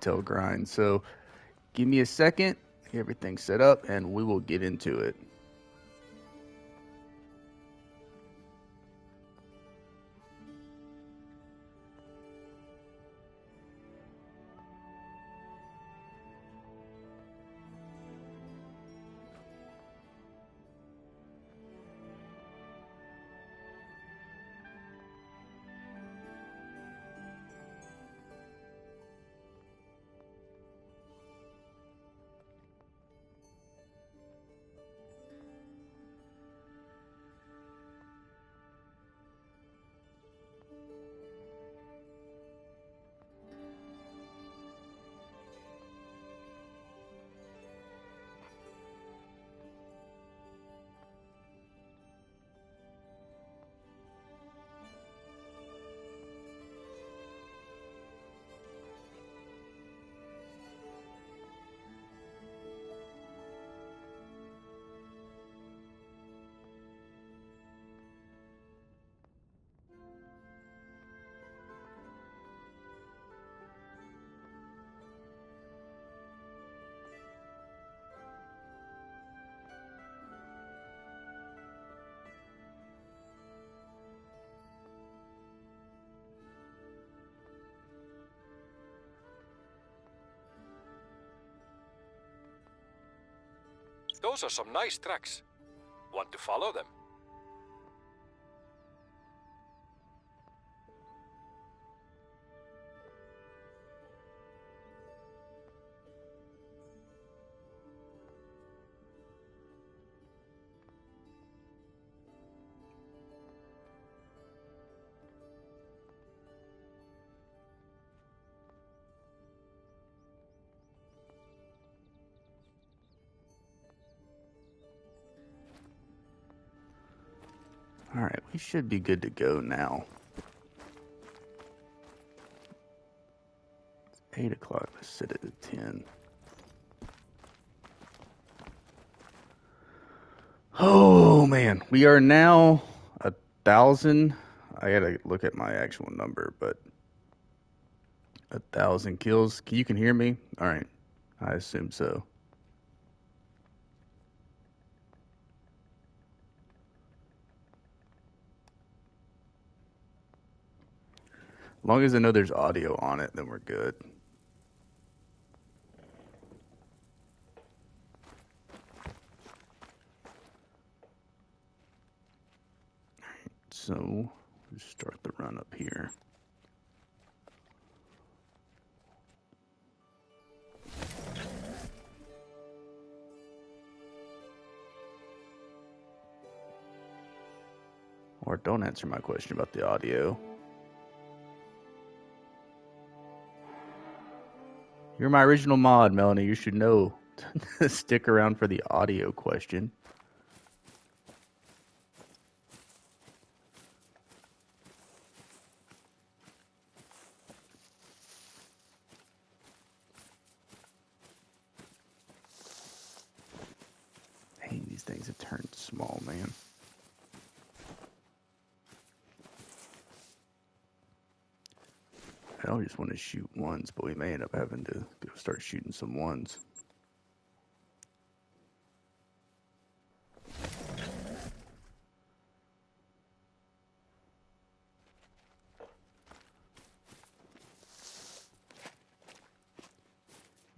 whitetail grind. So give me a second, get everything set up, and we will get into it. Those are some nice tracks. Want to follow them? All right, we should be good to go now. It's 8 o'clock. Let's set it at 10. Oh man, we are now 1,000. I gotta look at my actual number, but 1,000 kills. You can hear me? All right, I assume so. As long as I know there's audio on it, then we're good. So, let's start the run up here. Or don't answer my question about the audio. You're my original mod, Melanie. You should know to stick around for the audio question. Dang, these things have turned small, man. I don't just want to shoot ones, but we may end up having to go start shooting some ones.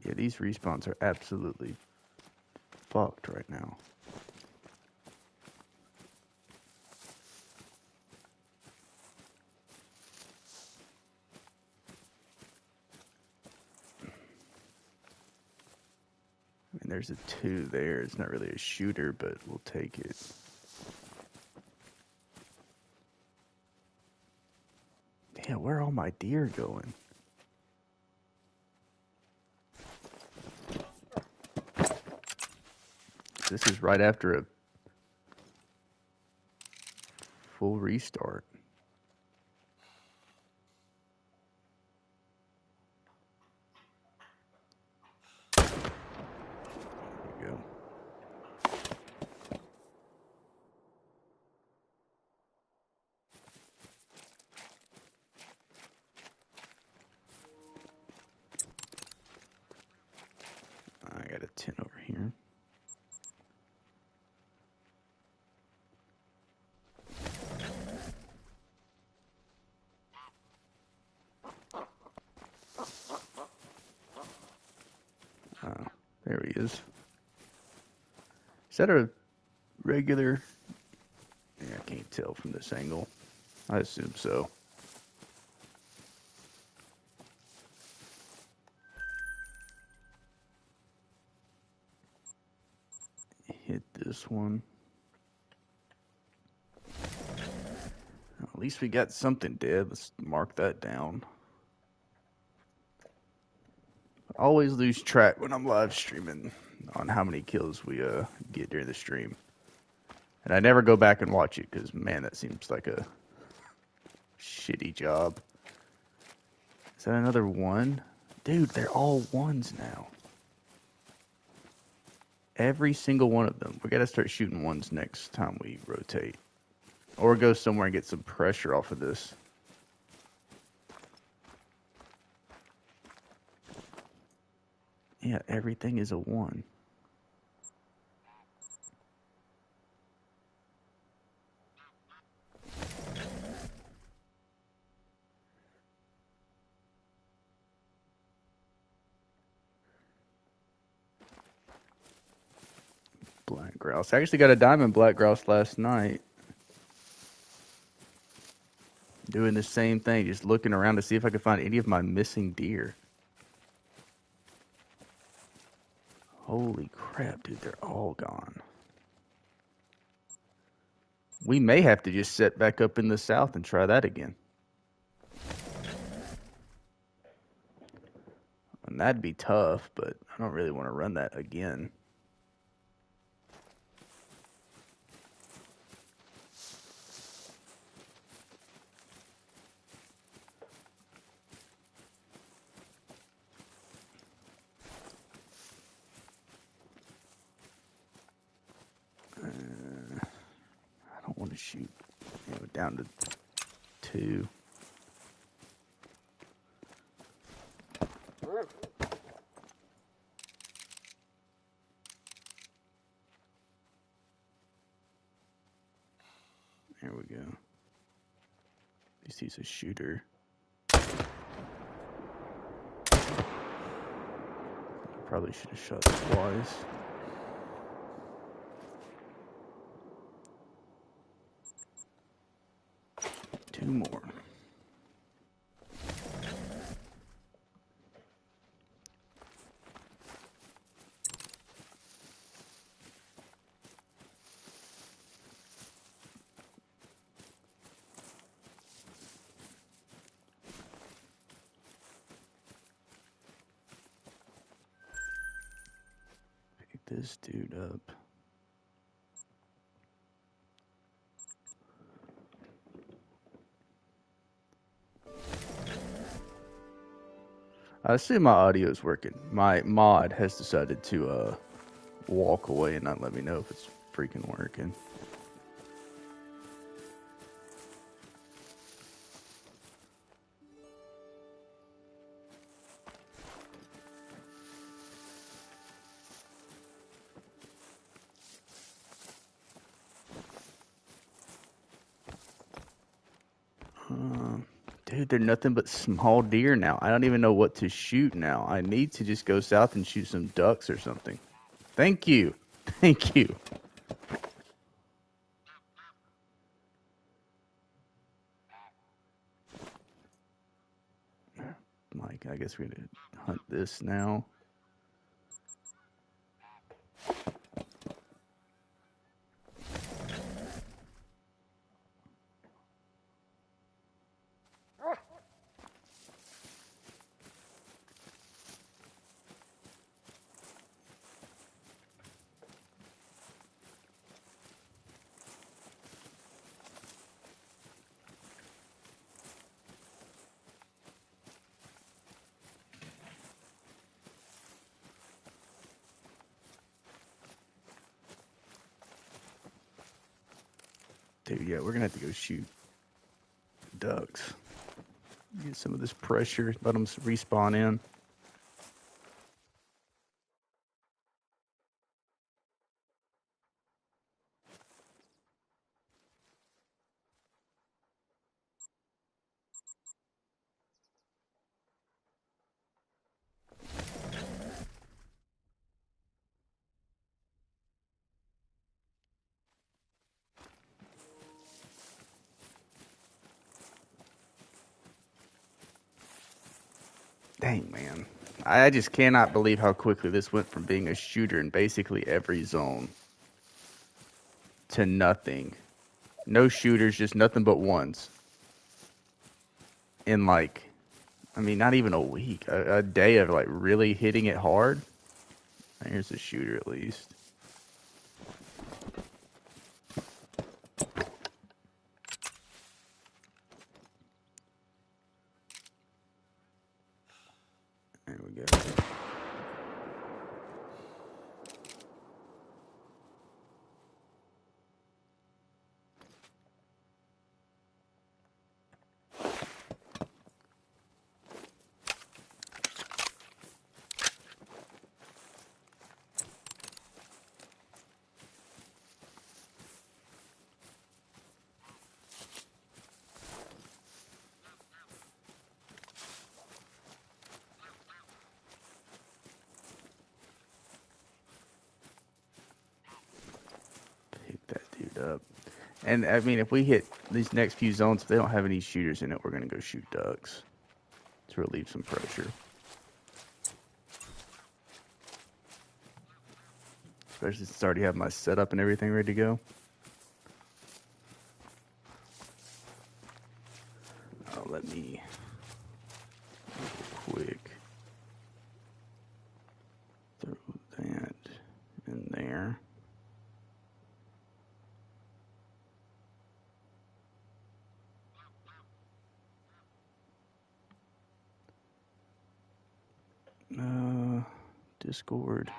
Yeah, these respawns are absolutely fucked right now. I mean, there's a 2 there. It's not really a shooter, but we'll take it. Damn, where are all my deer going? This is right after a full restart. There you go. tent over here. Oh, there he is. Is that a regular? Yeah, I can't tell from this angle. I assume so. Hit this one. At least we got something dead. Let's mark that down. I always lose track when I'm live streaming on how many kills we get during the stream. And I never go back and watch it because, man, that seems like a shitty job. Is that another one? Dude, they're all ones now. Every single one of them. We got to start shooting ones next time we rotate. Or go somewhere and get some pressure off of this. Yeah, everything is a one. Black grouse. I actually got a diamond black grouse last night. Doing the same thing, just looking around to see if I could find any of my missing deer. Holy crap, dude, they're all gone. We may have to just set back up in the south and try that again. And that'd be tough, but I don't really want to run that again. I don't want to shoot down to 2. There we go. At least he's a shooter. Probably should have shot twice. Two more. Pick this dude up. I assume my audio is working. My mod has decided to walk away and not let me know if it's freaking working. Dude, they're nothing but small deer now. I don't even know what to shoot now. I need to just go south and shoot some ducks or something. Thank you. Thank you. Mike, I guess we're going to hunt this now. Dude, yeah, we're going to have to go shoot ducks. Get some of this pressure. Let them respawn in. Dang, man. I just cannot believe how quickly this went from being a shooter in basically every zone to nothing. No shooters, just nothing but ones. In like, I mean, not even a week, a day of like really hitting it hard. Here's a shooter at least. There we go. Pick that dude up. And I mean, if we hit these next few zones, if they don't have any shooters in it, we're gonna go shoot ducks to relieve some pressure. Especially since I already have my setup and everything ready to go. Oh, let me quick throw that in there. Discord.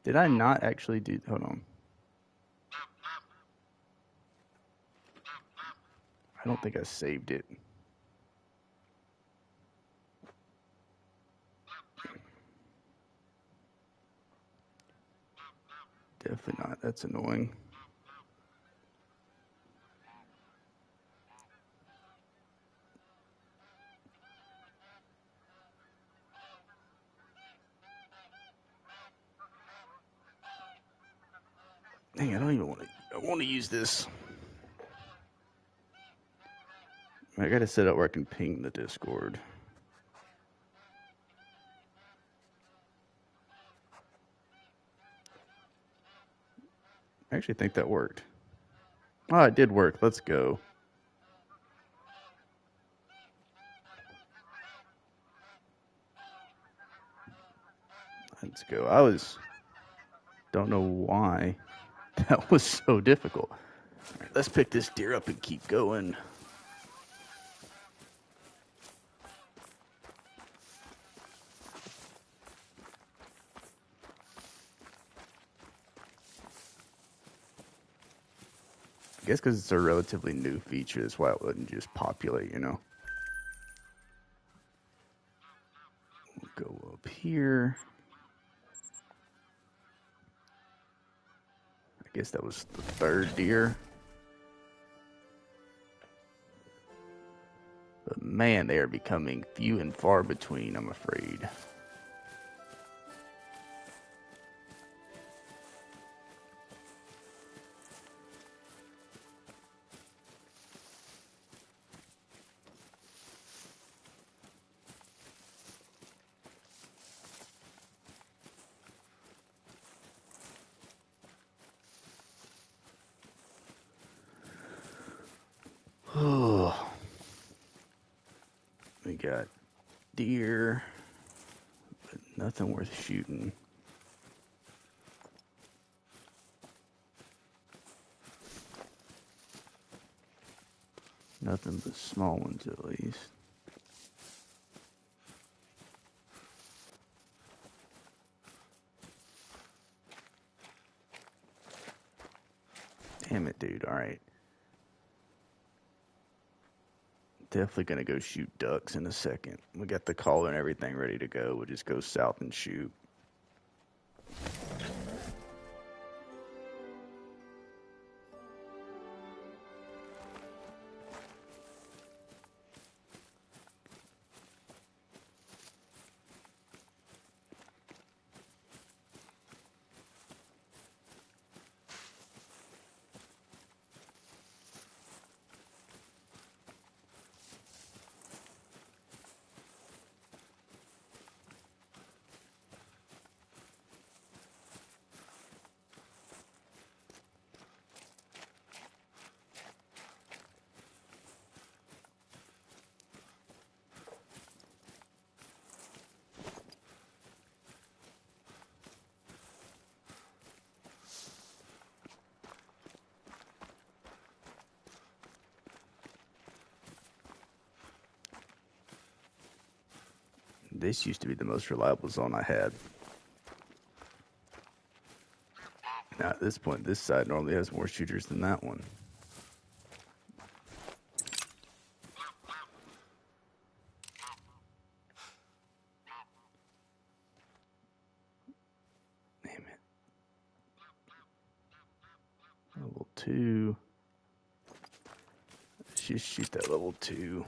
Did I not actually do? Hold on. I don't think I saved it. Definitely not. That's annoying. Dang, I don't even want to. I want to use this. I gotta set up where I can ping the Discord. I actually think that worked. Oh, it did work. Let's go. Let's go. Don't know why that was so difficult. All right, let's pick this deer up and keep going. I guess because it's a relatively new feature, that's why it wouldn't just populate, you know. We'll go up here. I guess that was the third deer. But man, they are becoming few and far between, I'm afraid. We got deer, but nothing worth shooting. Nothing but small ones at least. Damn it, dude. All right. Definitely going to go shoot ducks in a second. We got the collar and everything ready to go. We'll just go south and shoot. This used to be the most reliable zone I had. Now at this point, this side normally has more shooters than that one. Damn it. Level 2. Let's just shoot that level 2.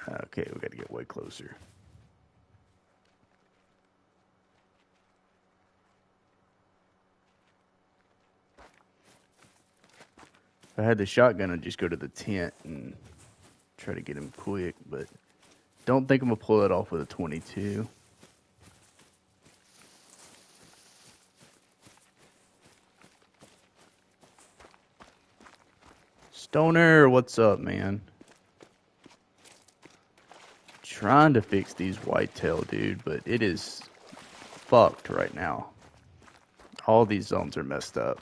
Okay, we gotta get way closer. If I had the shotgun, I'd just go to the tent and try to get him quick, but don't think I'm gonna pull it off with a 22. Stoner, what's up, man? Trying to fix these whitetail, dude, but it is fucked right now. All these zones are messed up.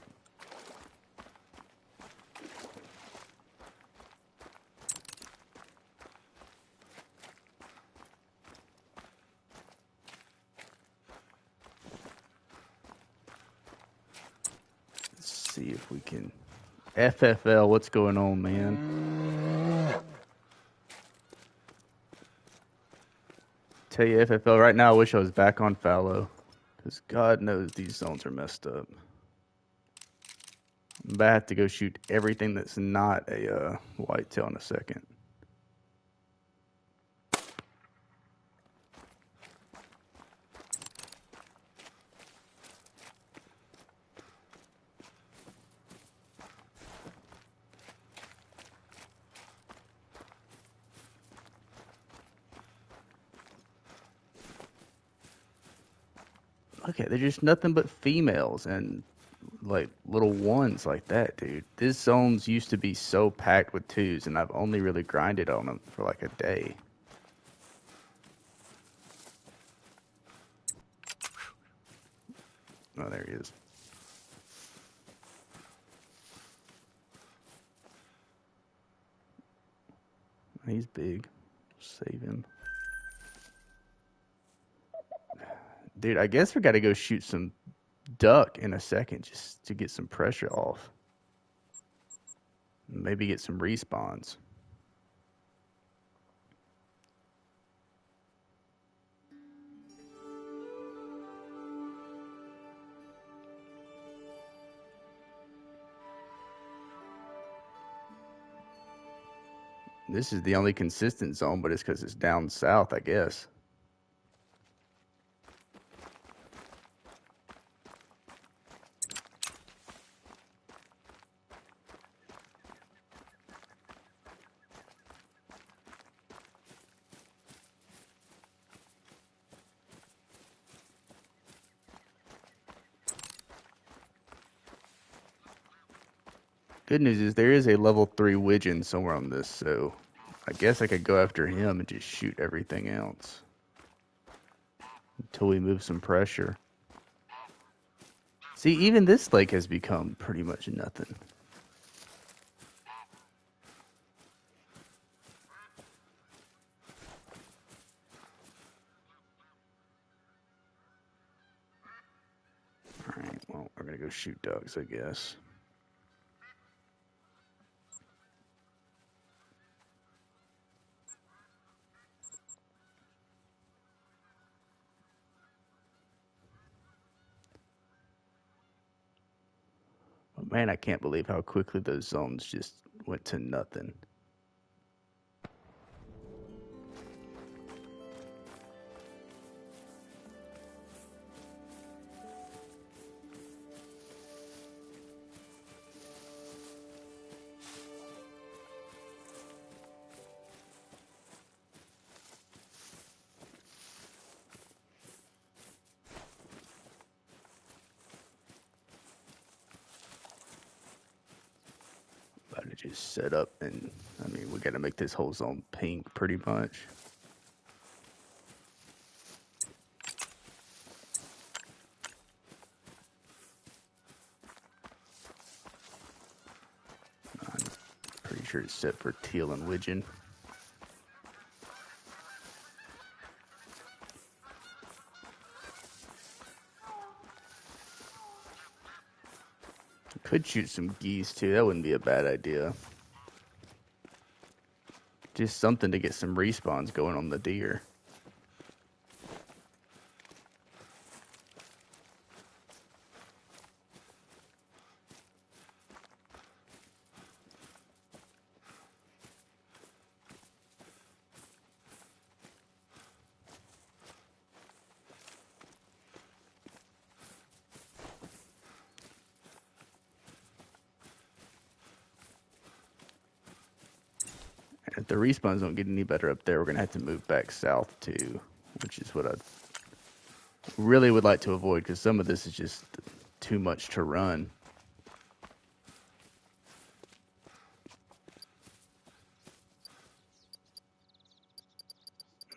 Let's see if we can... FFL, what's going on, man? Tell you FFL, right now I wish I was back on fallow. Because God knows these zones are messed up. I'm about to have to go shoot everything that's not a whitetail in a second. Okay, they're just nothing but females and like little ones like that, dude. This zones used to be so packed with twos, and I've only really grinded on them for like a day. Oh, there he is. He's big. Save him. Dude, I guess we got to go shoot some duck in a second just to get some pressure off. Maybe get some respawns. This is the only consistent zone, but it's because it's down south, I guess. Good news is there is a level 3 Widgeon somewhere on this, so I guess I could go after him and just shoot everything else until we move some pressure. See, even this lake has become pretty much nothing. Alright, well, we're gonna go shoot ducks, I guess. But man, I can't believe how quickly those zones just went to nothing. About to just set up and, I mean, we gotta make this whole zone pink pretty much. I'm pretty sure it's set for teal and widgeon. Could shoot some geese too. That wouldn't be a bad idea. Just something to get some respawns going on the deer. If the respawns don't get any better up there, we're going to have to move back south too, which is what I really would like to avoid, because some of this is just too much to run.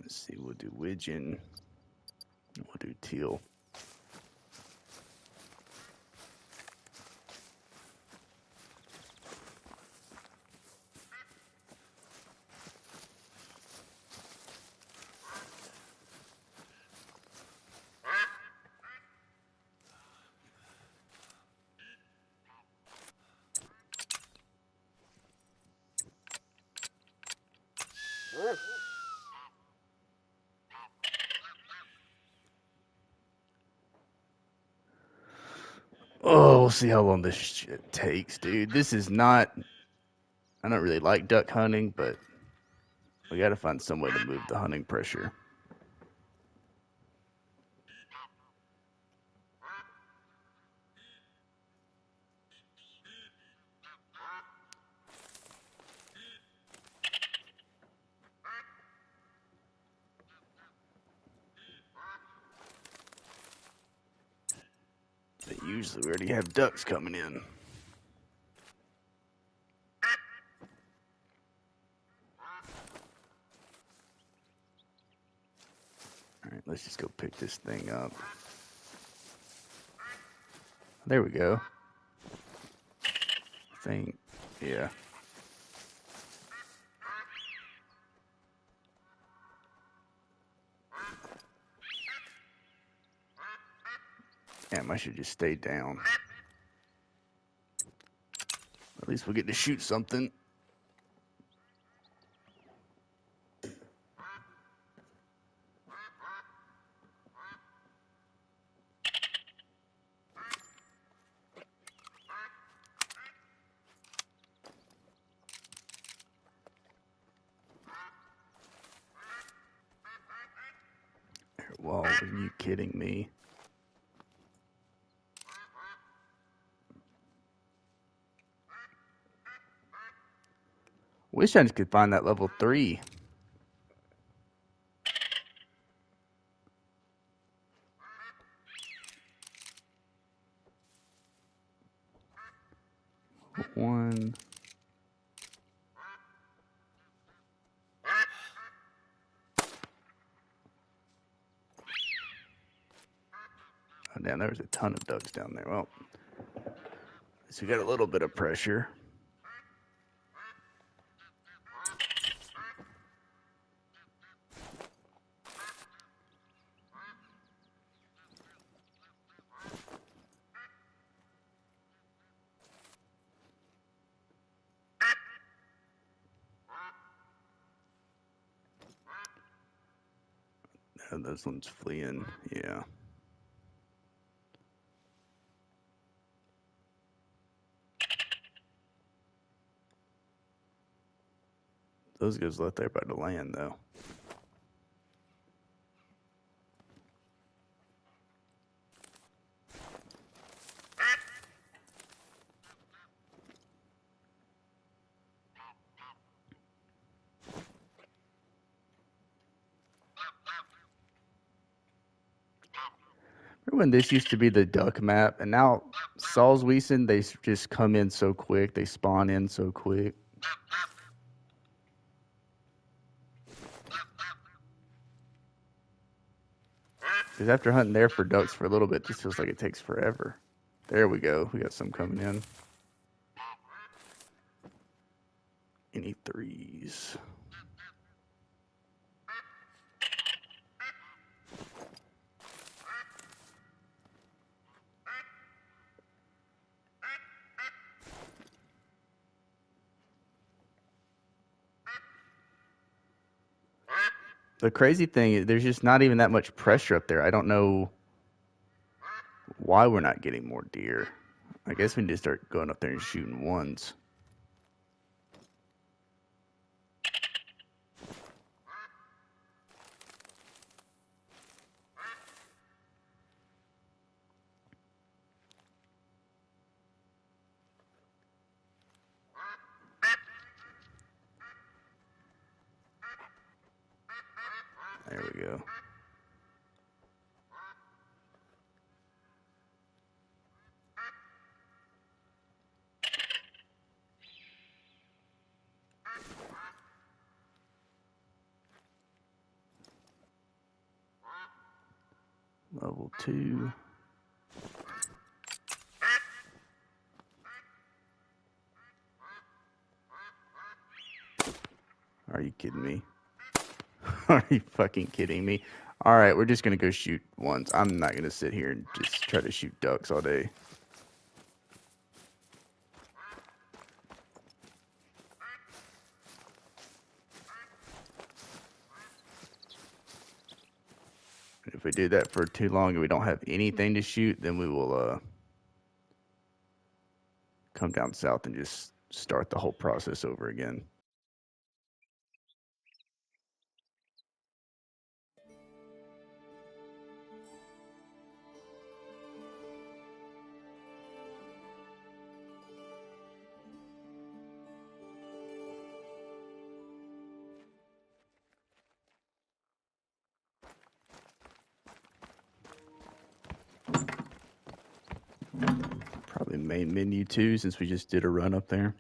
Let's see, we'll do widgeon, we'll do teal. Oh, we'll see how long this shit takes, dude. This is not... I don't really like duck hunting, but we got to find some way to move the hunting pressure. But usually we already have ducks coming in. Alright, let's just go pick this thing up. There we go. I think, yeah. Damn, I should just stay down. At least we'll get to shoot something. Whoa, are you kidding me? Wish I just could find that level 3. One. Oh, damn, there was a ton of ducks down there. Well, so we got a little bit of pressure. Oh, those ones fleeing, yeah. Those guys left there by the land, though. Remember when this used to be the duck map, and now Salzwiesen, they just come in so quick, they spawn in so quick. Because after hunting there for ducks for a little bit, it just feels like it takes forever. There we go. We got some coming in. Any threes? The crazy thing is there's just not even that much pressure up there. I don't know why we're not getting more deer. I guess we need to start going up there and shooting ones. There we go. Level 2. Are you kidding me? Are you fucking kidding me? All right, we're just going to go shoot ones. I'm not going to sit here and just try to shoot ducks all day. If we do that for too long and we don't have anything to shoot, then we will come down south and just start the whole process over again. Probably main menu too, since we just did a run up there.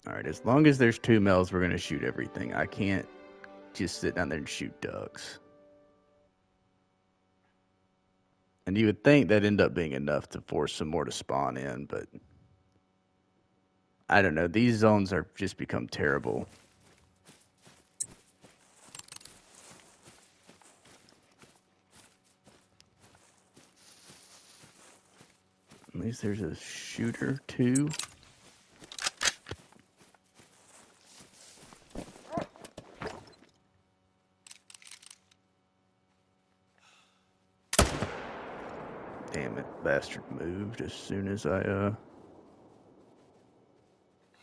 All right, as long as there's 2 males, we're going to shoot everything. I can't just sit down there and shoot ducks. And you would think that'd end up being enough to force some more to spawn in, but I don't know. These zones are just become terrible. At least there's a shooter too. Damn it, bastard moved as soon as I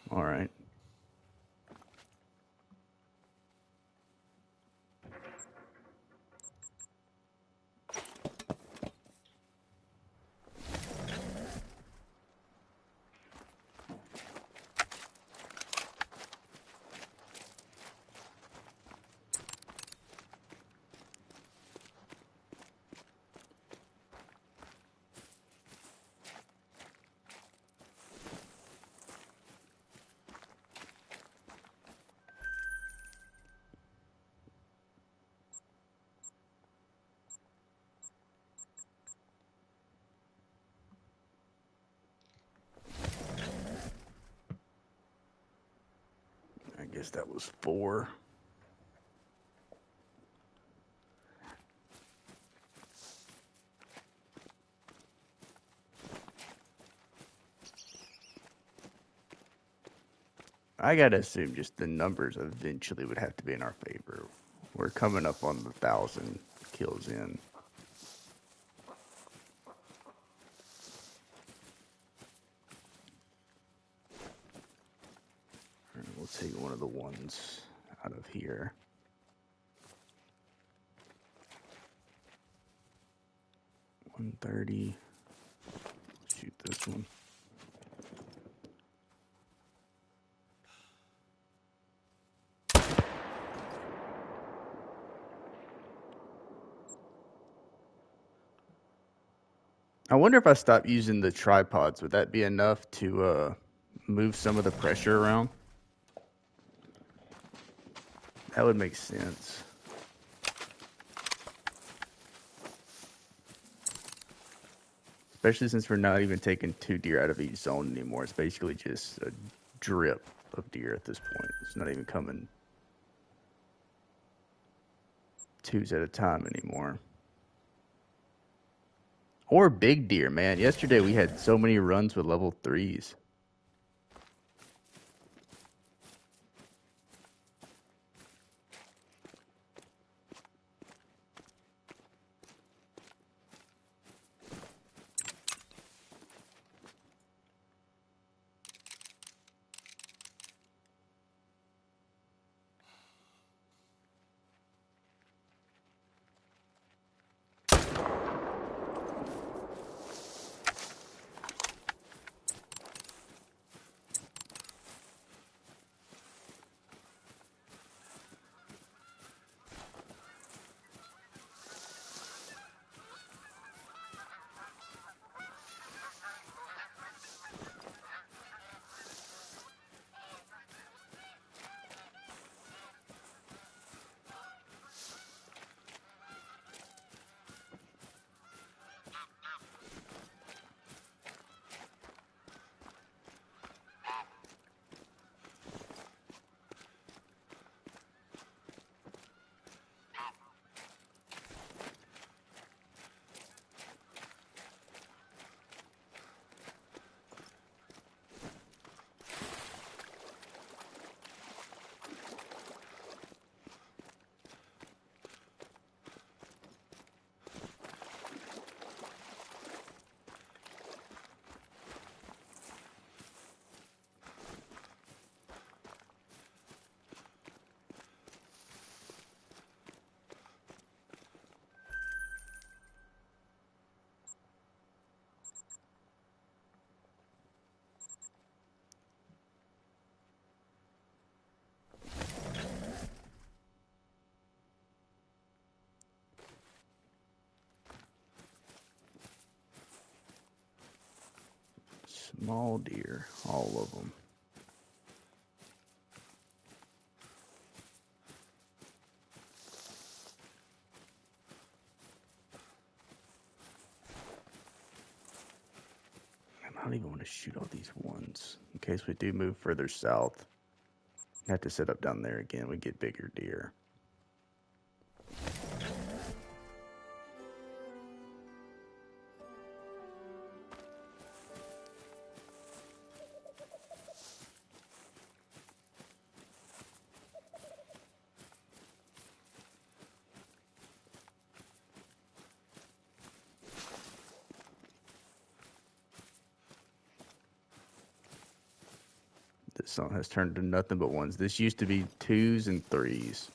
all right. I guess that was 4. I gotta assume just the numbers eventually would have to be in our favor. We're coming up on the 1,000 kills in. We'll take one of the ones out of here. 130. Shoot this one. I wonder if I stop using the tripods, would that be enough to move some of the pressure around? That would make sense. Especially since we're not even taking 2 deer out of each zone anymore. It's basically just a drip of deer at this point. It's not even coming 2s at a time anymore. Or big deer, man. Yesterday we had so many runs with level 3s. Small deer, all of them. I don't even want to shoot all these ones in case we do move further south. Have to set up down there again. We get bigger deer. This zone has turned to nothing but ones. This used to be 2s and 3s.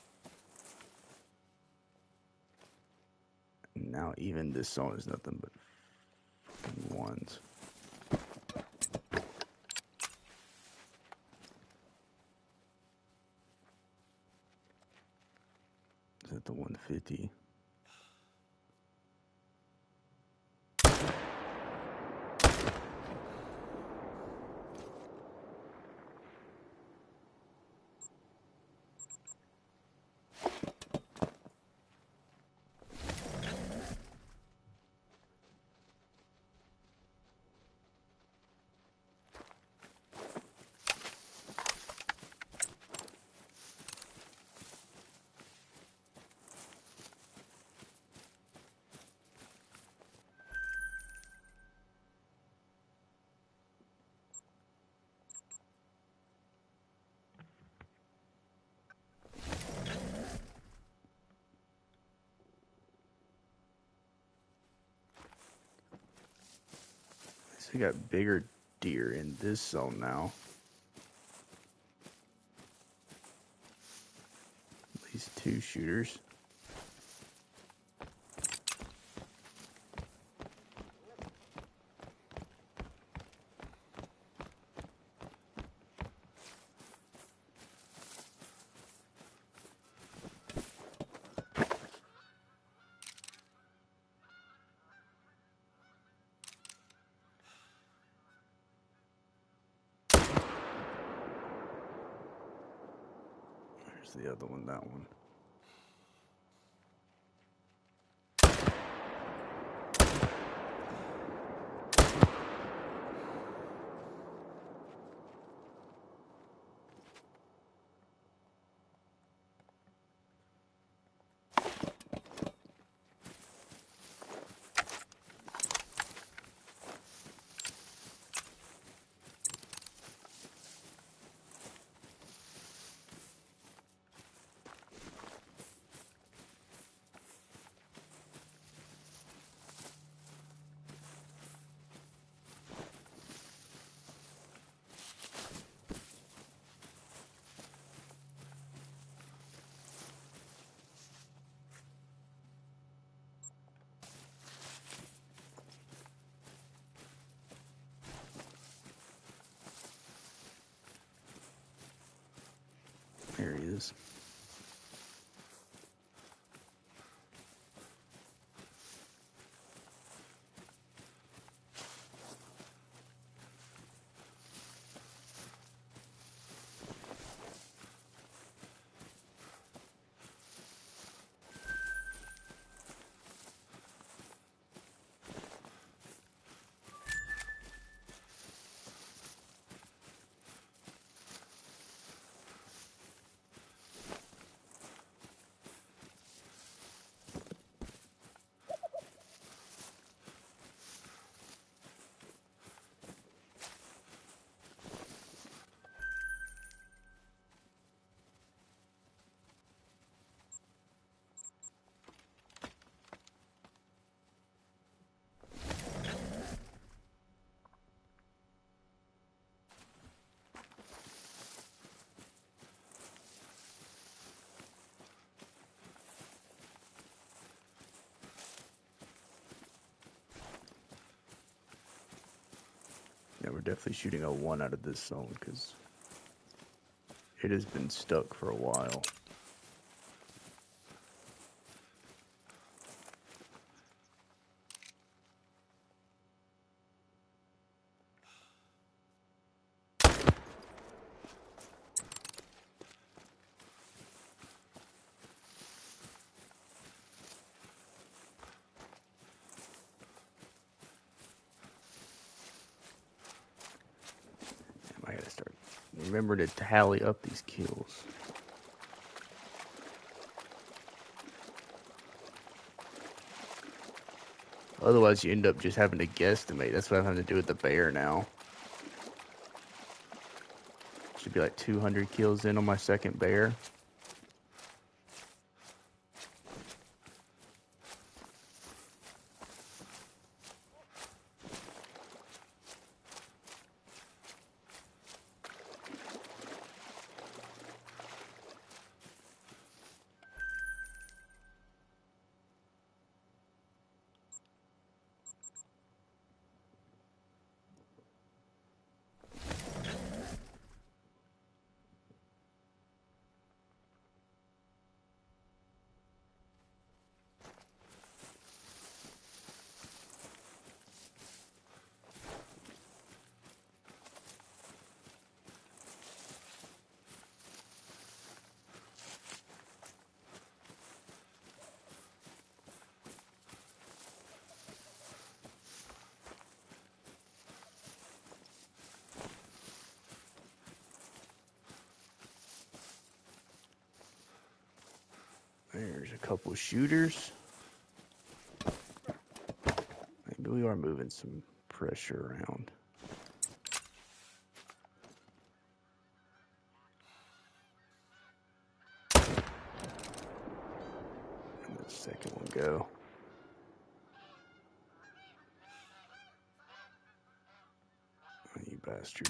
Now even this zone is nothing but fucking 1s. Is that the 150? So we got bigger deer in this zone now. These 2 shooters. that's the other one, that one. There he is. Yeah, we're definitely shooting a 1 out of this zone because it has been stuck for a while. I gotta start. Remember to tally up these kills. Otherwise, you end up just having to guesstimate. That's what I'm having to do with the bear now. Should be like 200 kills in on my second bear. There's a couple shooters. Maybe we are moving some pressure around. And the second one go. Oh, you bastard.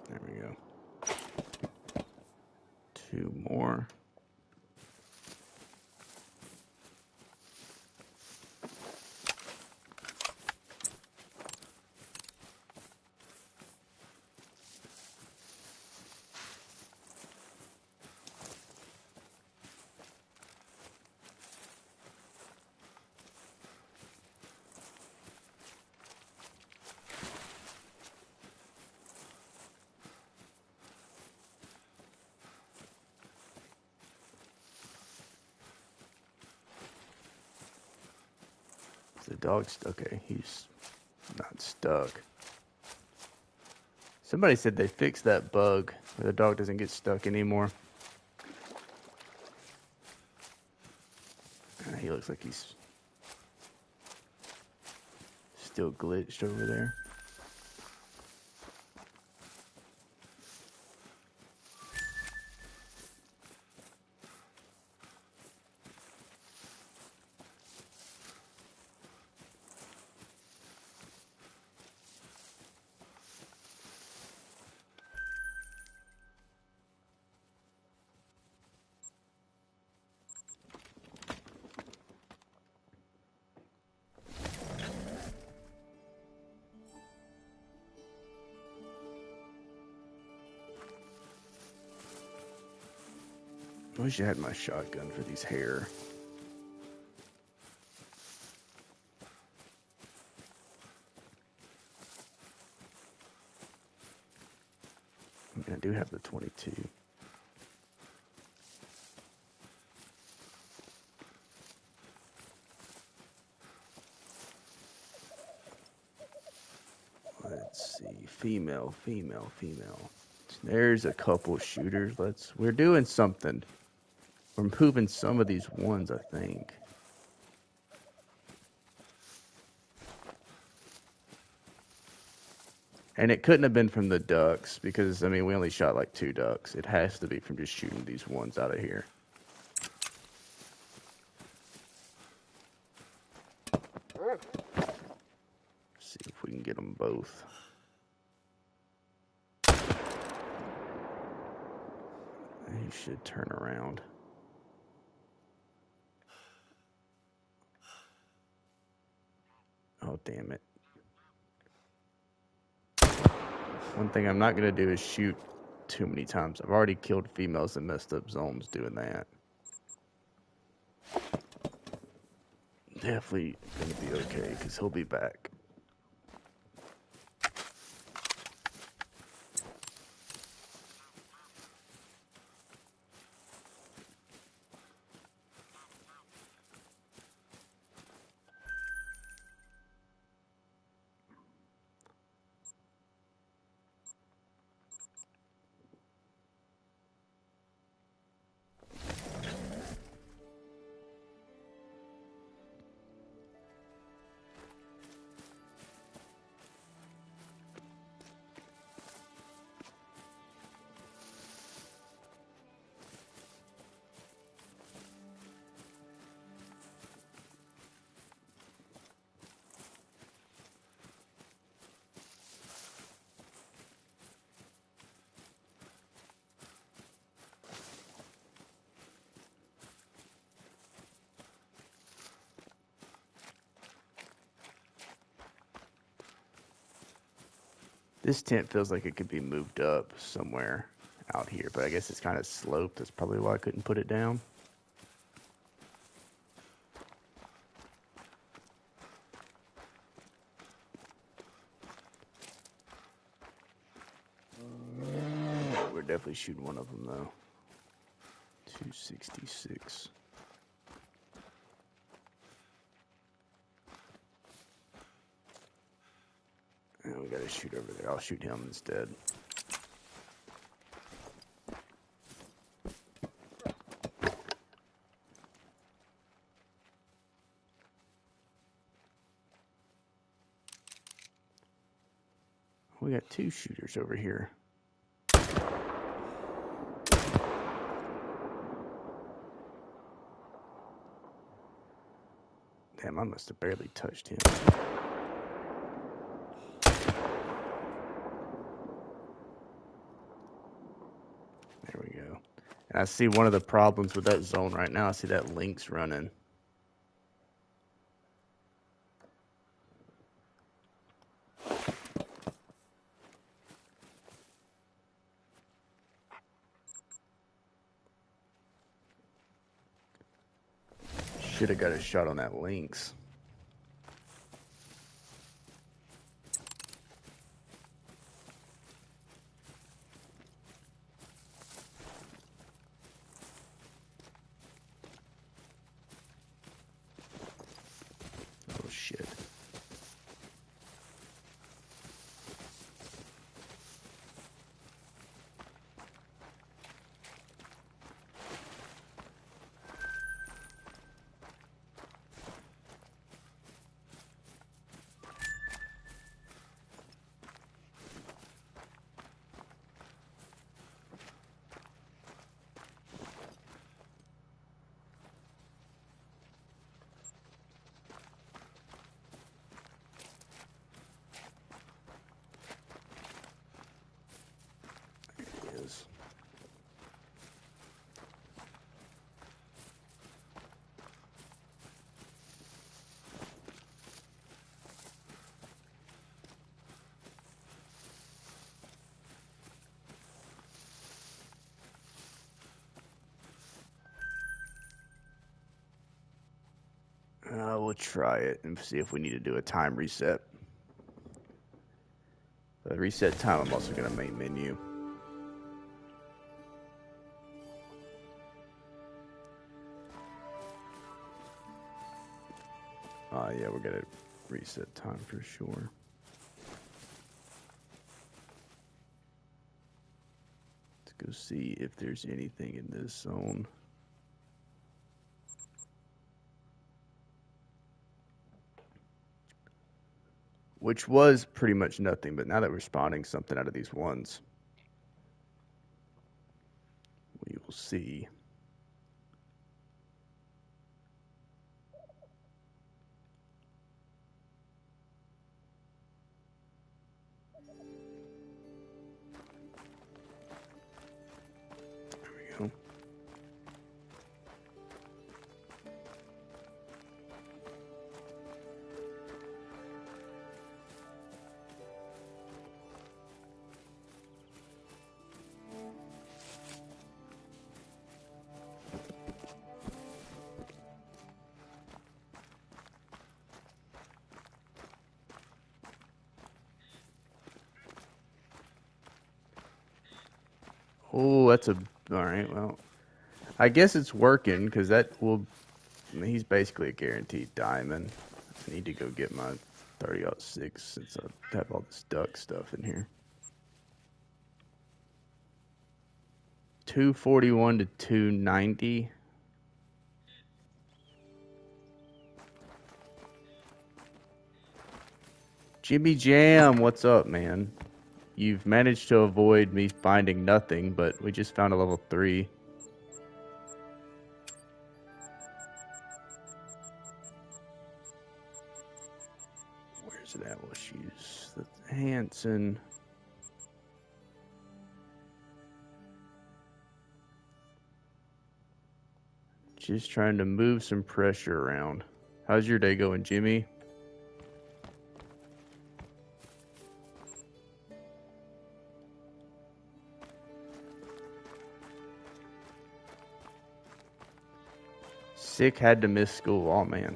There we go. 2 more. The dog's okay. He's not stuck. Somebody said they fixed that bug where the dog doesn't get stuck anymore. He looks like he's still glitched over there. I wish I had my shotgun for these hair. I mean, I do have the 22. Let's see. Female. There's a couple shooters. We're doing something. We're moving some of these ones, I think. And it couldn't have been from the ducks because, I mean, we only shot like 2 ducks. It has to be from just shooting these ones out of here. See if we can get them both. He should turn around. Oh, damn it. One thing I'm not going to do is shoot too many times. I've already killed females and messed up zones doing that. Definitely going to be okay because he'll be back. This tent feels like it could be moved up somewhere out here, but I guess it's kind of sloped. That's probably why I couldn't put it down. We're definitely shooting one of them, though. 266. And we gotta shoot over there. I'll shoot him instead. We got 2 shooters over here. Damn, I must have barely touched him. There we go. And I see one of the problems with that zone right now. I see that Lynx running. Should have got a shot on that Lynx. shit. We'll try it and see if we need to do a time reset. Reset time, I'm also going to main menu. Yeah, we're going to reset time for sure. Let's go see if there's anything in this zone. Which was pretty much nothing, but now that we're spawning something out of these ones, we will see. There we go. Oh, that's a... All right, well, I guess it's working because that will... I mean, he's basically a guaranteed diamond. I need to go get my 30-06 since I have all this duck stuff in here. 241 to 290. Jimmy Jam, what's up, man? You've managed to avoid me finding nothing, but we just found a level 3. Where's it at? We'll use the Hanson. Just trying to move some pressure around. How's your day going, Jimmy? Sick, had to miss school. Oh, man.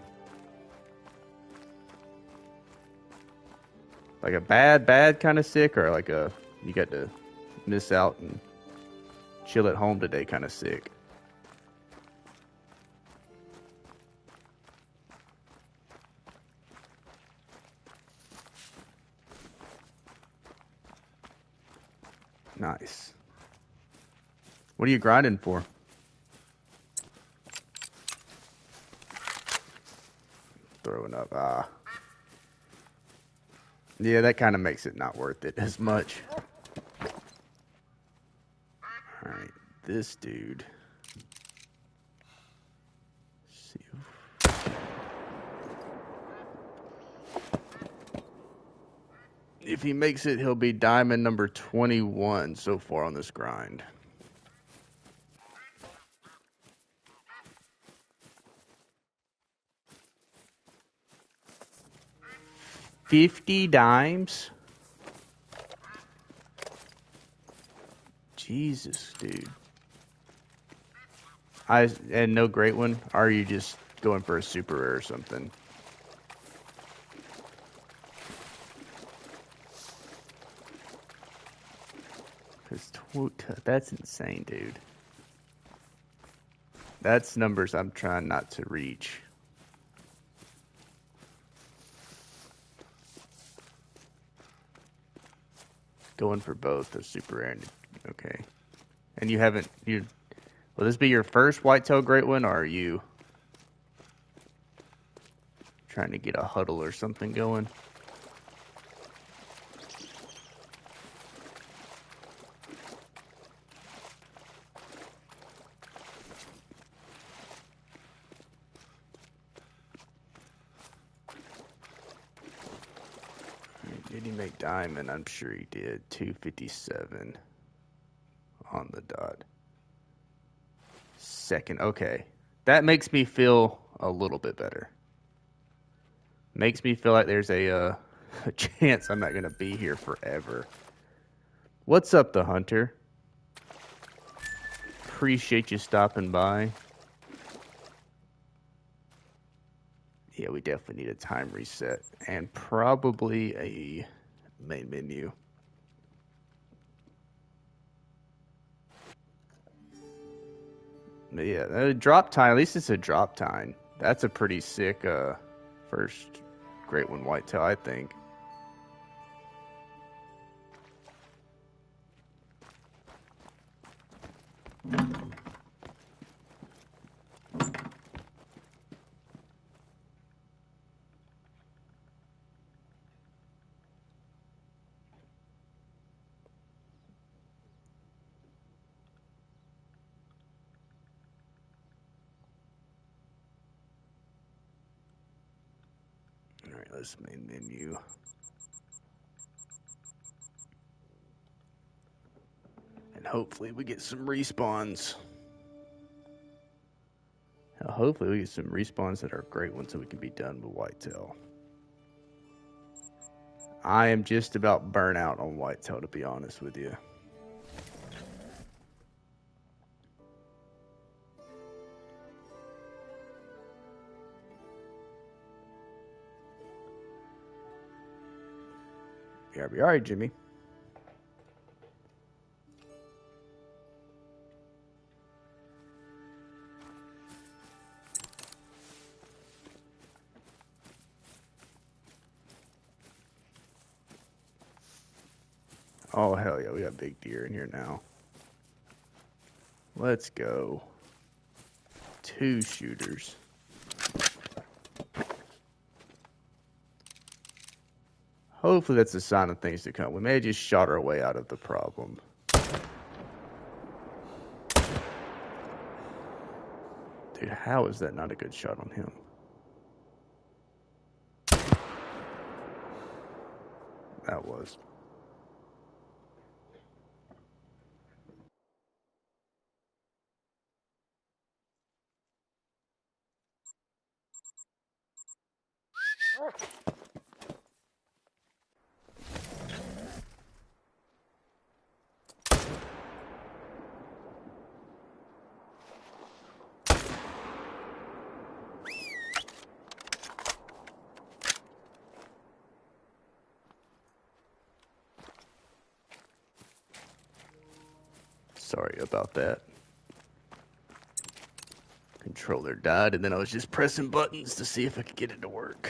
Like a bad kind of sick, or like a you got to miss out and chill at home today kind of sick? Nice. What are you grinding for? Throwing up. Yeah, that kind of makes it not worth it as much. Alright, this dude. Let's see. If he makes it, he'll be diamond number 21 so far on this grind. $50 dimes? Jesus, dude. And no great one? Or are you just going for a super rare or something? Because that's insane, dude. That's numbers I'm trying not to reach. Going for both the super rare and okay. And you haven't will this be your first whitetail great one, or are you trying to get a huddle or something going? Did he make diamond? I'm sure he did. 257 on the dot. Second. Okay. That makes me feel a little bit better. Makes me feel like there's a chance I'm not going to be here forever. What's up, the hunter? Appreciate you stopping by. Yeah, we definitely need a time reset and probably a main menu. But yeah, a drop tine. At least it's a drop tine. That's a pretty sick first great one whitetail, I think. All right, let's main menu. And hopefully we get some respawns. Hopefully we get some respawns that are great ones so we can be done with whitetail. I am just about burnt out on whitetail, to be honest with you. BRB. All right, Jimmy. Oh, hell yeah, we got big deer in here now. Let's go. 2 shooters. Hopefully that's a sign of things to come. We may have just shot our way out of the problem. Dude, how is that not a good shot on him? That was. Sorry about that. Controller died, and then I was just pressing buttons to see if I could get it to work.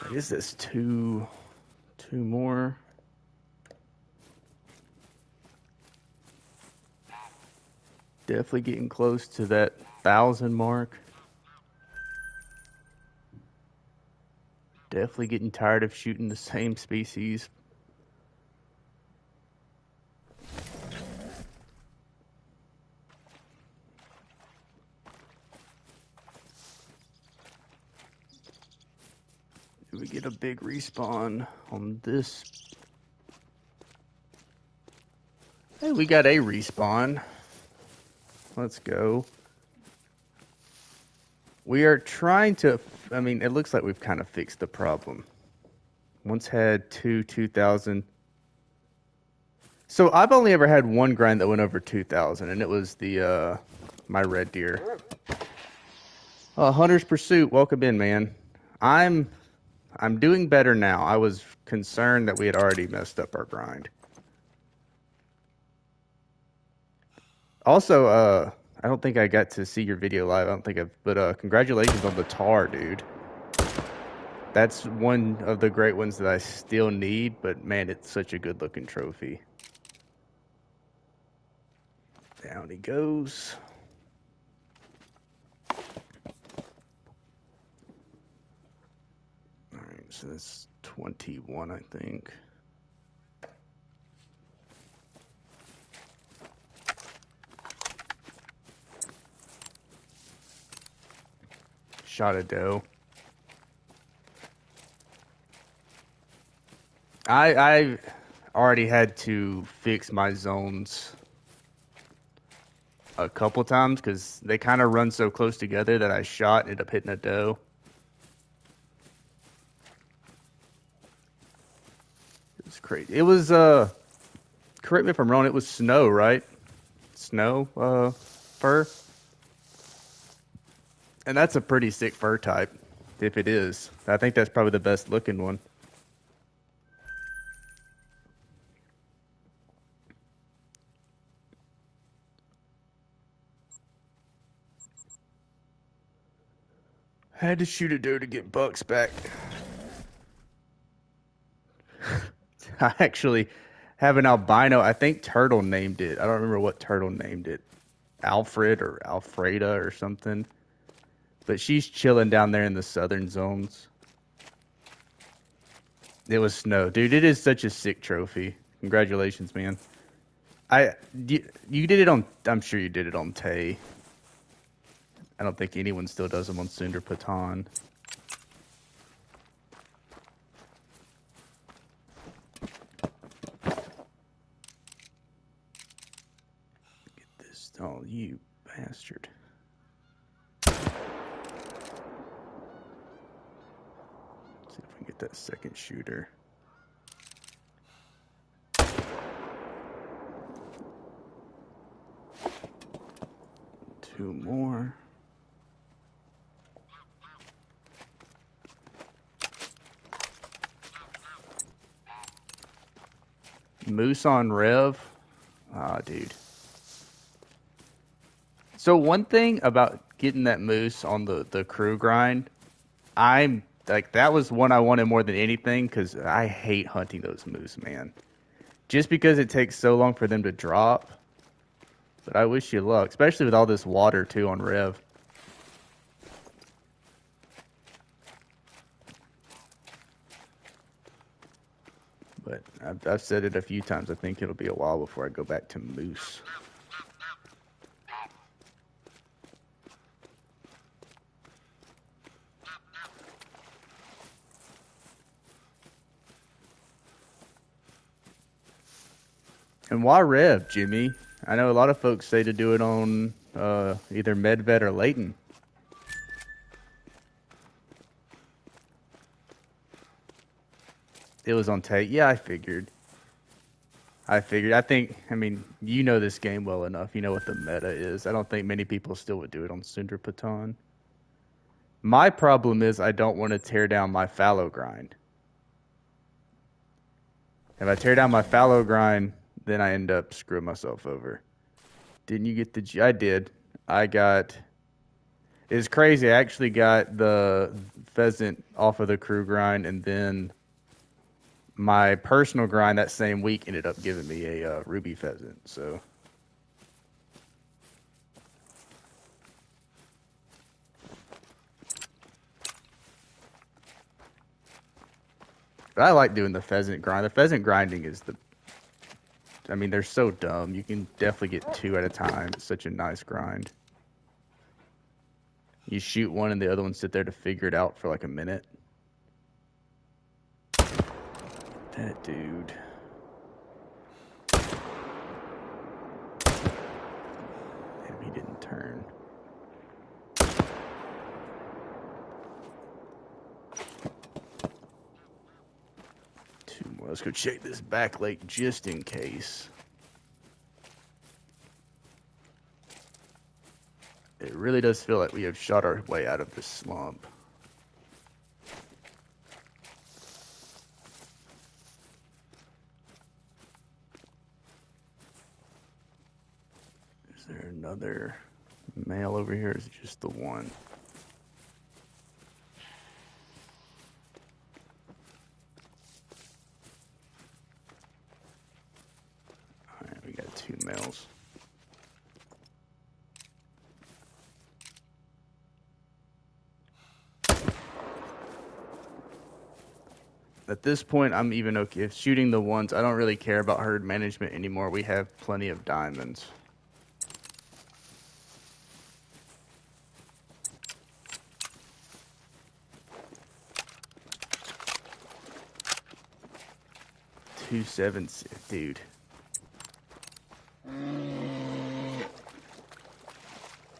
I guess that's two more. Definitely getting close to that 1,000 mark. Definitely getting tired of shooting the same species. Do we get a big respawn on this? Hey, we got a respawn. Let's go. We are trying to, I mean, it looks like we've kind of fixed the problem. Once had 2,000. So I've only ever had one grind that went over 2,000, and it was the my red deer. Hunter's Pursuit, welcome in, man. I'm doing better now. I was concerned that we had already messed up our grind. Also, I don't think I got to see your video live. I don't think I've, but congratulations on the tar, dude. That's one of the great ones that I still need, but man, it's such a good looking trophy. Down he goes. All right, so that's 21, I think. Shot a doe. I already had to fix my zones a couple times because they kind of run so close together that I shot and ended up hitting a doe. It was crazy. It was correct me if I'm wrong, it was snow, right? Snow fur. And that's a pretty sick fur type, if it is. I think that's probably the best looking one. I had to shoot a doe to get bucks back. I actually have an albino. I think Turtle named it. I don't remember what Turtle named it. Alfred or Alfreda or something. But she's chilling down there in the southern zones. It was snow. Dude, it is such a sick trophy. Congratulations, man. You did it on, I'm sure you did it on Tay. I don't think anyone still does them on Cinder Patan. Get this. Oh, you bastard. Let's see if we can get that second shooter. Two more. Moose on Rev. Ah, dude. So one thing about getting that moose on the crew grind, I'm like that was one I wanted more than anything because I hate hunting those moose, man. Just because it takes so long for them to drop. But I wish you luck, especially with all this water too on Rev. But I've said it a few times. I think it'll be a while before I go back to moose. And why Rev, Jimmy? I know a lot of folks say to do it on either Medved or Layton. It was on Tate. Yeah, I figured. I think, I mean, you know this game well enough. You know what the meta is. I don't think many people still would do it on Cinder Patan. My problem is I don't want to tear down my fallow grind. If I tear down my fallow grind, then I end up screwing myself over. Didn't you get the G? I did. I got. It's crazy. I actually got the pheasant off of the crew grind, and then my personal grind that same week ended up giving me a ruby pheasant. So. But I like doing the pheasant grind. The pheasant grinding is the. I mean, they're so dumb. You can definitely get two at a time. It's such a nice grind. You shoot one and the other one sit there to figure it out for like a minute. That dude. Damn, he didn't turn. Two more. Let's go check this back lake just in case. It really does feel like we have shot our way out of this slump. There's there another male over here? Or is it just the one? Alright, we got 2 males. At this point, I'm even okay if shooting the ones. I don't really care about herd management anymore. We have plenty of diamonds. $276, dude.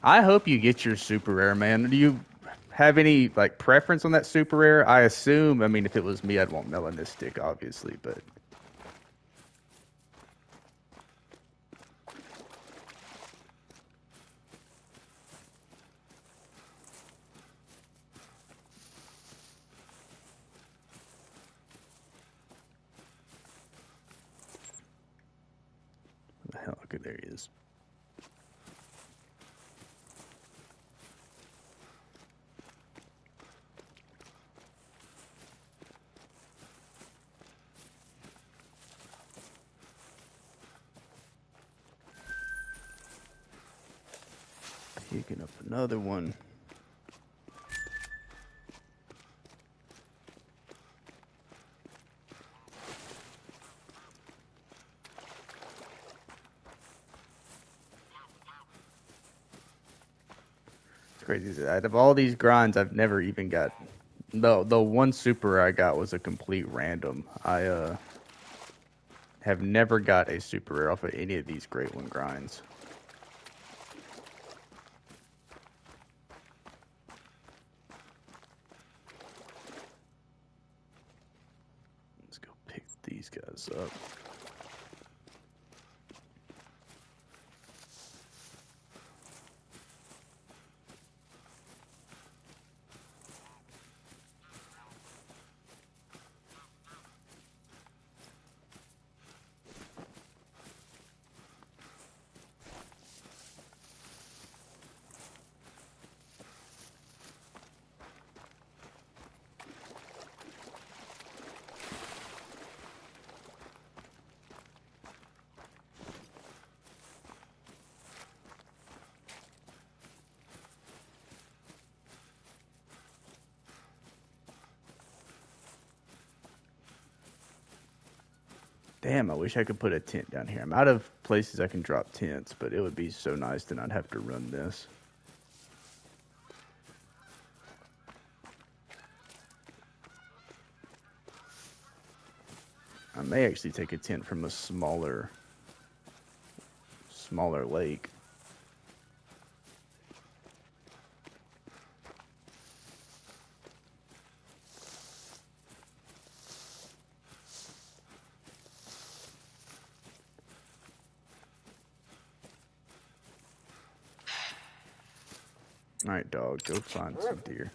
I hope you get your super rare, man. Do you have any like preference on that super rare? I assume. I mean, if it was me, I'd want melanistic, obviously, but. What the hell? Okay, there he is. Picking up another one. It's crazy. Out of all these grinds, I've never even got the one super I got was a complete random. I have never got a super rare off of any of these Great One grinds. Let's go pick these guys up. Damn, I wish I could put a tent down here. I'm out of places I can drop tents, but it would be so nice to not have to run this. I may actually take a tent from a smaller lake. Alright, dog, go find some deer.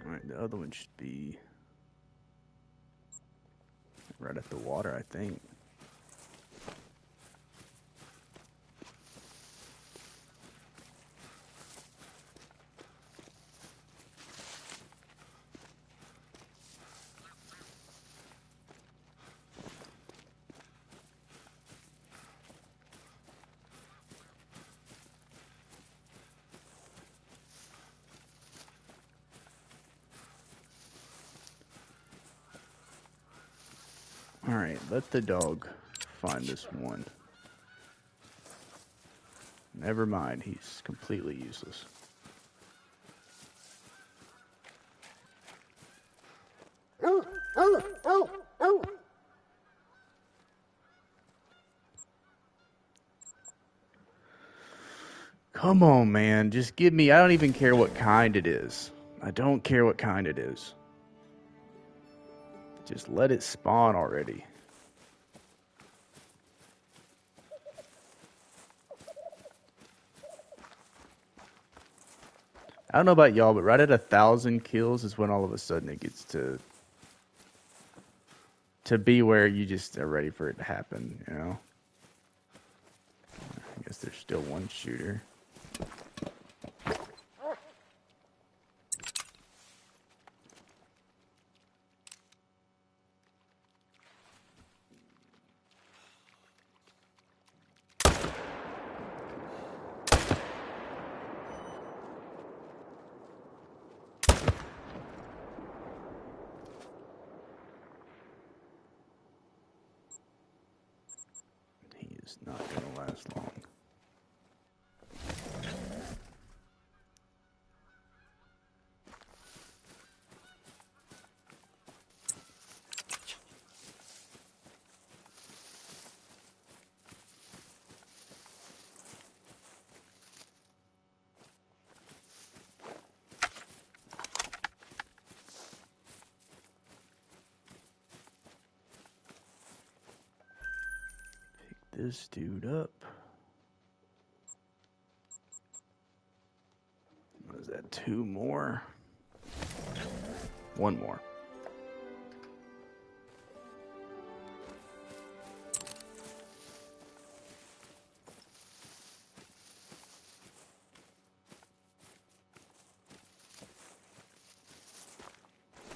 Alright, the other one should be right at the water, I think. Alright, let the dog find this one. Never mind, he's completely useless. Come on, man. Just give me... I don't even care what kind it is. I don't care what kind it is. Just let it spawn already. I don't know about y'all, but right at 1,000 kills is when all of a sudden it gets to be where you just are ready for it to happen, you know? I guess there's still one shooter. He is not going to last long. Pick this dude up. What is that? 2 more? 1 more.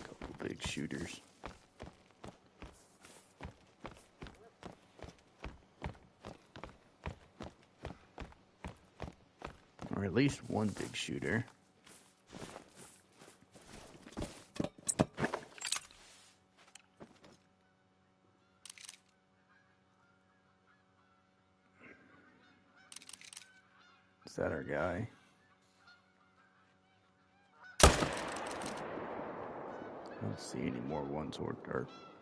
Couple big shooters. Or at least one big shooter. Is that our guy? I don't see any more 1s or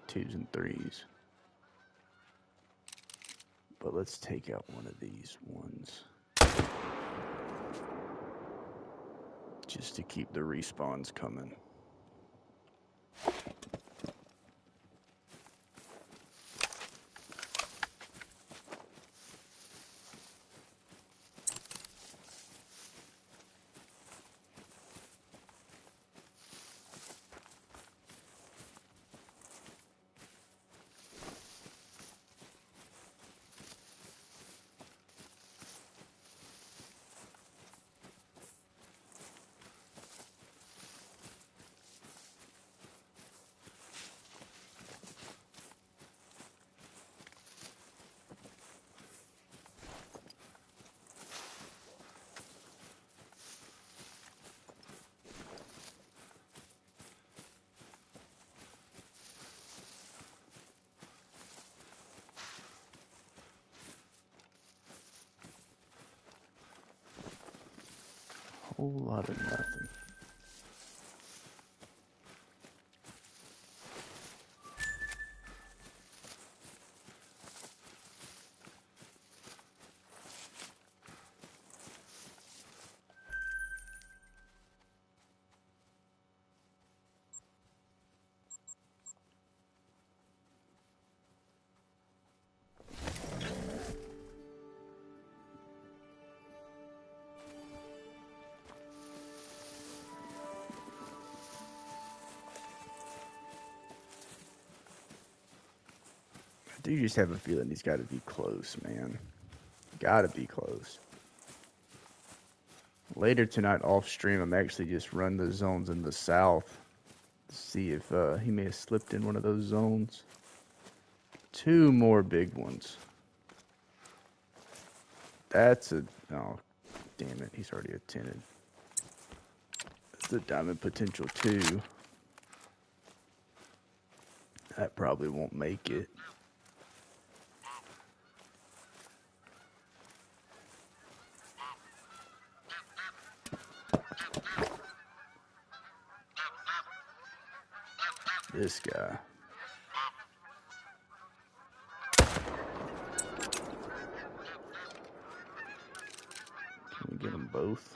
2s and 3s. But let's take out one of these ones. Just to keep the respawns coming. Whole lot of nothing. I do just have a feeling he's got to be close, man. Got to be close. Later tonight off stream, I'm actually just run the zones in the south to see if he may have slipped in one of those zones. 2 more big ones. That's a... Oh, damn it. He's already attended. That's a diamond potential 2. That probably won't make it. This guy. Can we get him both.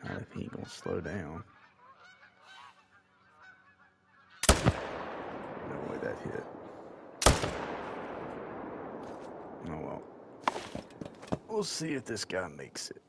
Not if he ain't gonna slow down. No way that hit. Oh well. We'll see if this guy makes it.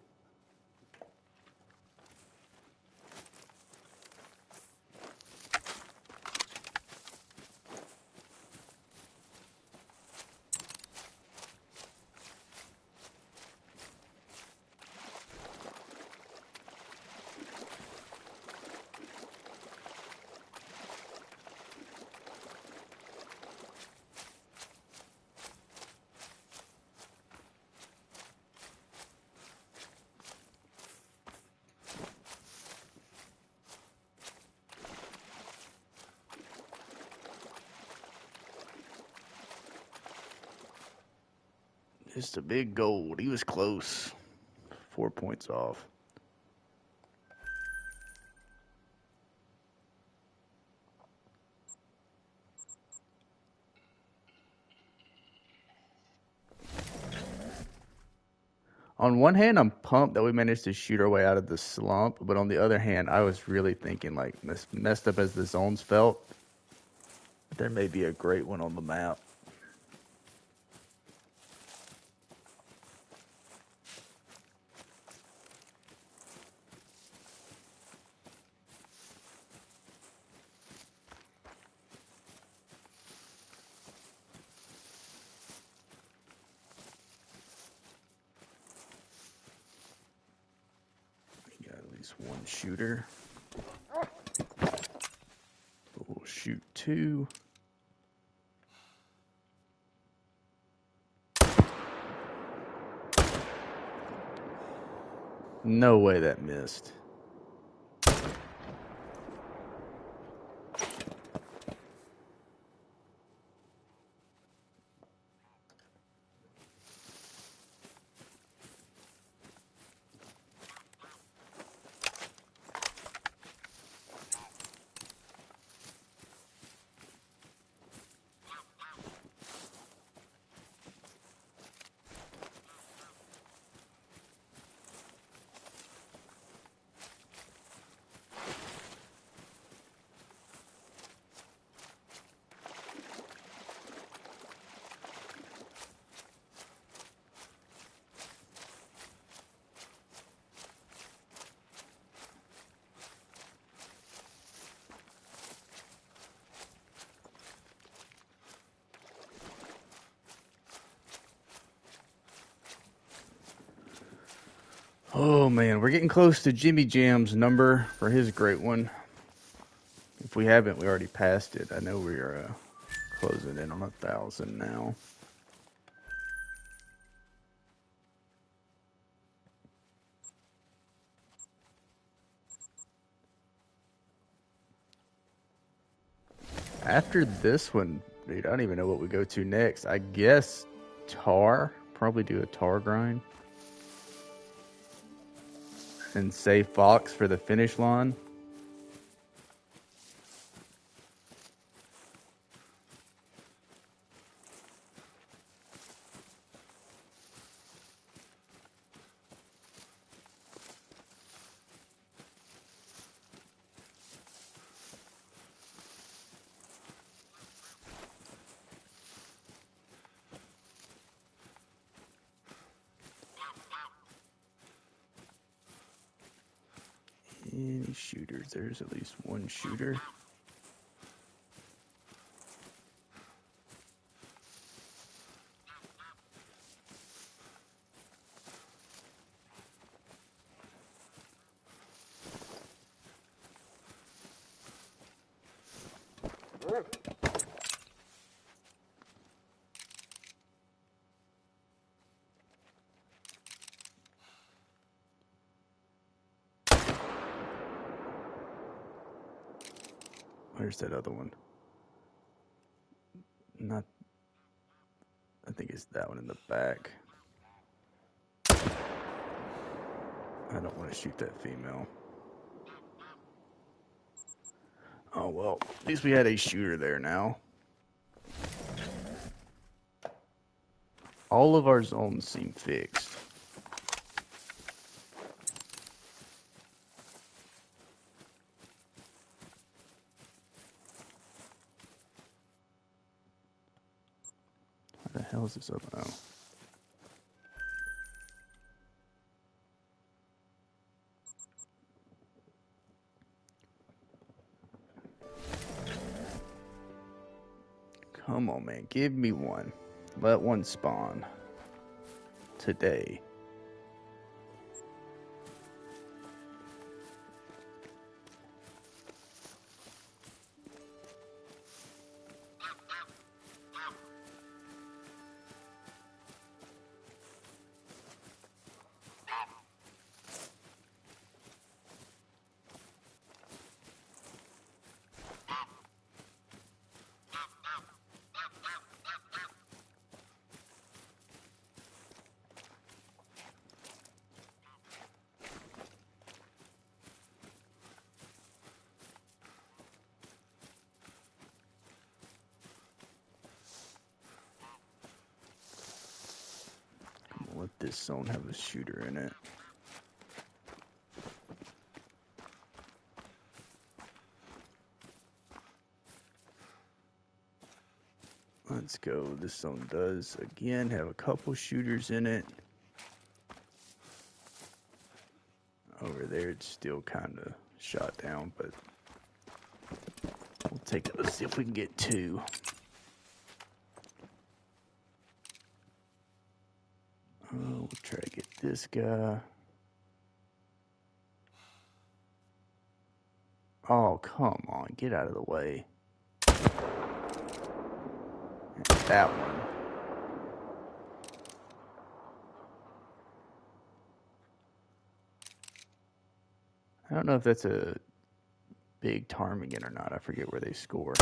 Just a big gold. He was close. 4 points off. On one hand, I'm pumped that we managed to shoot our way out of the slump, but on the other hand, I was really thinking, like, as messed up as the zones felt, there may be a great one on the map. We got at least one shooter. We'll shoot two. No way that missed. Oh man, we're getting close to Jimmy Jam's number for his great one. If we haven't, we already passed it. I know we are closing in on 1,000 now. After this one, dude, I don't even know what we go to next. I guess tar. Probably do a tar grind. And save Fox for the finish line. Any shooters? There's at least one shooter. Where's that other one? Not. I think it's that one in the back. I don't want to shoot that female. Oh well, at least we had a shooter there now. All of our zones seem fixed. What the hell is this up? Oh. Come on, man. Give me one. Let one spawn. Today. Let this zone have a shooter in it. Let's go. This zone does, again, have a couple shooters in it. Over there, it's still kind of shot down, but we'll take it. Let's see if we can get two. We'll try to get this guy. Oh, come on. Get out of the way. That one. I don't know if that's a big ptarmigan or not. I forget where they score.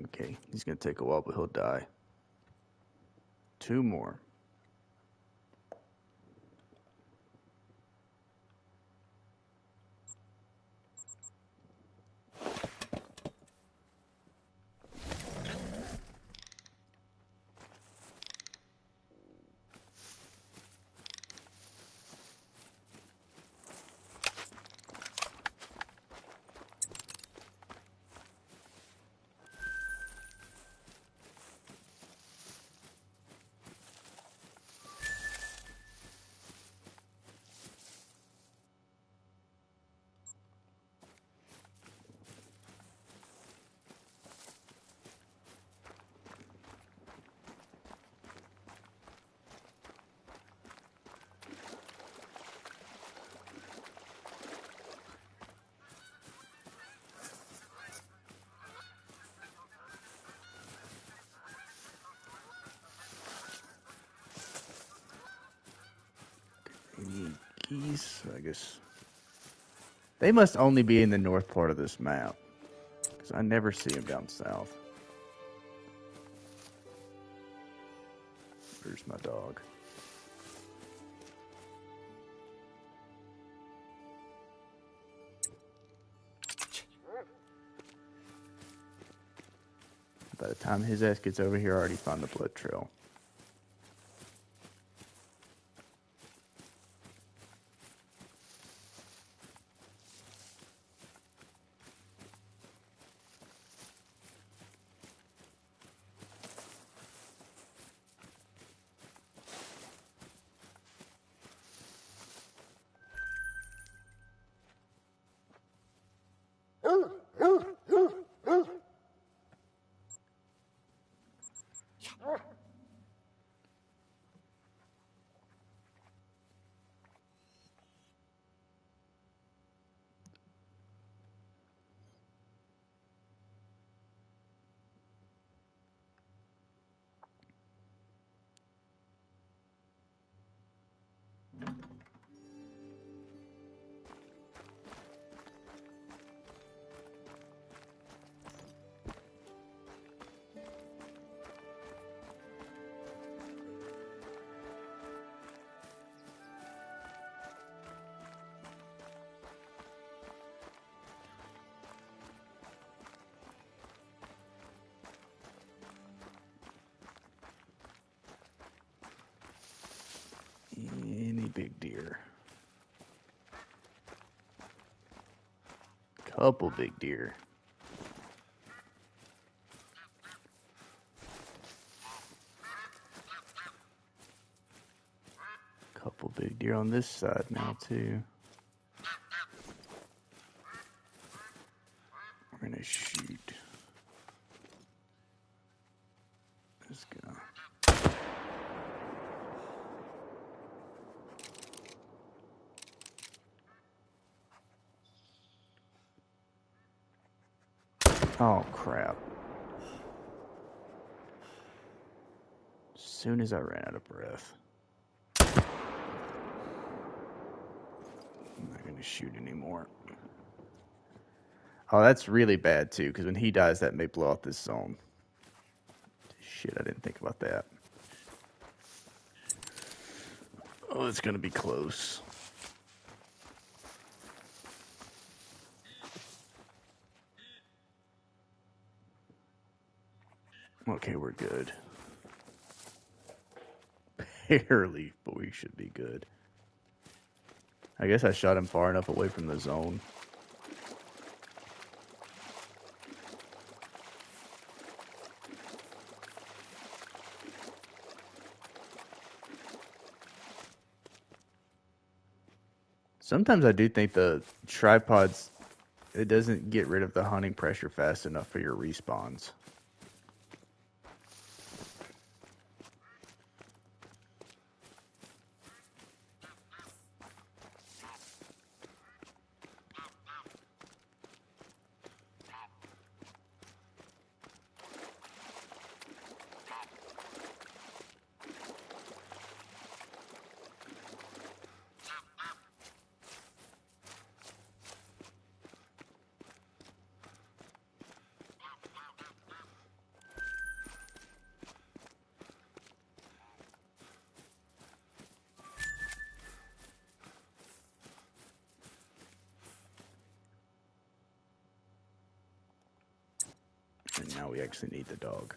Okay, he's going to take a while, but he'll die. Two more. Any geese? I guess they must only be in the north part of this map, because I never see them down south. Where's my dog? By the time his ass gets over here, I already found the blood trail. big deer. Couple big deer. Couple big deer on this side now too. We're gonna shoot. Let's go. Oh crap. As soon as I ran out of breath. I'm not gonna shoot anymore. Oh, that's really bad too, because when he dies, that may blow out this zone. Shit, I didn't think about that. Oh, it's gonna be close. Okay, we're good. Barely, but we should be good. I guess I shot him far enough away from the zone. Sometimes I do think the tripods, it doesn't get rid of the hunting pressure fast enough for your respawns. And now we actually need the dog.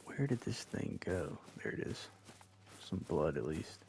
Where did this thing go? There it is. Some blood at least.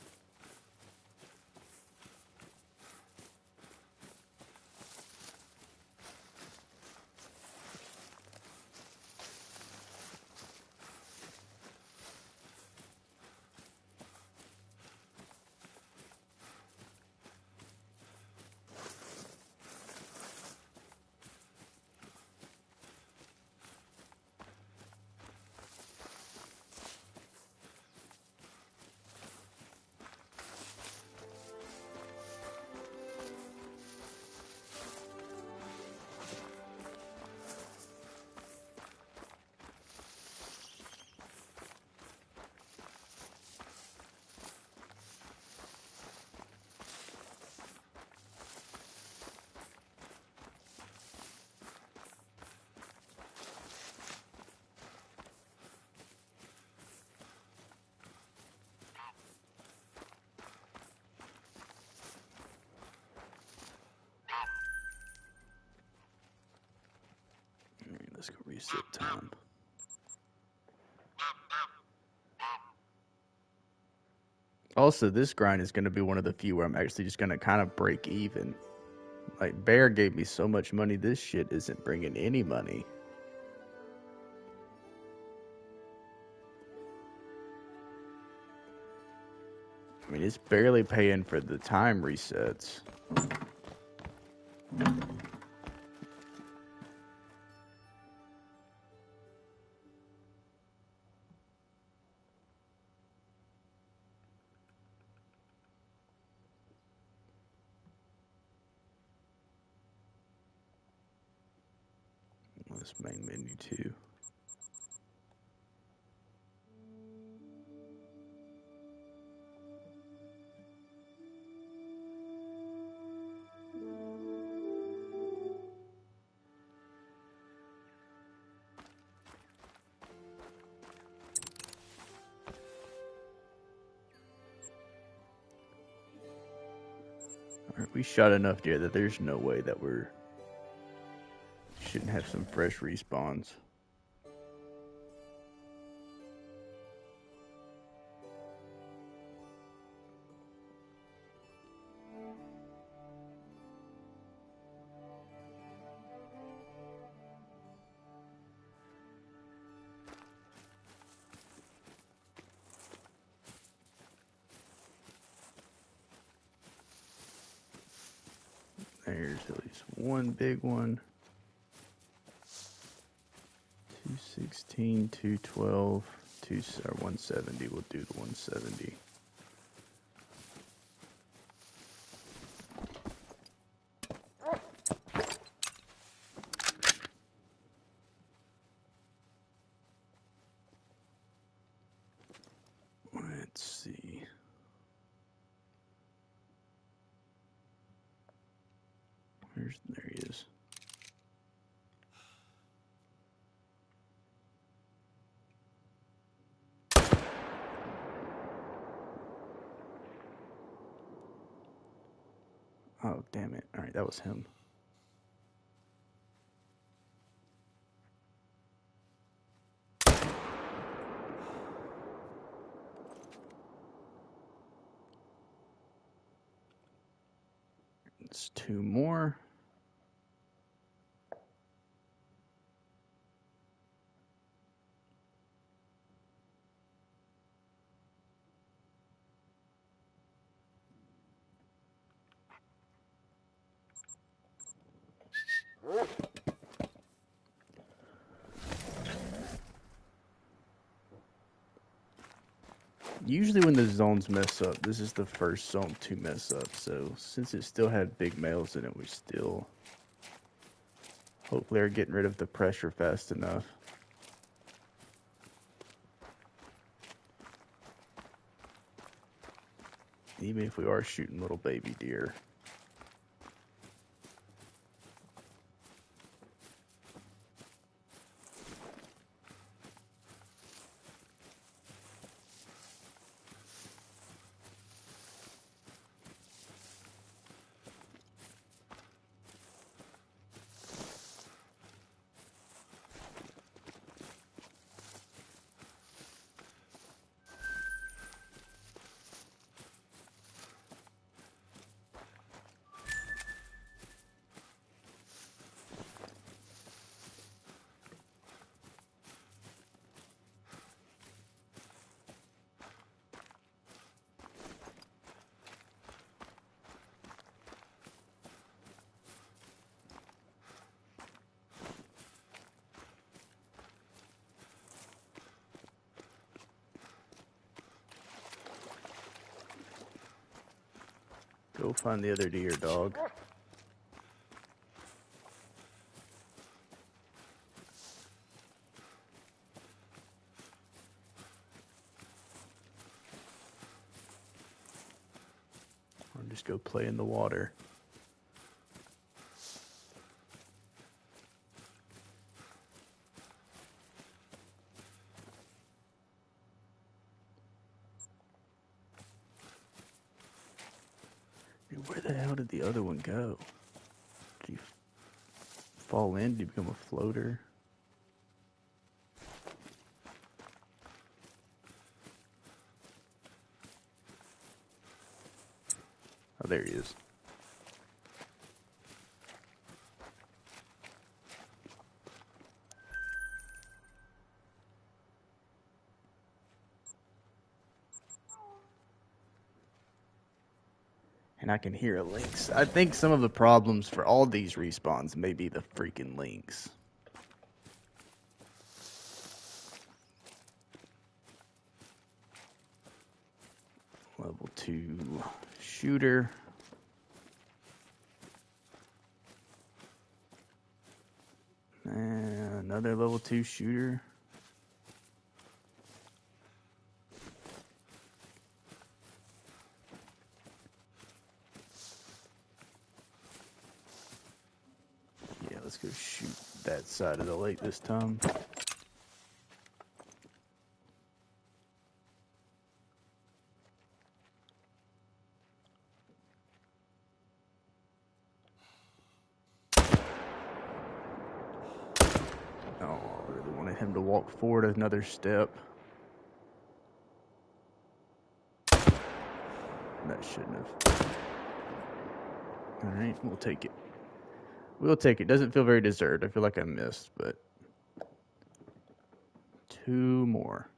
Alright, let's go reset time. Also, this grind is going to be one of the few where I'm actually just going to kind of break even. Like, Bear gave me so much money, this shit isn't bringing any money. I mean, it's barely paying for the time resets. This main menu too. Alright, we shot enough deer that there's no way that we're shouldn't have some fresh respawns. There's at least one big one. 216, 212, 170. We'll do the 170. Let's see. There he is. Oh, damn it. All right, that was him. It's two more. Usually when the zones mess up, this is the first zone to mess up. So since it still had big males in it, we still hopefully are getting rid of the pressure fast enough. Even if we are shooting little baby deer. Go find the other deer, dog. Or just go play in the water. Dude, where the hell did the other one go? Did he fall in? Did he become a floater? Oh, there he is. And I can hear a lynx. I think some of the problems for all these respawns may be the freaking lynx. Level 2 shooter. And another level 2 shooter. Yeah, let's go shoot that side of the lake this time. him to walk forward another step. That shouldn't have. Alright, we'll take it. We'll take it. Doesn't feel very deserved. I feel like I missed, but 2 more.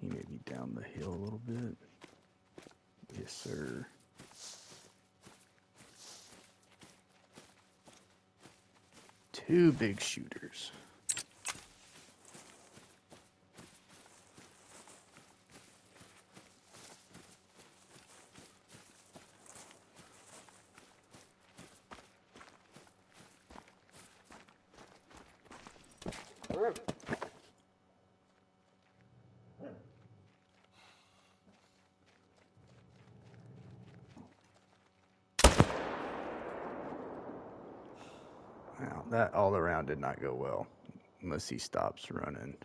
He may be down the hill a little bit. Yes, sir. Two big shooters. Now, that all around did not go well, unless he stops running.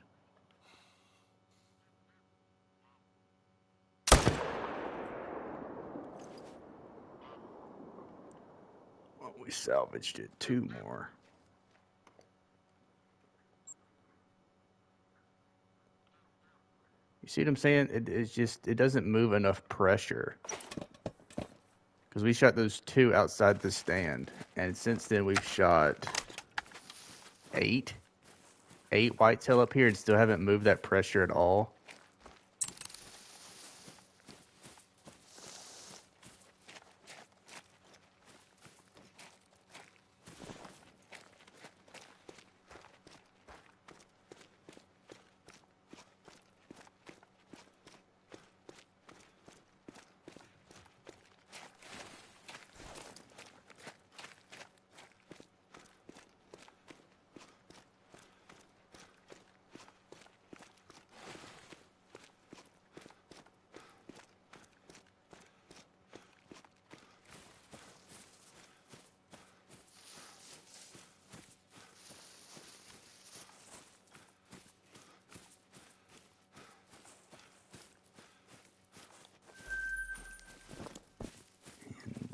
Well, we salvaged it. 2 more. You see what I'm saying? It doesn't move enough pressure. Because we shot those 2 outside the stand, and since then we've shot 8 whitetail up here and still haven't moved that pressure at all.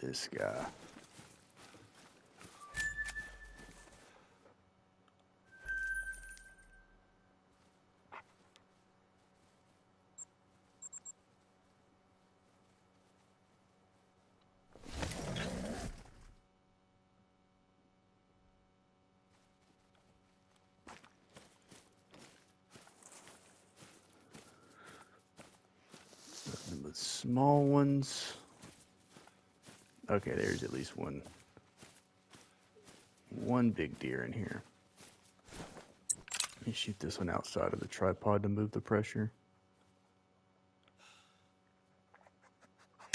This guy. The small ones. Okay, there's at least one big deer in here. Let me shoot this one outside of the tripod to move the pressure.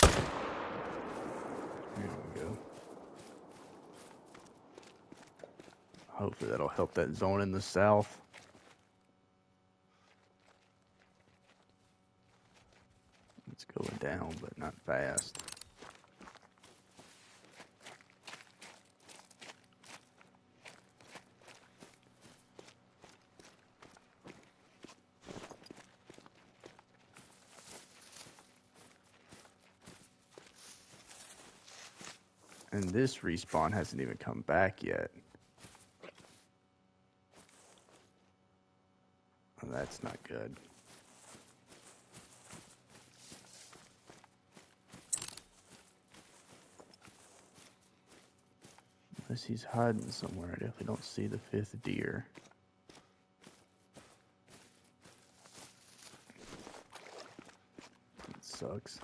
There we go. Hopefully that'll help that zone in the south. It's going down, but not fast. And this respawn hasn't even come back yet. Oh, that's not good. Unless he's hiding somewhere. I definitely don't see the 5th deer. It sucks.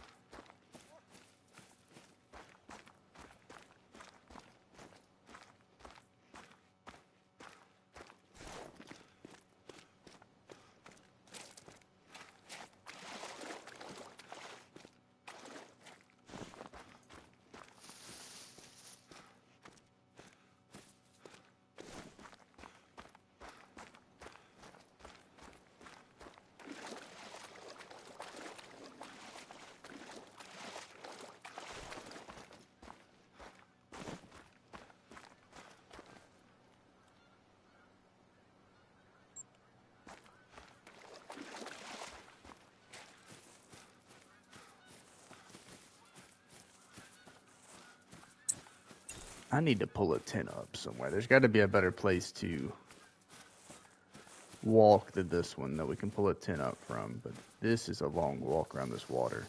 I need to pull a tent up somewhere. There's got to be a better place to walk than this one that we can pull a tent up from. But this is a long walk around this water.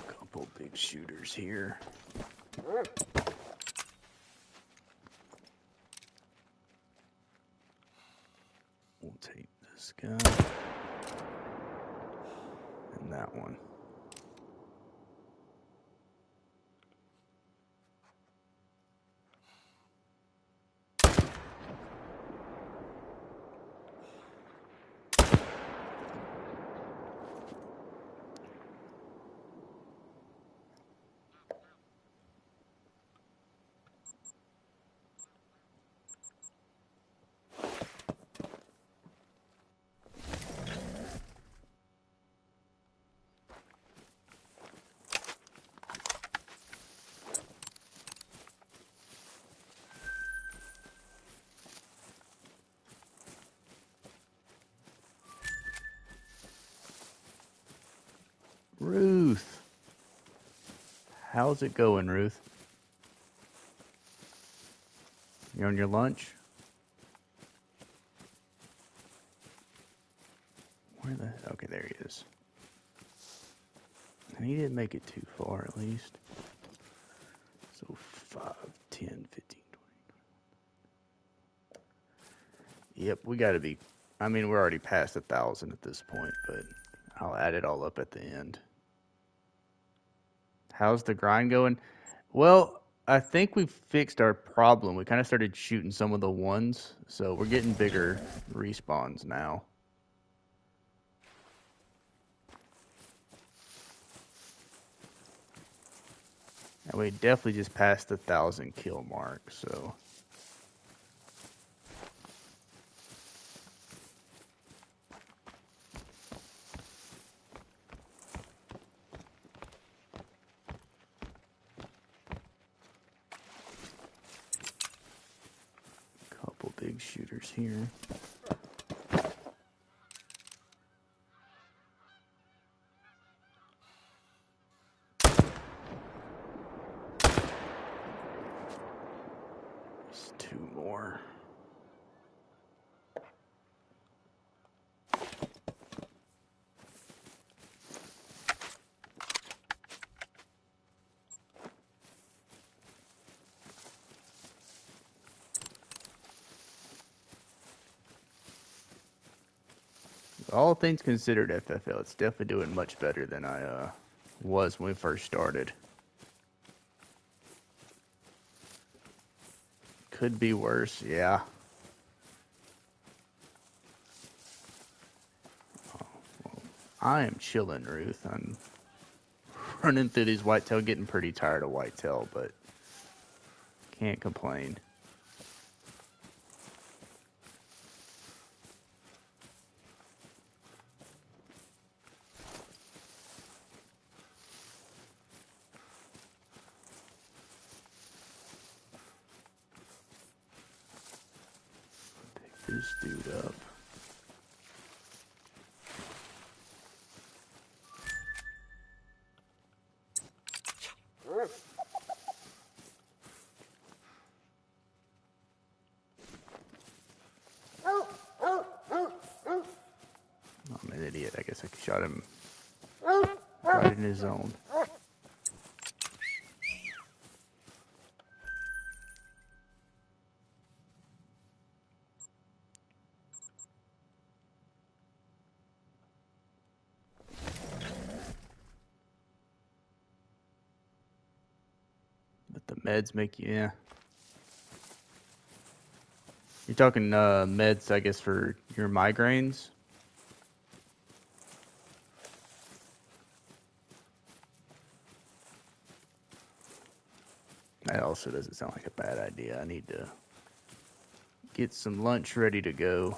Couple big shooters here. We'll take this guy and that one. Ruth. How's it going, Ruth? You on your lunch? Where the... Okay, there he is. And he didn't make it too far, at least. So 5, 10, 15, 20. Yep, we gotta be... I mean, we're already past 1,000 at this point, but I'll add it all up at the end. How's the grind going? Well, I think we've fixed our problem. We kind of started shooting some of the ones, so we're getting bigger respawns now. And we definitely just passed the 1,000 kill mark, so... Couple big shooters here. There's 2 more. All things considered, FFL, it's definitely doing much better than I was when we first started. Could be worse, yeah. Oh, well, I am chilling, Ruth. I'm running through these whitetail, getting pretty tired of whitetail, but can't complain. This dude up. I'm an idiot. I guess I shot him right in his zone. Meds make you, yeah. You're talking meds, I guess, for your migraines? That also doesn't sound like a bad idea. I need to get some lunch ready to go.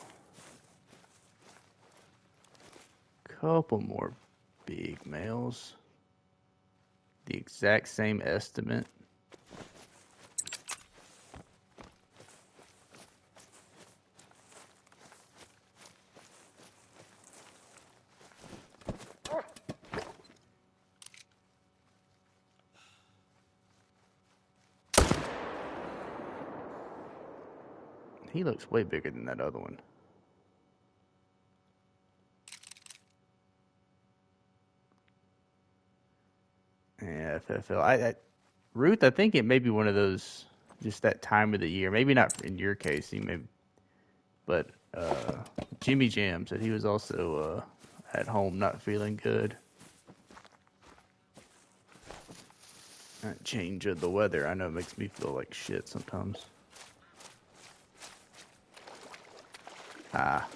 Couple more big males. The exact same estimate. He looks way bigger than that other one. Yeah, FFL. Ruth, I think it may be one of those, just that time of the year. Maybe not in your case, but Jimmy Jam said he was also at home not feeling good. That change of the weather, I know, makes me feel like shit sometimes. Ah.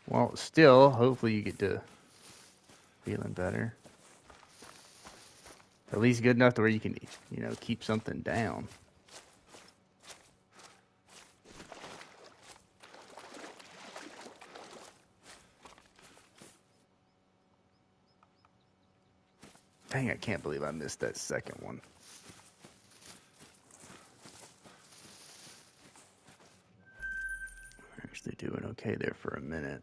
Well, still, hopefully you get to feeling better. At least good enough to where you can, keep something down. Dang, I can't believe I missed that second one. Actually doing okay there for a minute.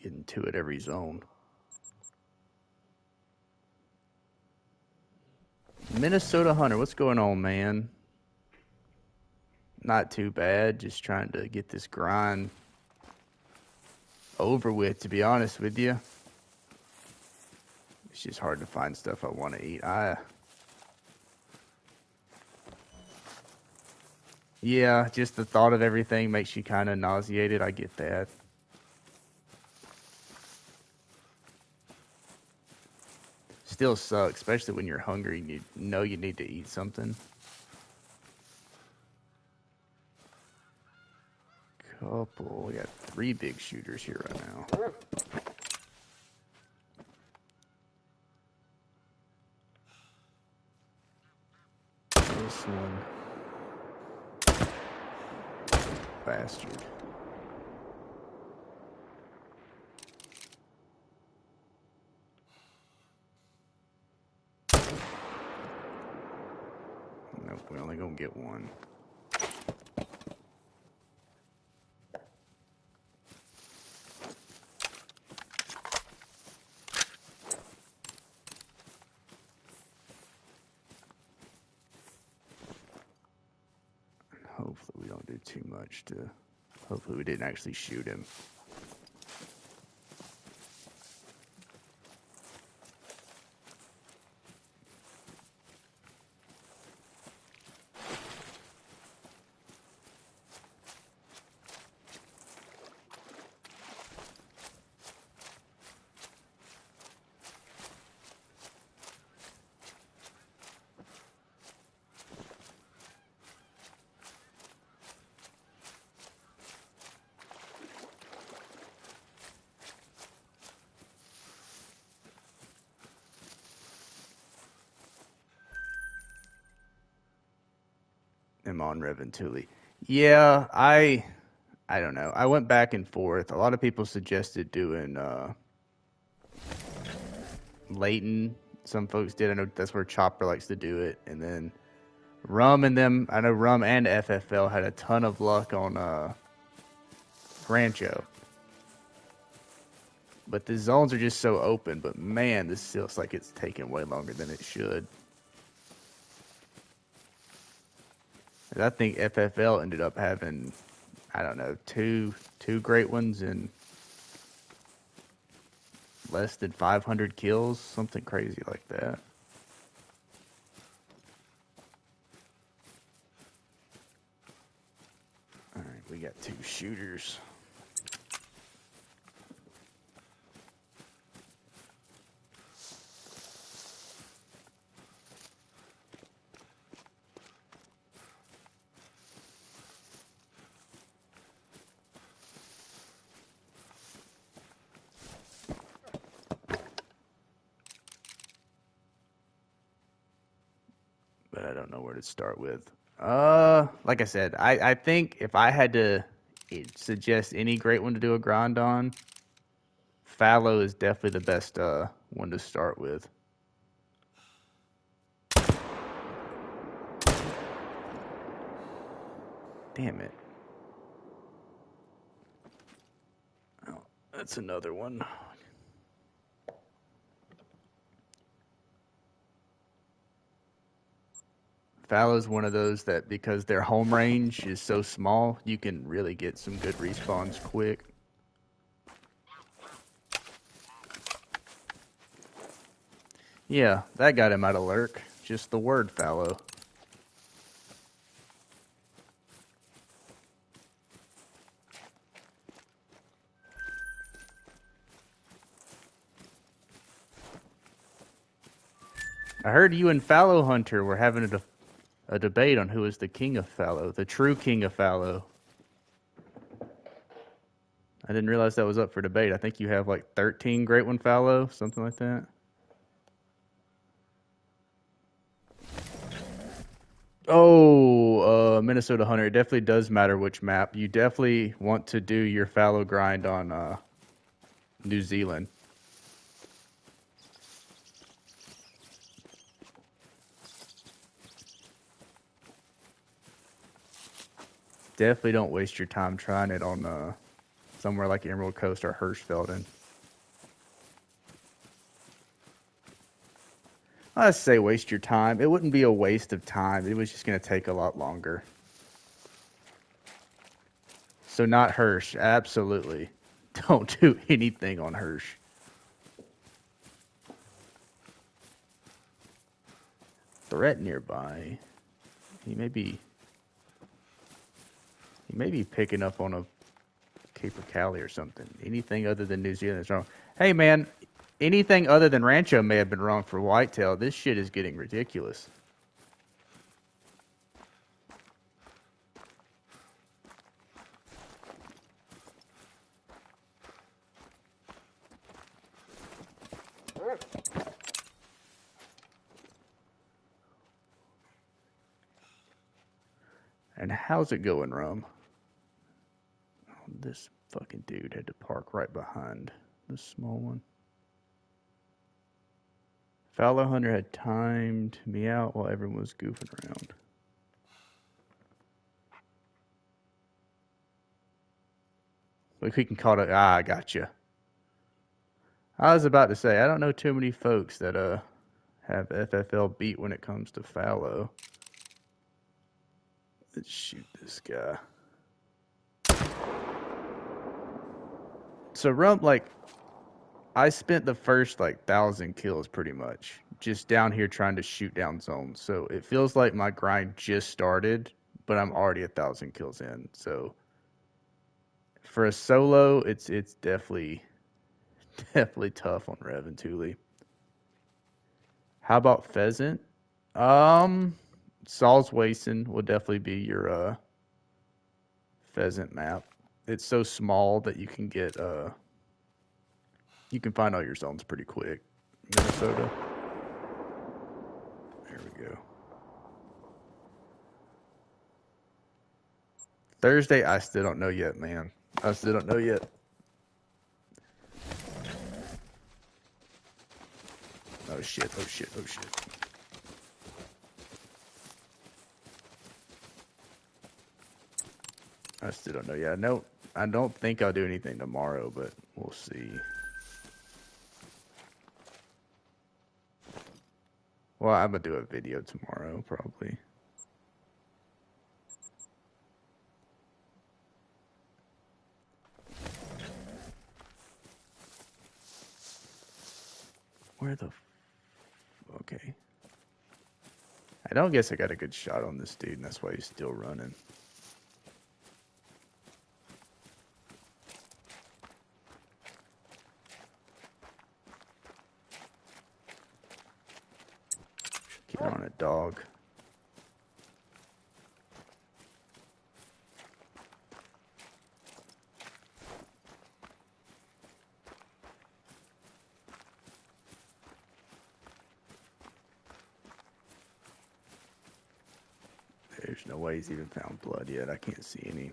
Getting two at every zone. Minnesota Hunter, what's going on, man? Not too bad. Just trying to get this grind over with, to be honest with you. It's just hard to find stuff I want to eat. Yeah, just the thought of everything makes you kind of nauseated. I get that. Still sucks, especially when you're hungry and you know you need to eat something. We got 3 big shooters here right now. This one. Bastard. Nope, we only gonna get one. Hopefully we don't do too much to... Hopefully we didn't actually shoot him. I'm on Reventuli. Yeah, I don't know. I went back and forth. A lot of people suggested doing Leighton. Some folks did. I know that's where Chopper likes to do it. And then Rum and them, I know Rum and FFL had a ton of luck on Rancho. But the zones are just so open. But man, this feels like it's taking way longer than it should. And I think FFL ended up having, I don't know, two great ones and less than 500 kills, something crazy like that. All right, we got 2 shooters. start with? Like I said, I think if I had to suggest any great one to do a grind on, Fallow is definitely the best one to start with. Damn it. Oh, that's another one. Fallow is one of those that because their home range is so small, you can really get some good respawns quick. Yeah, that got him out of lurk. Just the word fallow. I heard you and Fallow Hunter were having a debate on who is the king of Fallow, the true king of Fallow. I didn't realize that was up for debate. I think you have like 13 Great One Fallow, something like that. Oh, Minnesota Hunter. It definitely does matter which map. You definitely want to do your fallow grind on New Zealand. Definitely don't waste your time trying it on somewhere like Emerald Coast or Hirschfelden. I'd say waste your time. It wouldn't be a waste of time. It was just going to take a lot longer. So not Hirsch. Absolutely. Don't do anything on Hirsch. Threat nearby. He may be picking up on a Caper Cali or something. Anything other than New Zealand is wrong. Hey man, anything other than Rancho may have been wrong for Whitetail. This shit is getting ridiculous. And how's it going, Rum? Oh, this fucking dude had to park right behind the small one. Fallow Hunter had timed me out while everyone was goofing around. Like we can call it. I gotcha. I was about to say I don't know too many folks that have FFL beat when it comes to fallow. Let's shoot this guy. So Rump, like, I spent the first like 1,000 kills pretty much just down here trying to shoot down zones. So it feels like my grind just started, but I'm already 1,000 kills in. So for a solo, it's definitely tough on Rev and Thule. How about Pheasant? Saul's Wason will definitely be your Pheasant map. It's so small that you can get you can find all your zones pretty quick. Minnesota. There we go. Thursday, I still don't know yet, man. I still don't know yet. Oh shit, oh shit, oh shit. I still don't know yet. No, I don't think I'll do anything tomorrow, but we'll see. Well, I'm gonna do a video tomorrow, probably. Where the... Okay. I don't guess I got a good shot on this dude, and that's why he's still running. Get on a dog. There's no way he's even found blood yet. I can't see any.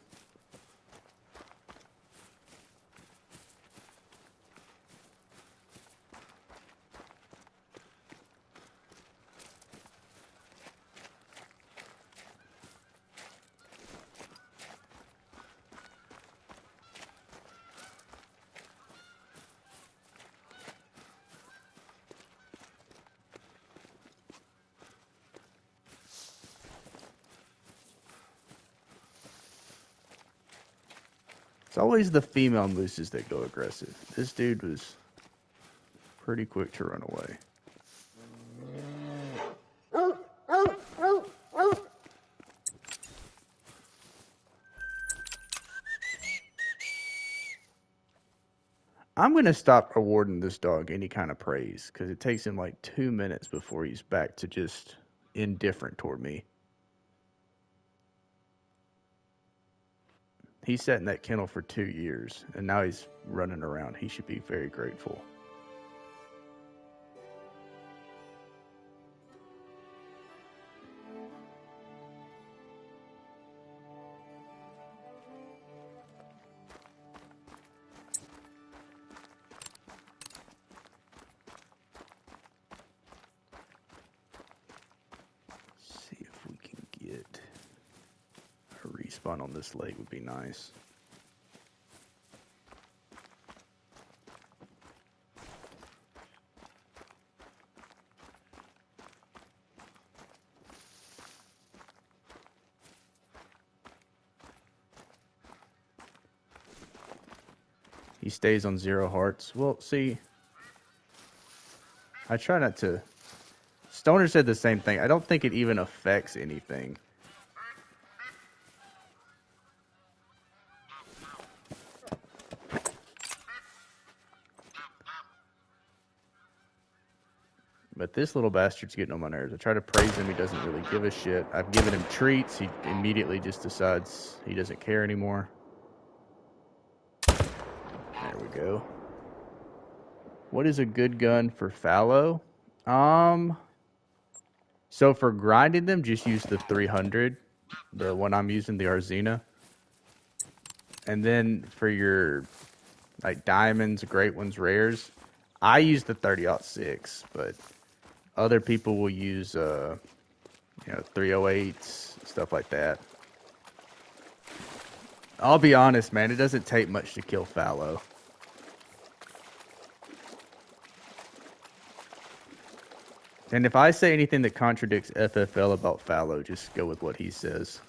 It's always the female mooses that go aggressive. This dude was pretty quick to run away. I'm going to stop awarding this dog any kind of praise because it takes him like 2 minutes before he's back to just indifferent toward me. He sat in that kennel for 2 years, and now he's running around. He should be very grateful. See if we can get a respawn on this lake would be nice. He stays on 0 hearts. Well, see, I try not to. Stoner said the same thing. I don't think it even affects anything. But this little bastard's getting on my nerves. I try to praise him. He doesn't really give a shit. I've given him treats. He immediately just decides he doesn't care anymore. There we go. What is a good gun for fallow? So for grinding them, just use the 300. The one I'm using, the Arzina. And then for your like diamonds, great ones, rares, I use the 30-06, but other people will use 308s, stuff like that. I'll be honest, man, it doesn't take much to kill fallow. And if I say anything that contradicts FFL about fallow, just go with what he says.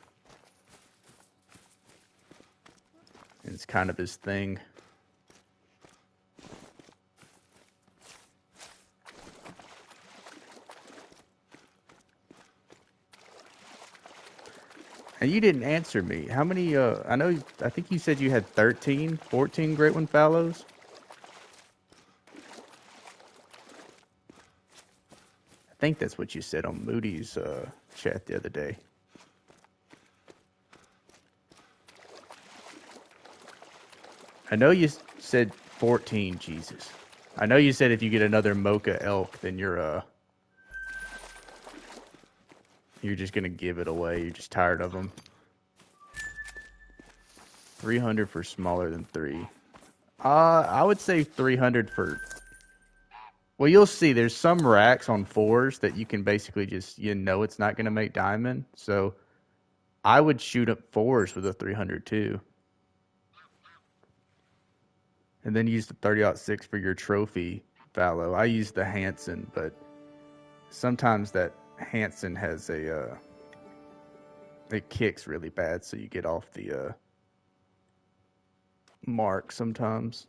It's kind of his thing. And you didn't answer me. How many, I think you said you had 13, 14 Great One fallows? I think that's what you said on Moody's chat the other day. I know you said 14, Jesus. I know you said if you get another Mocha elk, then you're just going to give it away. You're just tired of them. 300 for smaller than 3. I would say 300 for... Well, you'll see. There's some racks on 4s that you can basically just... it's not going to make diamond. So I would shoot up 4s with a 300 too. And then use the 30-06 for your trophy fallow. I use the Hansen, but sometimes that Hansen has it kicks really bad, so you get off the mark sometimes.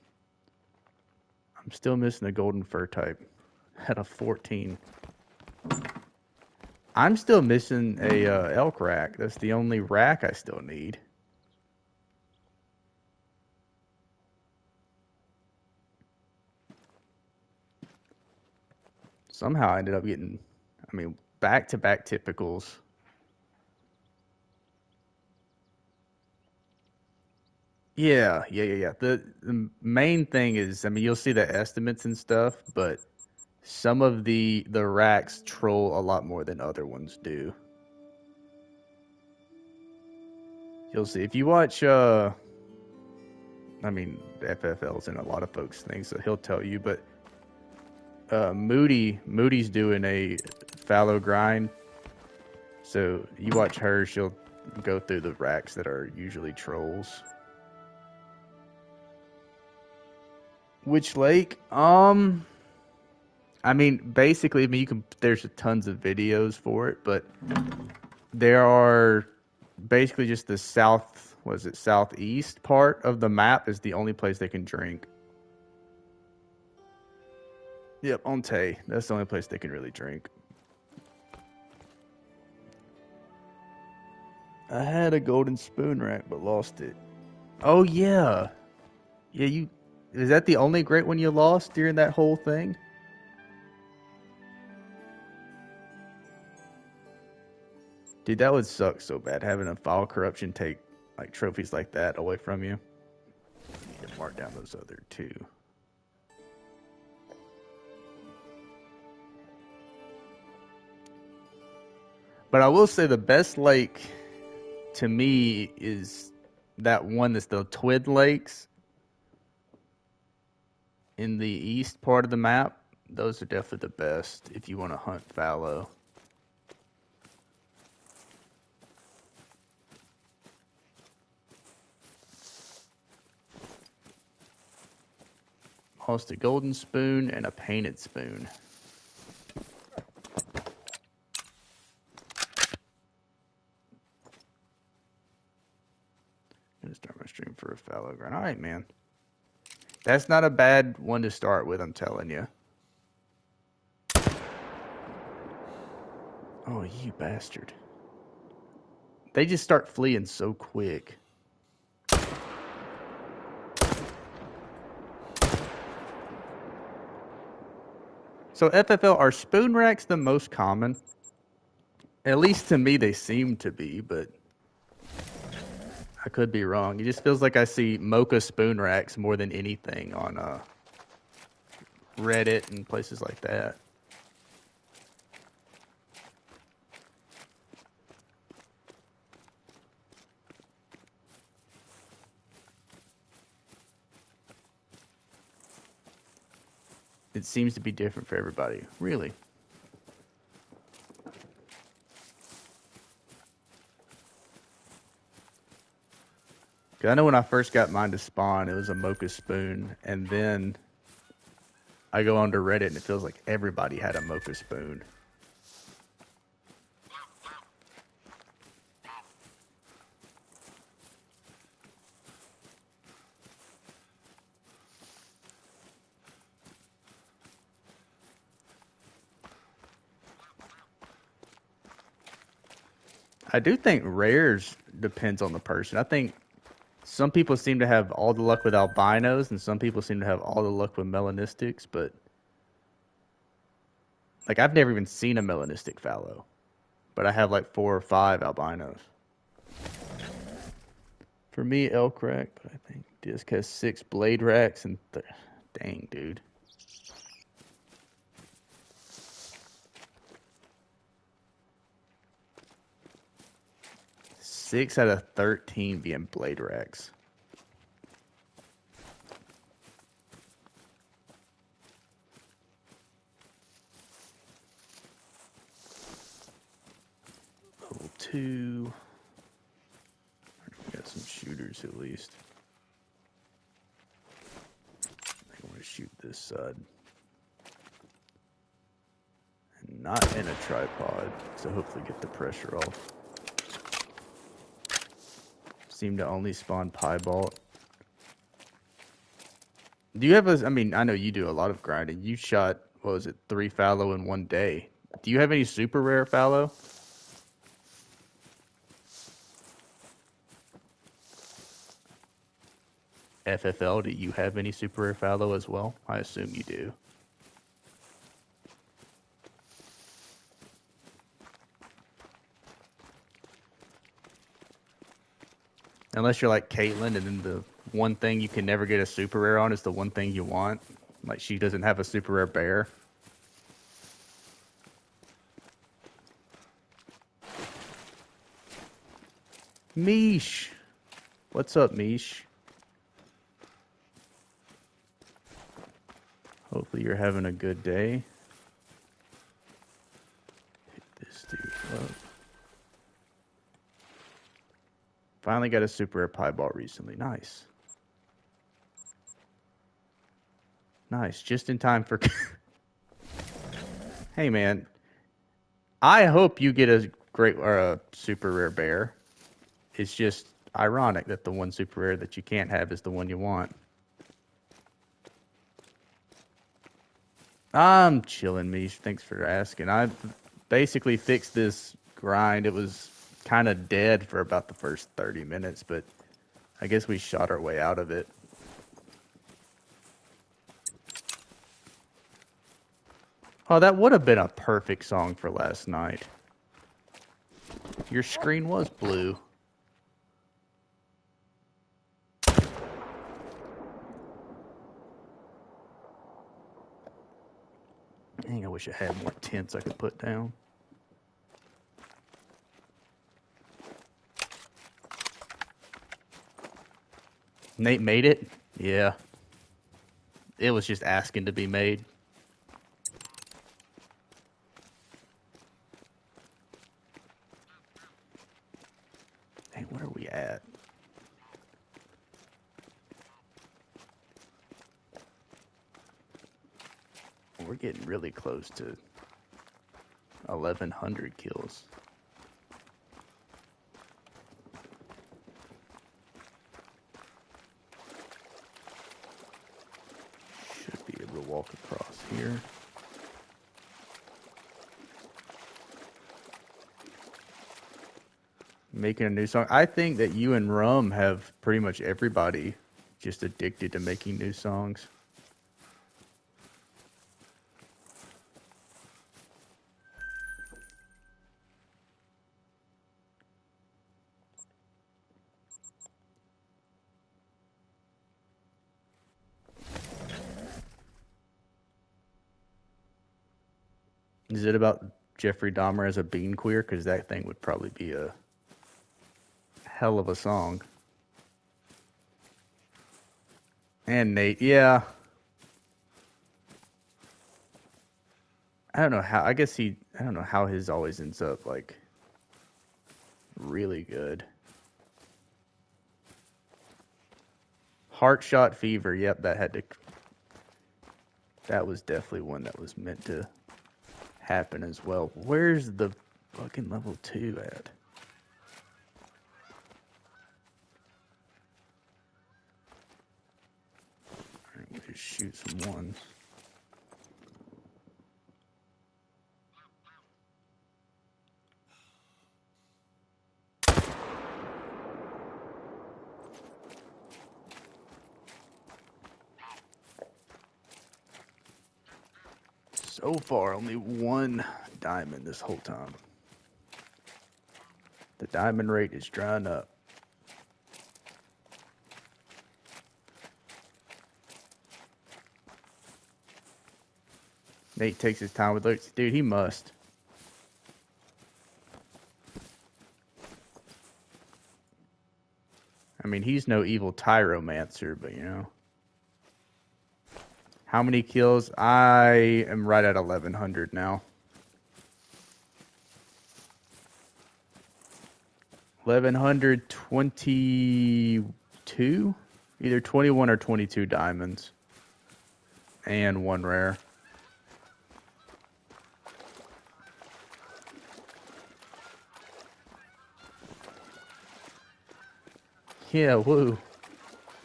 I'm still missing a golden fur type at a 14. I'm still missing a elk rack. That's the only rack I still need. Somehow I ended up getting, back-to-back typicals. Yeah. The main thing is, you'll see the estimates and stuff, but some of the racks troll a lot more than other ones do. You'll see. If you watch, I mean, FFL's in a lot of folks' things, so he'll tell you. But Moody's doing a fallow grind. So you watch her, she'll go through the racks that are usually trolls. Which lake? I mean, basically, I mean, there's tons of videos for it, but there are basically just the southeast part of the map is the only place they can drink. Yep, on Tay. That's the only place they can really drink. I had a golden spoon rack, but lost it. Oh, yeah. Yeah, is that the only great one you lost during that whole thing? Dude, that would suck so bad, having a file corruption take like trophies like that away from you. You can mark down those other two. But I will say the best lake to me is that one that's the Twin Lakes in the east part of the map. Those are definitely the best if you want to hunt fallow. Lost a golden spoon and a painted spoon. I'm gonna start my stream for a fallow grind. All right, man. That's not a bad one to start with, I'm telling you. Oh, you bastard. They just start fleeing so quick. So FFL, are spoon racks the most common? At least to me they seem to be, but I could be wrong. It just feels like I see mocha spoon racks more than anything on Reddit and places like that. It seems to be different for everybody. Really? Cause I know when I first got mine to spawn, it was a mocha spoon, and then I go onto Reddit and it feels like everybody had a mocha spoon. I do think rares depends on the person. I think some people seem to have all the luck with albinos, and some people seem to have all the luck with melanistics, but like I've never even seen a melanistic fallow, but I have like 4 or 5 albinos. For me, elk rack, but I think Disc has 6 blade racks and dang, dude. 6 out of 13 being blade racks. Level 2. We got some shooters at least. I want to shoot this side. And not in a tripod, so hopefully get the pressure off. Seem to only spawn piebald. Do you have I mean, I know you do a lot of grinding. You shot, what was it, 3 fallow in one day. Do you have any super rare fallow? FFL, do you have any super rare fallow as well? I assume you do. Unless you're like Caitlyn, and then the one thing you can never get a super rare on is the one thing you want. Like she doesn't have a super rare bear. Mish. What's up, Mish? Hopefully you're having a good day. Pick this dude up. Finally got a super rare piebald recently. Nice. Nice. Just in time for... Hey, man. I hope you get a great or a super rare bear. It's just ironic that the one super rare that you can't have is the one you want. I'm chilling, Mish. Thanks for asking. I basically fixed this grind. It was kind of dead for about the first 30 minutes, but I guess we shot our way out of it. Oh, that would have been a perfect song for last night. Your screen was blue. Dang, I wish I had more tents I could put down. Nate made it? Yeah. It was just asking to be made. Hey, where are we at? We're getting really close to 1,100 kills. Should be able to walk across here. Making a new song. I think that you and Rum have pretty much everybody just addicted to making new songs. Is it about Jeffrey Dahmer as a bean queer? Because that thing would probably be a hell of a song. And Nate, yeah. I don't know how. I guess I don't know how his always ends up like really good. Heart Shot Fever. Yep, that was definitely one that was meant to happen as well. Where's the fucking level 2 at? Alright, we'll just shoot some ones. So far, only one diamond this whole time. The diamond rate is drying up. Nate takes his time with looks. Dude, he must. I mean, he's no evil tyromancer, but you know. How many kills? I am right at 1,100 now. 1,122? Either 21 or 22 diamonds. And one rare. Yeah, woo.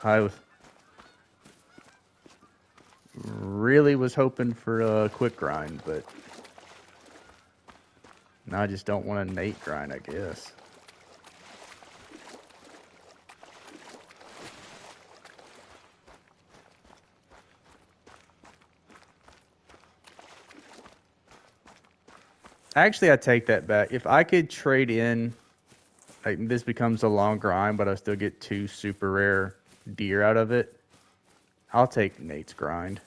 I really was hoping for a quick grind, but now I just don't want a Nate grind, I guess. Actually, I take that back. If I could trade in, like this becomes a long grind, but I still get 2 super rare deer out of it, I'll take Nate's grind.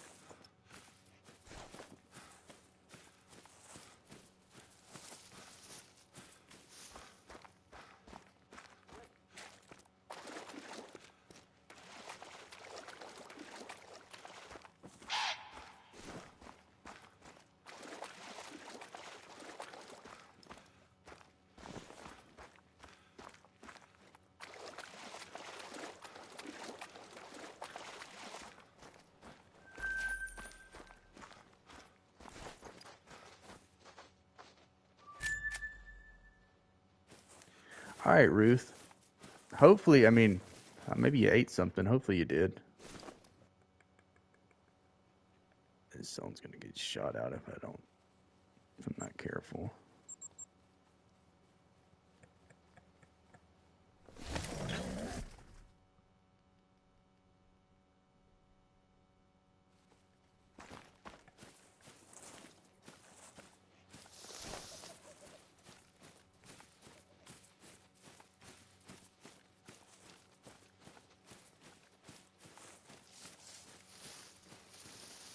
All right, Ruth. Hopefully, I mean, maybe you ate something. Hopefully you did. This zone's gonna get shot out if I'm not careful.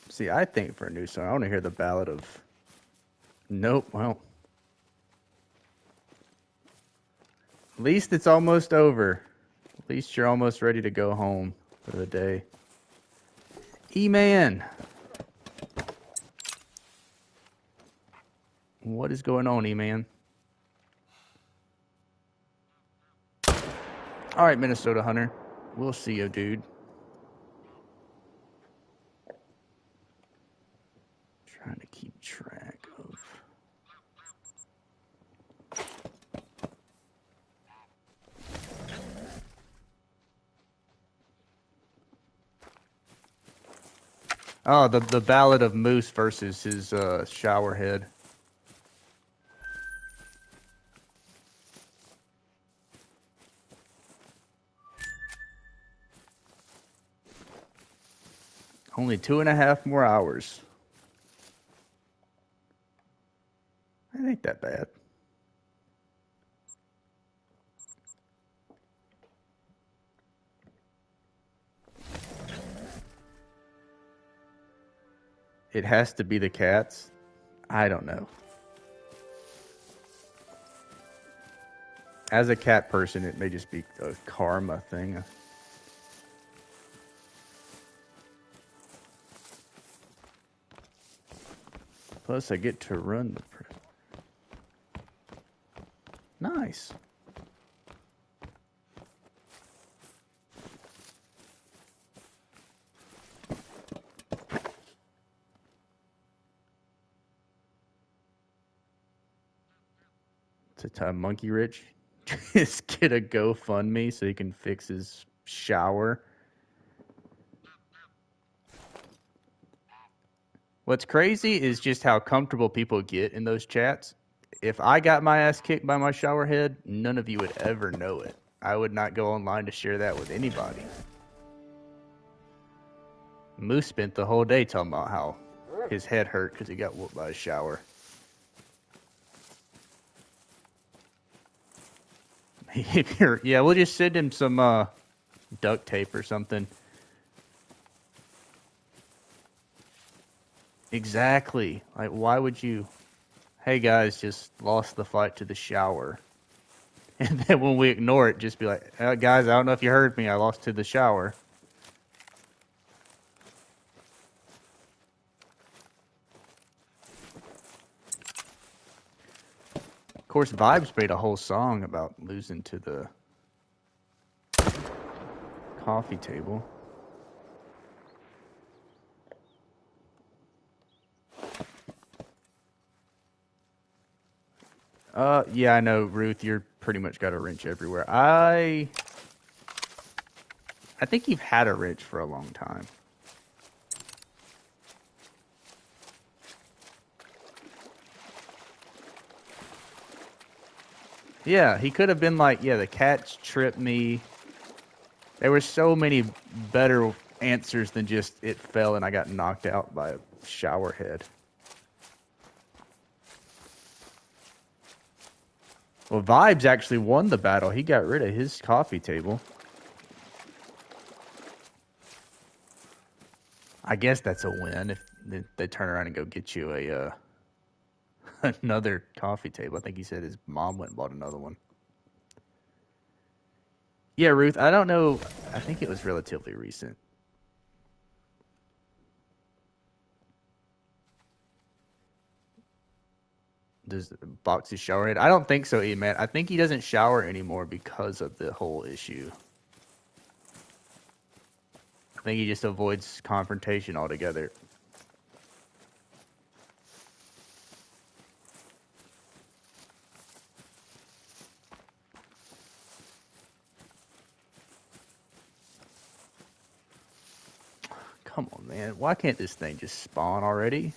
See, I think for a new song, I want to hear the ballad of. Nope. Well, at least it's almost over. At least you're almost ready to go home for the day. E-Man. What is going on, E-Man? All right, Minnesota Hunter. We'll see you, dude. Trying to keep track of. Oh, the Ballad of Moose versus his shower head. Only 2.5 more hours. That ain't that bad. It has to be the cats. I don't know. As a cat person, it may just be a karma thing. Plus, I get to run the. Nice. To time Monkey Rich, just get a GoFundMe so he can fix his shower. What's crazy is just how comfortable people get in those chats. If I got my ass kicked by my shower head, none of you would ever know it. I would not go online to share that with anybody. Moose spent the whole day talking about how his head hurt because he got whooped by a shower. Yeah, we'll just send him some duct tape or something. Exactly. Like, why would you? Hey guys, just lost the fight to the shower. And then when we ignore it, just be like, guys, I don't know if you heard me. I lost to the shower. Of course, Vibes made a whole song about losing to the coffee table. Yeah, I know, Ruth. You're pretty much got a wrench everywhere. I think you've had a wrench for a long time. Yeah, he could have been like, yeah, the cats tripped me. There were so many better answers than just it fell and I got knocked out by a shower head. Well, Vibes actually won the battle. He got rid of his coffee table. I guess that's a win if they turn around and go get you a another coffee table. I think he said his mom went and bought another one. Yeah, Ruth, I don't know. I think it was relatively recent. Does Boxy shower head? I don't think so, man. I think he doesn't shower anymore because of the whole issue. I think he just avoids confrontation altogether. Come on, man. Why can't this thing just spawn already?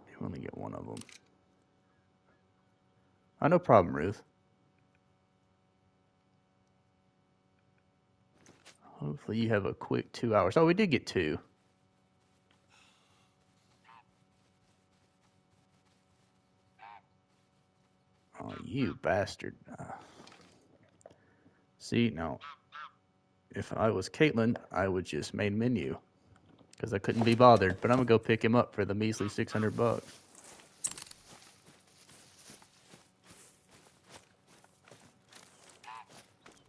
You only get one of them. Oh, no problem, Ruth. Hopefully you have a quick 2 hours. Oh, we did get 2. Oh, you bastard. See, now, if I was Caitlin, I would just main menu. Because I couldn't be bothered. But I'm going to go pick him up for the measly $600.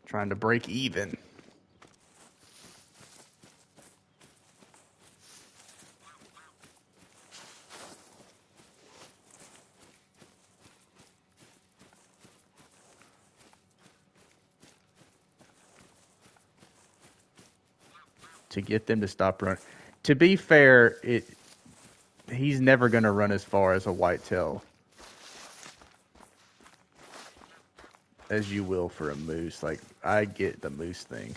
Trying to break even. To get them to stop running. To be fair, he's never going to run as far as a whitetail as you will for a moose. Like, I get the moose thing.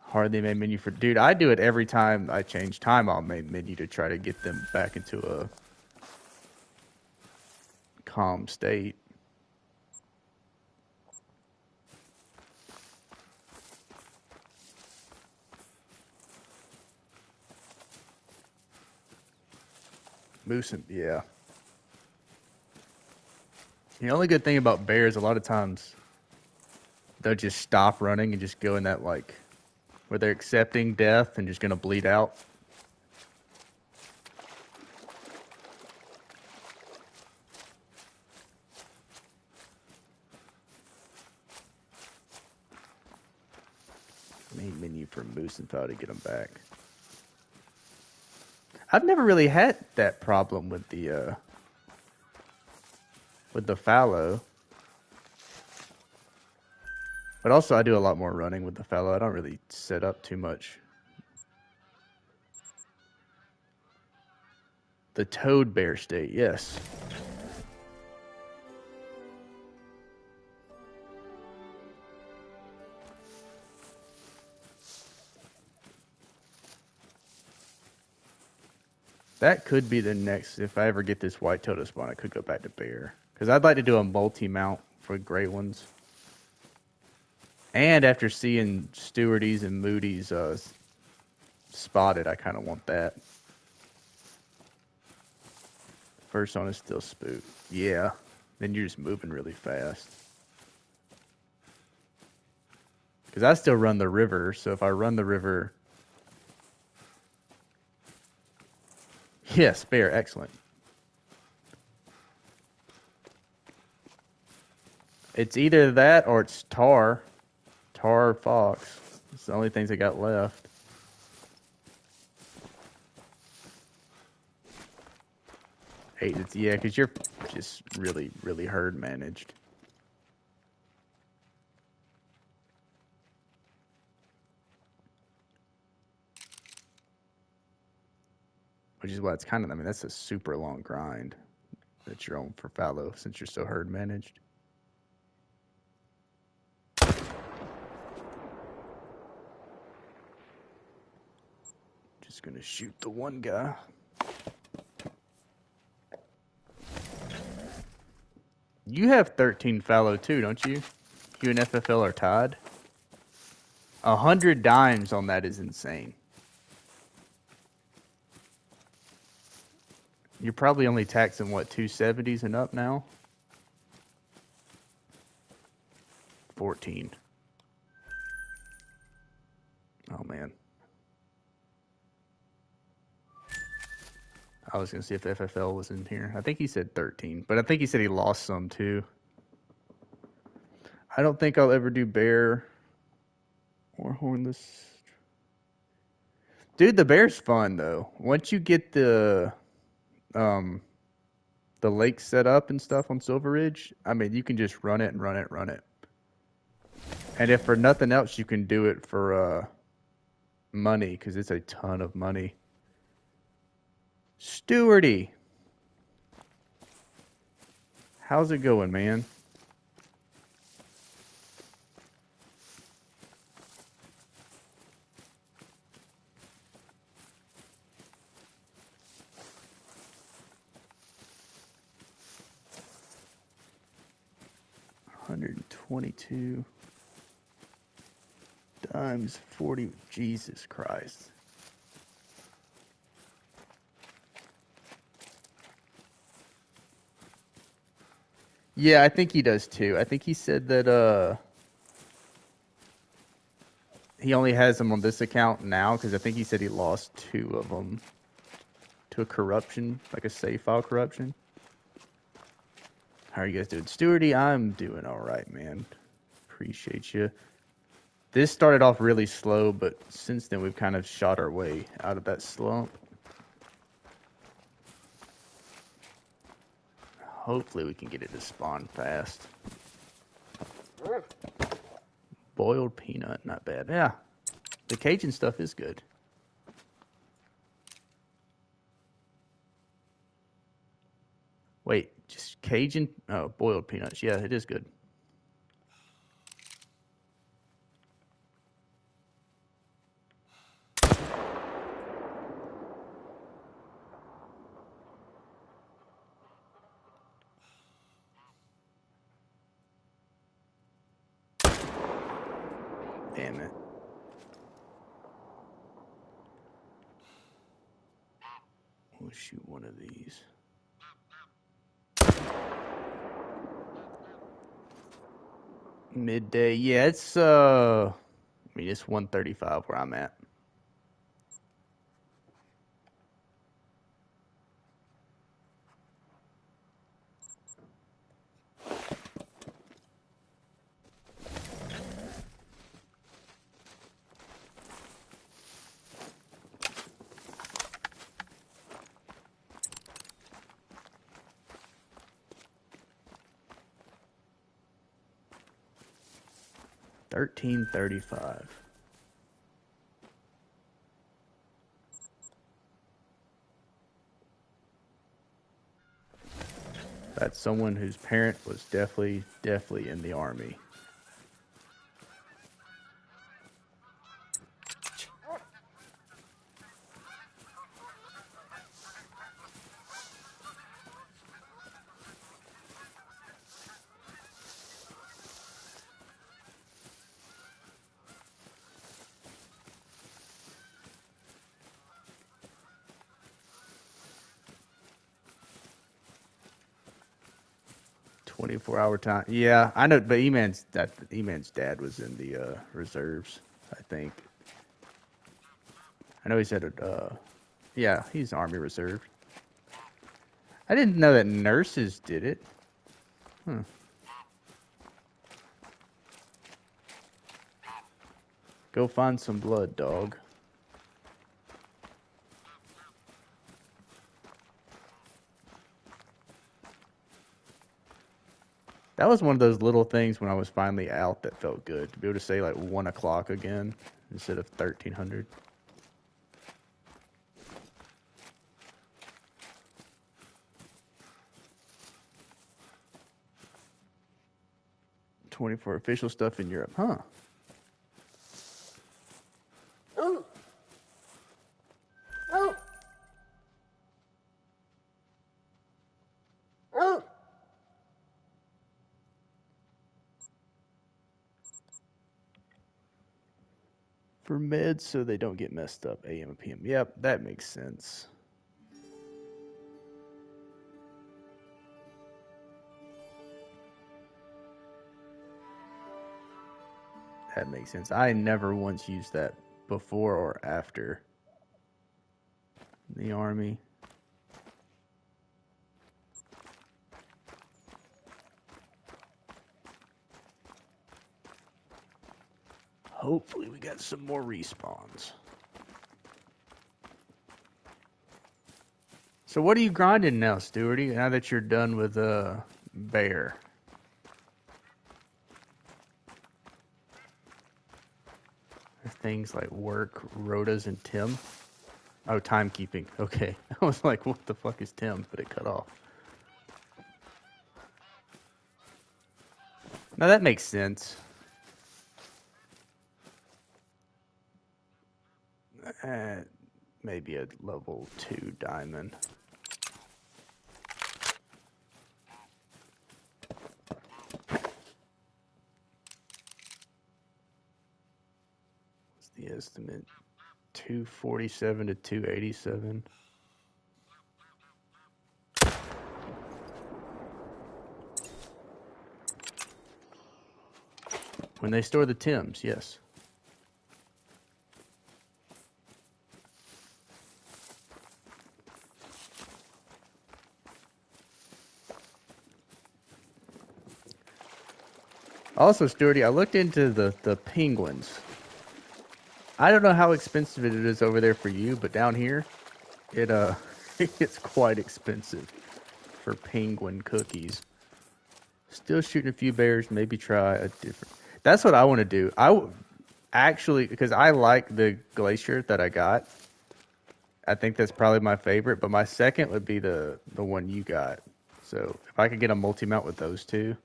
Hardly main menu for... Dude, I do it every time I change time on main menu to try to get them back into a calm state. Moose and... Yeah. The only good thing about bears, a lot of times, they'll just stop running and just go in that, like, where they're accepting death and just going to bleed out. Main menu for moose and fowl to get them back. I've never really had that problem with the fallow. But also I do a lot more running with the fallow. I don't really set up too much. The toad bear state, yes. That could be the next, if I ever get this whitetail to spawn, I could go back to bear. Because I'd like to do a multi-mount for gray ones. And after seeing Stewardy's and Moody's spotted, I kind of want that. First one is still spook. Yeah. Then you're just moving really fast. Because I still run the river, so if I run the river... Yes, bear, excellent. It's either that or it's tar. Tar or fox. It's the only things I got left. Yeah, because you're just really, really herd managed. Which is why it's kind of, I mean, that's a super long grind that you're on for fallow since you're so herd managed. Just gonna shoot the one guy. You have 13 fallow too, don't you? You and FFL are tied. 100 dimes on that is insane. You're probably only taxing, what, 270s and up now? 14. Oh, man. I was going to see if the FFL was in here. I think he said 13, but I think he said he lost some too. I don't think I'll ever do bear or hornless. Dude, the bear's fun, though. Once you get the lake set up and stuff on Silver Ridge, I mean, you can just run it and run it, run it. And if for nothing else, you can do it for money because it's a ton of money. Stewardy, how's it going, man? $122 times 40. Jesus Christ. Yeah, I think he does too. I think he said that he only has them on this account now because I think he said he lost 2 of them to a corruption, like a save file corruption. How are you guys doing? Stewardy, I'm doing all right, man. Appreciate you. This started off really slow, but since then we've kind of shot our way out of that slump. Hopefully we can get it to spawn fast. Boiled peanut, not bad. Yeah, the Cajun stuff is good. Wait, just Cajun? Oh, boiled peanuts. Yeah, it is good. Damn it. We'll shoot one of these. Midday. Yeah, it's I mean it's 1:35 where I'm at. $13.35. That's someone whose parent was definitely in the army. "24-hour time." Yeah, I know, but E-Man's dad was in the reserves, I think. I know he said it. Yeah, he's Army Reserve. I didn't know that nurses did it. Huh. Go find some blood, dog. That was one of those little things when I was finally out that felt good. To be able to say like 1 o'clock again instead of 1300. "24 official stuff in Europe." Huh. For meds so they don't get messed up AM and PM. Yep, that makes sense. That makes sense. I never once used that before or after the army. Hopefully we got some more respawns. So what are you grinding now, Stewardy, now that you're done with Bear? Things like work, rotas, and Tim. Oh, timekeeping. Okay. I was like, what the fuck is Tim? But it cut off. Now that makes sense. Maybe a level 2 diamond. What's the estimate? 247 to 287. When they store the Tims, yes. Also, Stewarty, I looked into the penguins. I don't know how expensive it is over there for you, but down here, it it's quite expensive for penguin cookies. Still shooting a few bears. Maybe try a different. That's what I want to do. Actually, because I like the glacier that I got. I think that's probably my favorite, but my second would be the one you got. So if I could get a multi-mount with those two.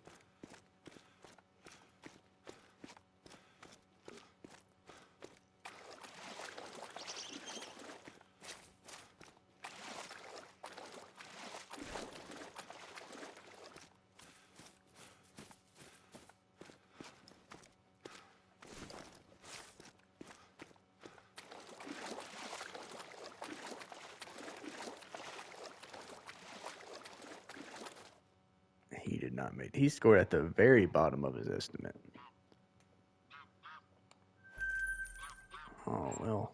He did not make. He scored at the very bottom of his estimate. Oh well.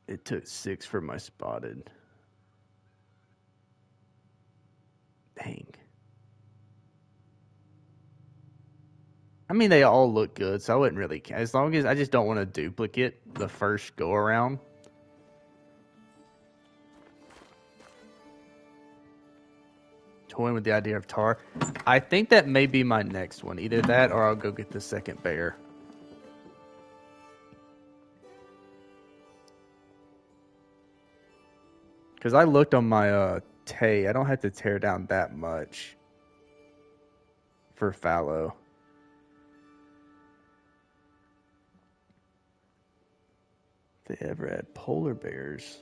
It took 6 for my spotted. Dang. I mean, they all look good, so I wouldn't really care. As long as I just don't want to duplicate the first go around. Toying with the idea of tar. I think that may be my next one. Either that or I'll go get the second bear. Because I looked on my Tay. I don't have to tear down that much for fallow. If they ever had polar bears.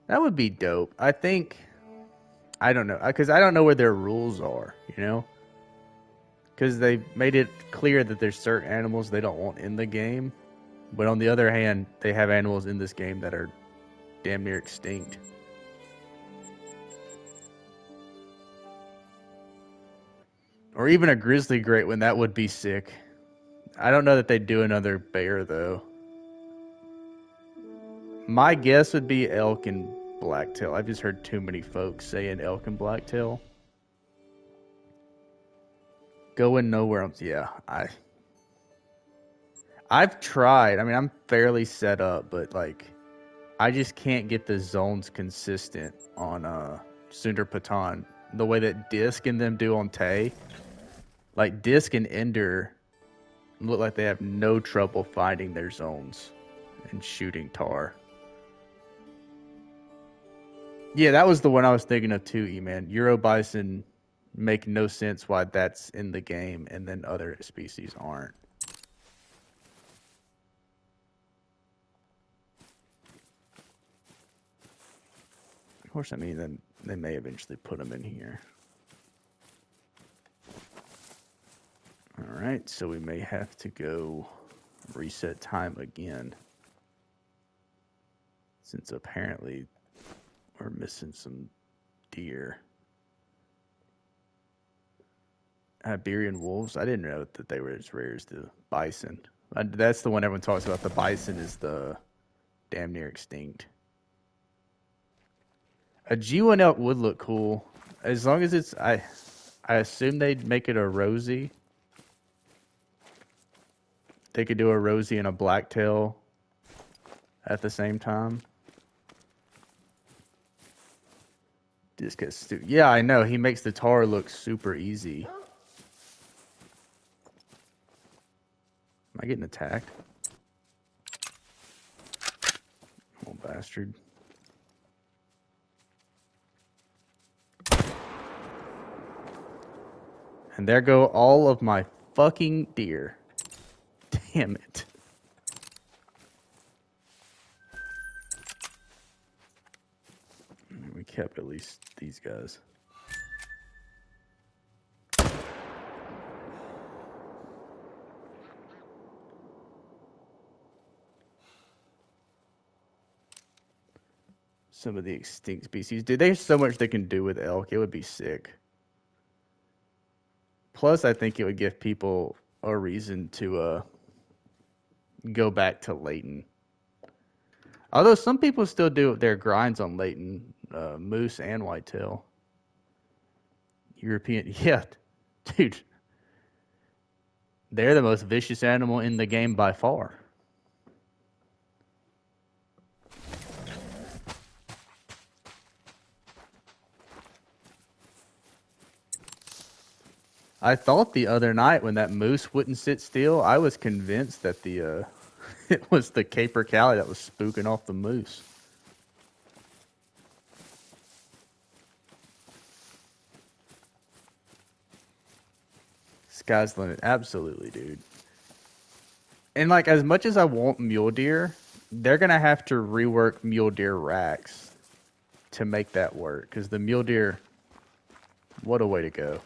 That would be dope. I think, I don't know, because I don't know where their rules are, you know? Because they made it clear that there's certain animals they don't want in the game. But on the other hand, they have animals in this game that are damn near extinct. Or even a grizzly great one, that would be sick. I don't know that they'd do another bear, though. My guess would be elk and blacktail. I've just heard too many folks saying elk and blacktail. Going nowhere. Yeah, I've tried. I mean, I'm fairly set up, but like, I just can't get the zones consistent on Sundar Patan the way that Disc and them do on Tay. Like Disc and Ender look like they have no trouble finding their zones and shooting tar. Yeah, that was the one I was thinking of too, E-Man. Euro Bison make no sense why that's in the game and then other species aren't. Of course, I mean, then they may eventually put them in here. All right, so we may have to go reset time again. Since apparently we're missing some deer. Iberian wolves? I didn't know that they were as rare as the bison. That's the one everyone talks about. The bison is the damn near extinct. A G1 elk would look cool. As long as it's... I assume they'd make it a rosy. They could do a rosy and a blacktail at the same time. Just cause, yeah, I know. He makes the tar look super easy. Am I getting attacked? Oh, bastard. And there go all of my fucking deer. Damn it. We kept at least these guys. Some of the extinct species. Dude, there's so much they can do with elk. It would be sick. Plus, I think it would give people a reason to go back to Layton. Although some people still do their grinds on Layton, moose and whitetail. European, yeah, dude. They're the most vicious animal in the game by far. I thought the other night when that moose wouldn't sit still, I was convinced that the it was the capercaillie that was spooking off the moose. Sky's the limit, absolutely, dude. And like, as much as I want mule deer, they're gonna have to rework mule deer racks to make that work. Because the mule deer, what a way to go!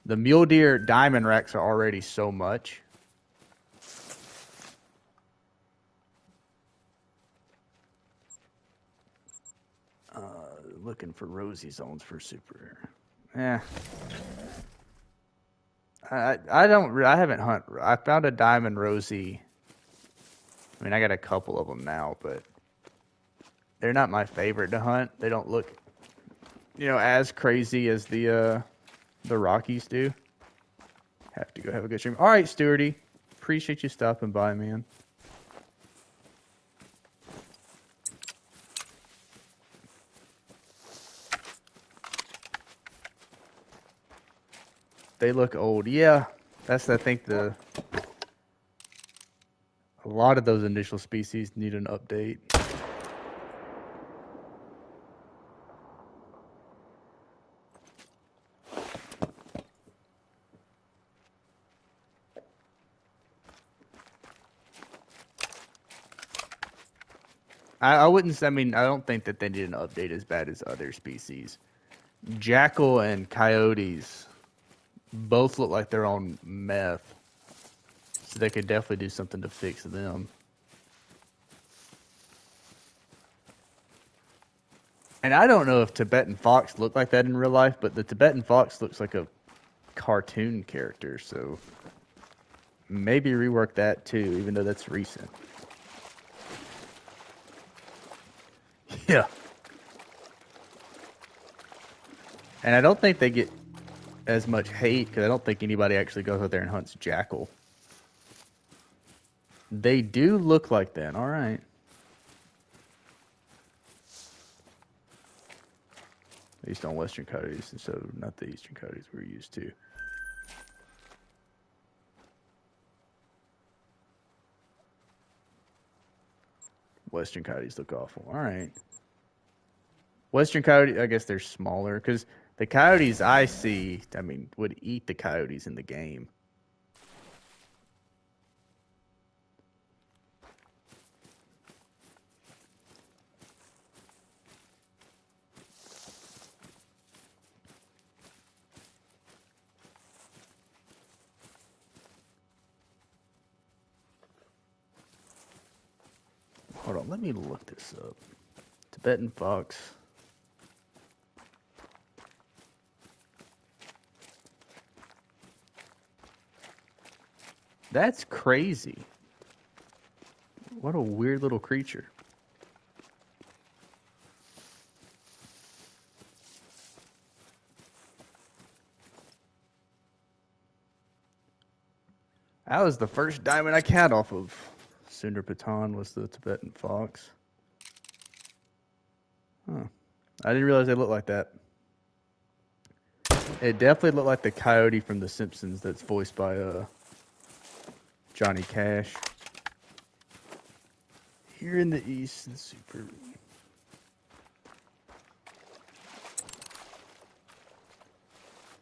The mule deer diamond racks are already so much. Looking for rosy zones for super. Yeah. I haven't hunted. I found a diamond rosy. I mean, I got a couple of them now, but they're not my favorite to hunt. They don't look, as crazy as the Rockies do. Have to go have a good stream. All right, Stewarty. Appreciate you stopping by, man. They look old. Yeah, that's, I think, a lot of those initial species need an update. I wouldn't. I mean, I don't think that they need an update as bad as other species. Jackal and coyotes both look like they're on meth, so they could definitely do something to fix them. And I don't know if Tibetan fox look like that in real life, but the Tibetan fox looks like a cartoon character, so maybe rework that too, even though that's recent. Yeah. And I don't think they get as much hate because I don't think anybody actually goes out there and hunts jackal. They do look like that. All right. At least on western coyotes, and so not the eastern coyotes we're used to. Western coyotes look awful. All right. Western coyote, I guess they're smaller because the coyotes I see, I mean, would eat the coyotes in the game. Hold on, let me look this up. Tibetan fox. That's crazy. What a weird little creature. That was the first diamond I caught off of Sundar Patan was the Tibetan fox. Huh. I didn't realize they looked like that. It definitely looked like the coyote from The Simpsons that's voiced by Johnny Cash. Here in the East, the super.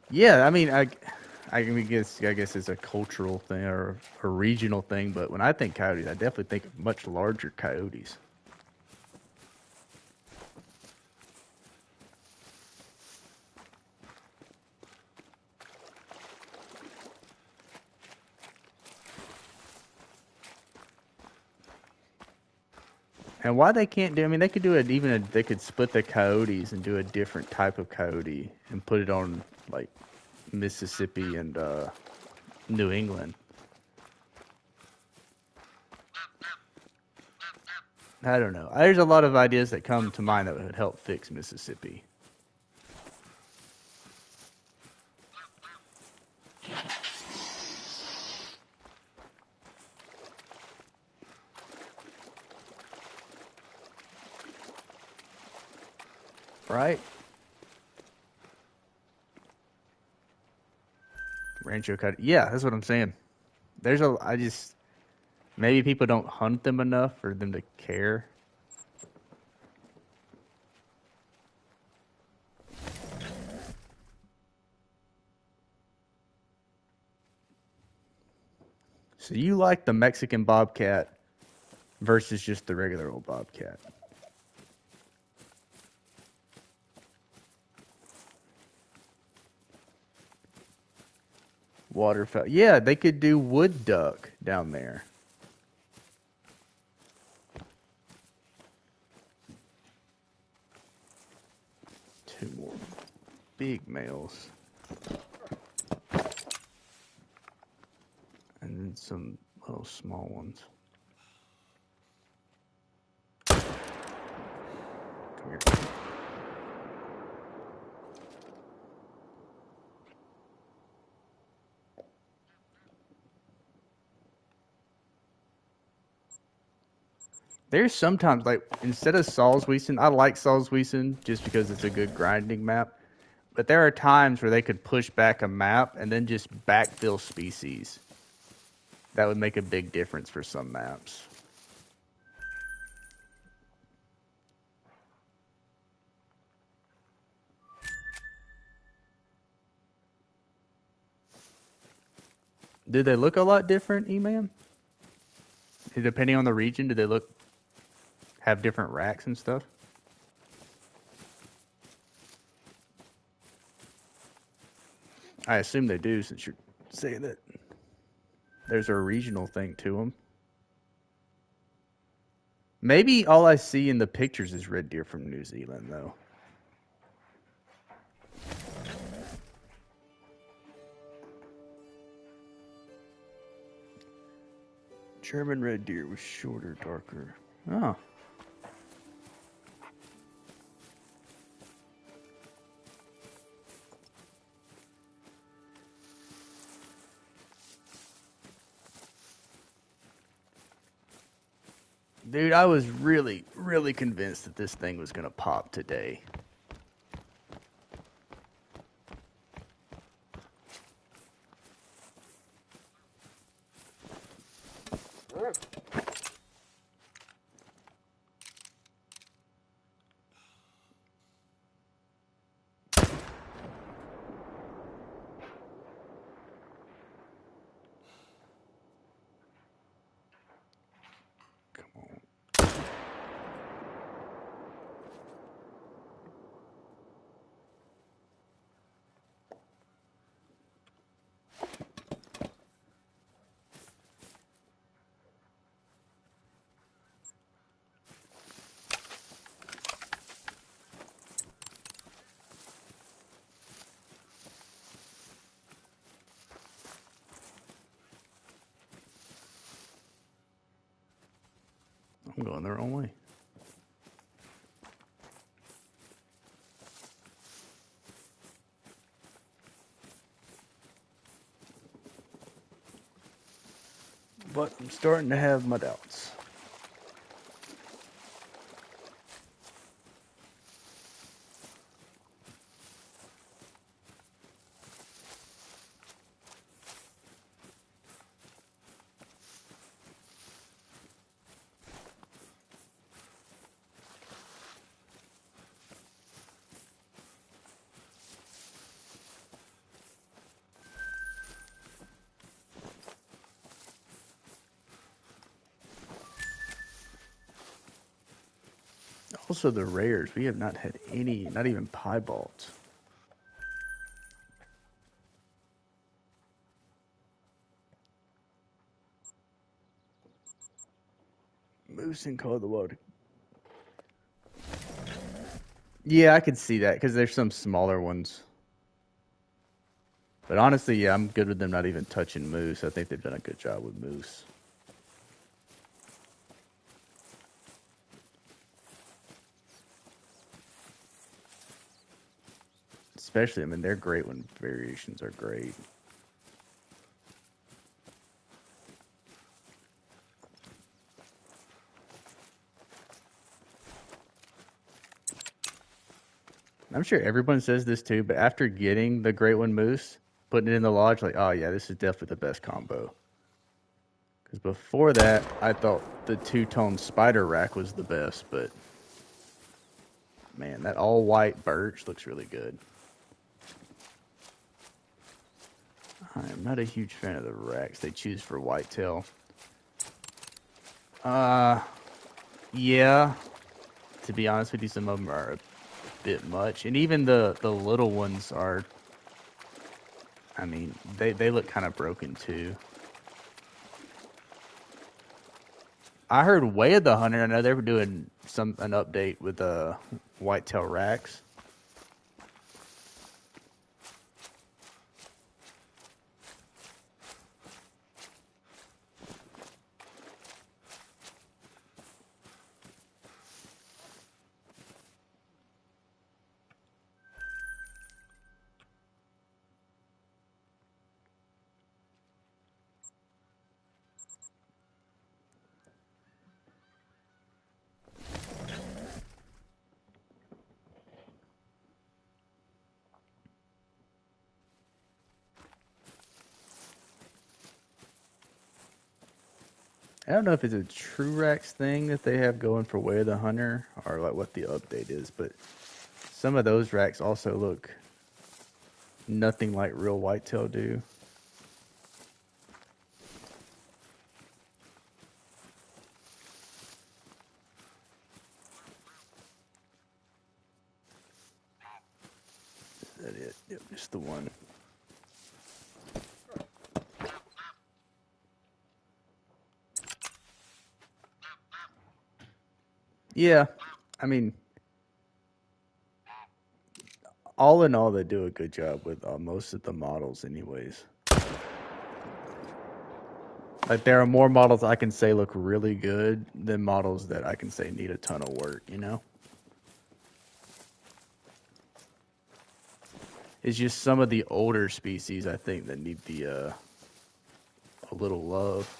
Yeah, I mean, I guess it's a cultural thing or a regional thing, but when I think coyotes, I definitely think of much larger coyotes. And why they can't do? I mean, they could do it. They could split the coyotes and do a different type of coyote and put it on like Mississippi and New England. I don't know. There's a lot of ideas that come to mind that would help fix Mississippi. Right? Rancho Coyote. Yeah, that's what I'm saying. I just, maybe people don't hunt them enough for them to care. So you like the Mexican bobcat versus just the regular old bobcat? Waterfowl. Yeah, they could do wood duck down there. Two more big males. And then some little small ones. Come here. There's sometimes, like, instead of Salzwiesen, I like Salzwiesen just because it's a good grinding map. But there are times where they could push back a map and then just backfill species. That would make a big difference for some maps. Do they look a lot different, E-Man? Depending on the region, do they have different racks and stuff? I assume they do, since you're saying that there's a regional thing to them. Maybe all I see in the pictures is red deer from New Zealand, though. German red deer was shorter, darker. Oh. Dude, I was really, really convinced that this thing was going to pop today. Come on. I'm going the wrong way. But I'm starting to have my doubts. Also, the rares. We have not had any, not even piebalds. Moose and Call of the Wild. Yeah, I could see that because there's some smaller ones. But honestly, yeah, I'm good with them not even touching Moose. I think they've done a good job with Moose. Especially, I mean, they're great when variations are great. I'm sure everyone says this too, but after getting the Great One Moose, putting it in the lodge, like, oh yeah, this is definitely the best combo. Because before that, I thought the two-tone Spider Rack was the best, but man, that all-white birch looks really good. I'm not a huge fan of the racks they choose for whitetail. Yeah, to be honest with you, some of them are a bit much, and even the little ones are. I mean, they look kind of broken too. I heard Way of the Hunter. I know they were doing an update with the whitetail racks. I don't know if it's a True Racks thing that they have going for Way of the Hunter or like what the update is, but some of those racks also look nothing like real whitetail do. Is that it? Yep, just the one. Yeah, I mean, all in all, they do a good job with most of the models, anyways. Like, there are more models I can say look really good than models that I can say need a ton of work, you know? It's just some of the older species, I think, that need a little love.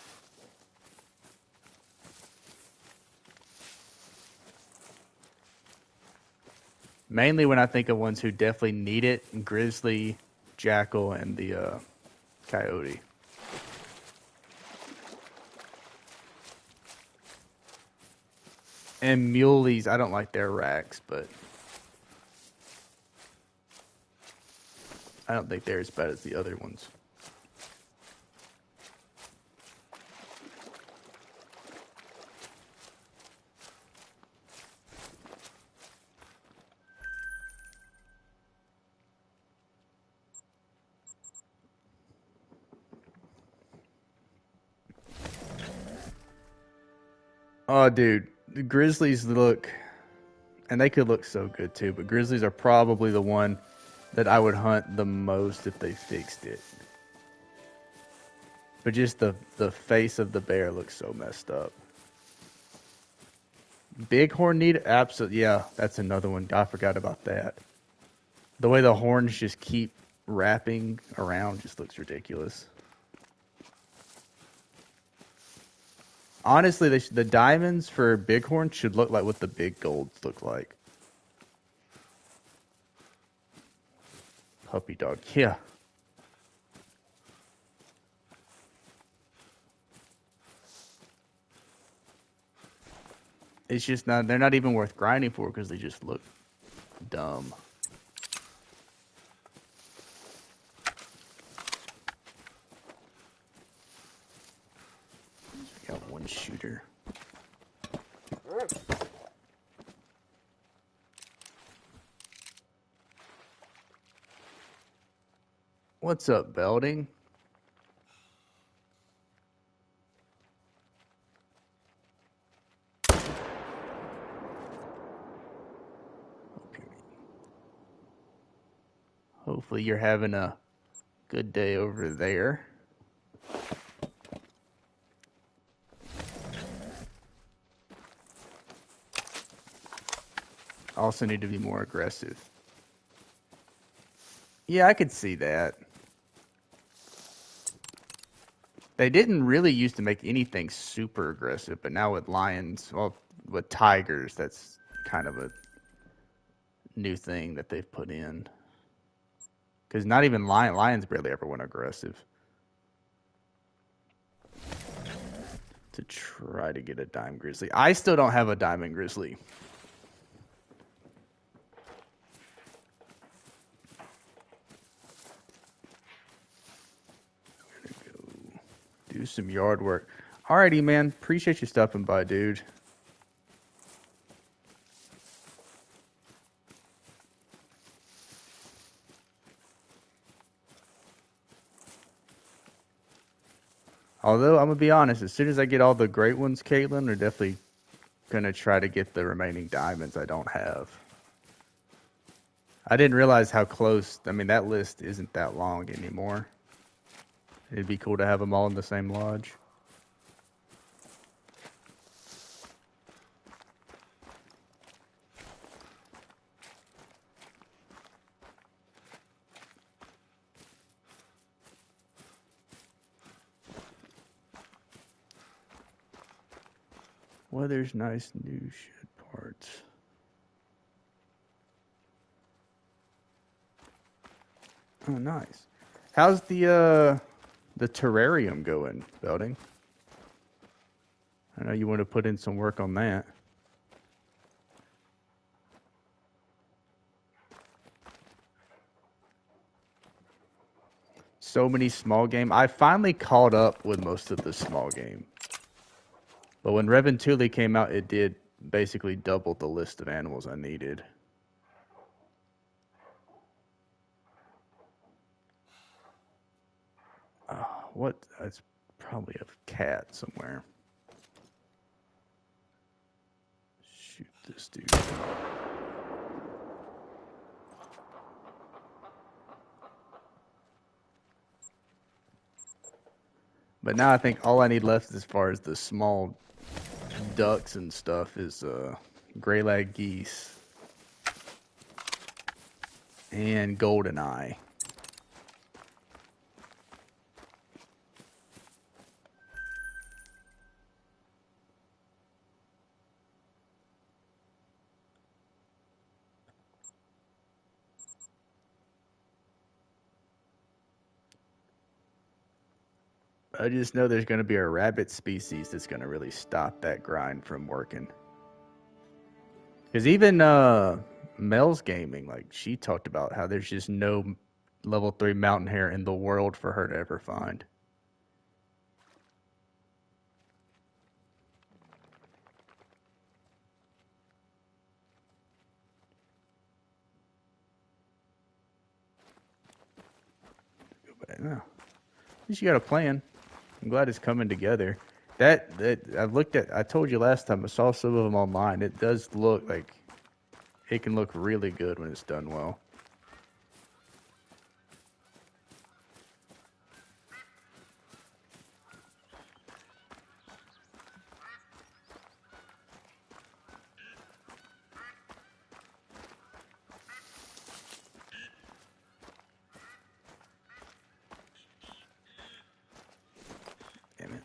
Mainly when I think of ones who definitely need it, grizzly, jackal, and the coyote. And muleys, I don't like their racks, but I don't think they're as bad as the other ones. Oh, dude, the grizzlies look, and they could look so good too, but grizzlies are probably the one that I would hunt the most if they fixed it. But just the face of the bear looks so messed up. Bighorn need absolutely, yeah, that's another one. I forgot about that. The way the horns just keep wrapping around just looks ridiculous. Honestly, the diamonds for bighorn should look like what the big golds look like. Puppy dog, yeah. It's just not, they're not even worth grinding for because they just look dumb. I got one shooter. What's up, Belding? Hopefully you're having a good day over there. Also need to be more aggressive. Yeah, I could see that. They didn't really used to make anything super aggressive, but now with lions, well, with tigers, that's kind of a new thing that they've put in. Because not even lions barely ever went aggressive. To try to get a dime grizzly. I still don't have a diamond grizzly. I'm gonna go do some yard work. Alrighty, man. Appreciate you stopping by, dude. Although, I'm going to be honest, as soon as I get all the great ones, Caitlin, are definitely going to try to get the remaining diamonds I don't have. I didn't realize how close, I mean, that list isn't that long anymore. It'd be cool to have them all in the same lodge. Weather's nice, new shed parts. Oh, nice. How's the terrarium going, Belding? I know you want to put in some work on that. So many small game. I finally caught up with most of the small game. But when Reventuli came out, it did basically double the list of animals I needed. What? That's probably a cat somewhere. Shoot this dude. But now I think all I need left as far as the small ducks and stuff is gray-lag geese and goldeneye. I just know there's going to be a rabbit species that's going to really stop that grind from working. Because even Mel's Gaming, like, she talked about how there's just no level 3 mountain hare in the world for her to ever find. But no, at least you got a plan. I'm glad it's coming together. That I've looked at. I told you last time I saw some of them online. It does look like it can look really good when it's done well. Damn it.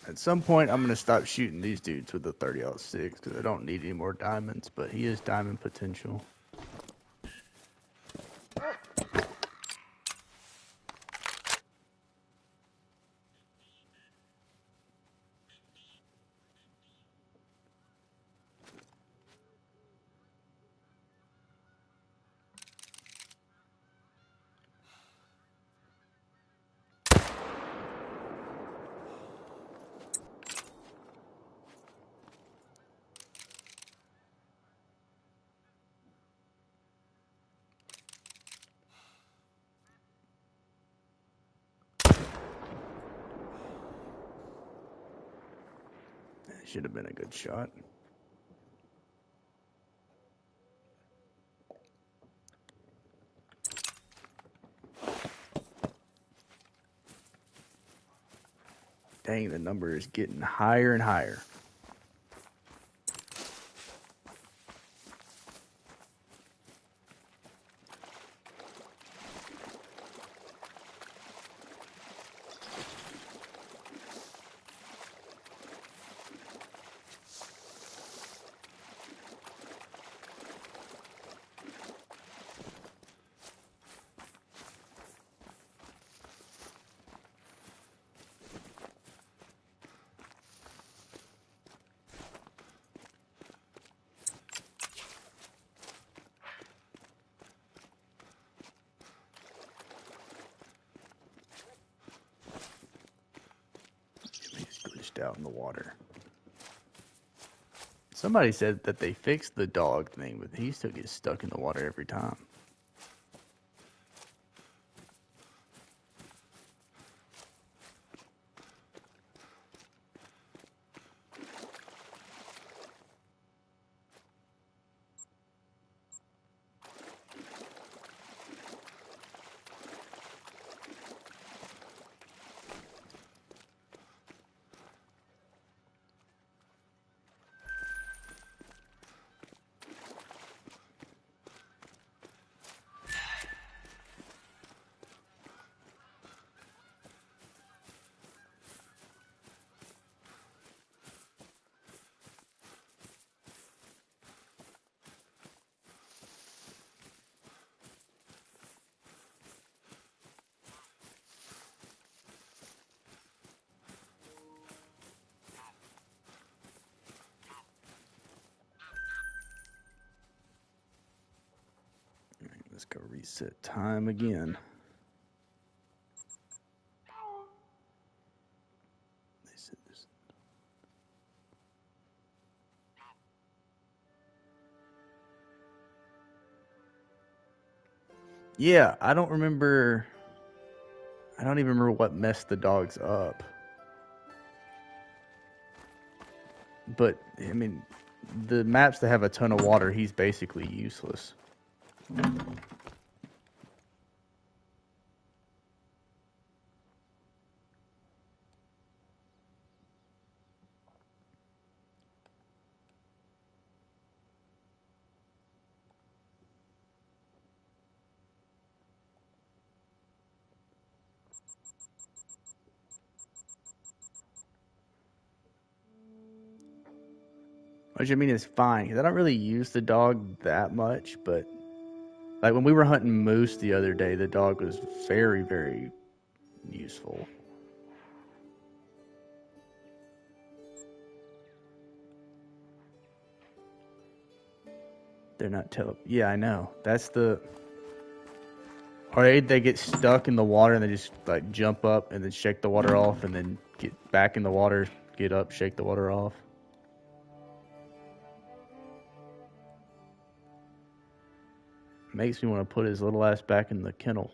At some point, I'm going to stop shooting these dudes with the 30-06 because I don't need any more diamonds, but he is diamond potential. Should have been a good shot. Dang, the number is getting higher and higher. He's glitched out in the water. Somebody said that they fixed the dog thing, but he still gets stuck in the water every time. Let's go reset time again. They said this. Yeah, I don't even remember what messed the dogs up. But, I mean, the maps that have a ton of water, he's basically useless. Which I mean is fine, because I don't really use the dog that much, but like when we were hunting moose the other day, the dog was very, very useful. They're not yeah, I know. That's the or they get stuck in the water and they just like jump up and then shake the water off and then get back in the water, get up, shake the water off. Makes me want to put his little ass back in the kennel.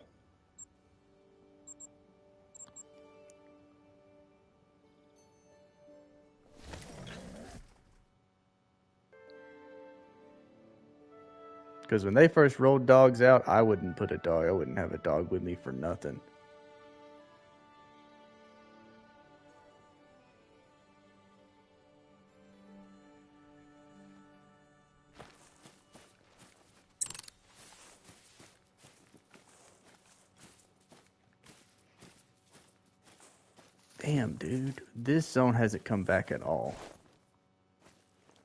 Because when they first rolled dogs out, I wouldn't have a dog with me for nothing. Damn, dude. This zone hasn't come back at all.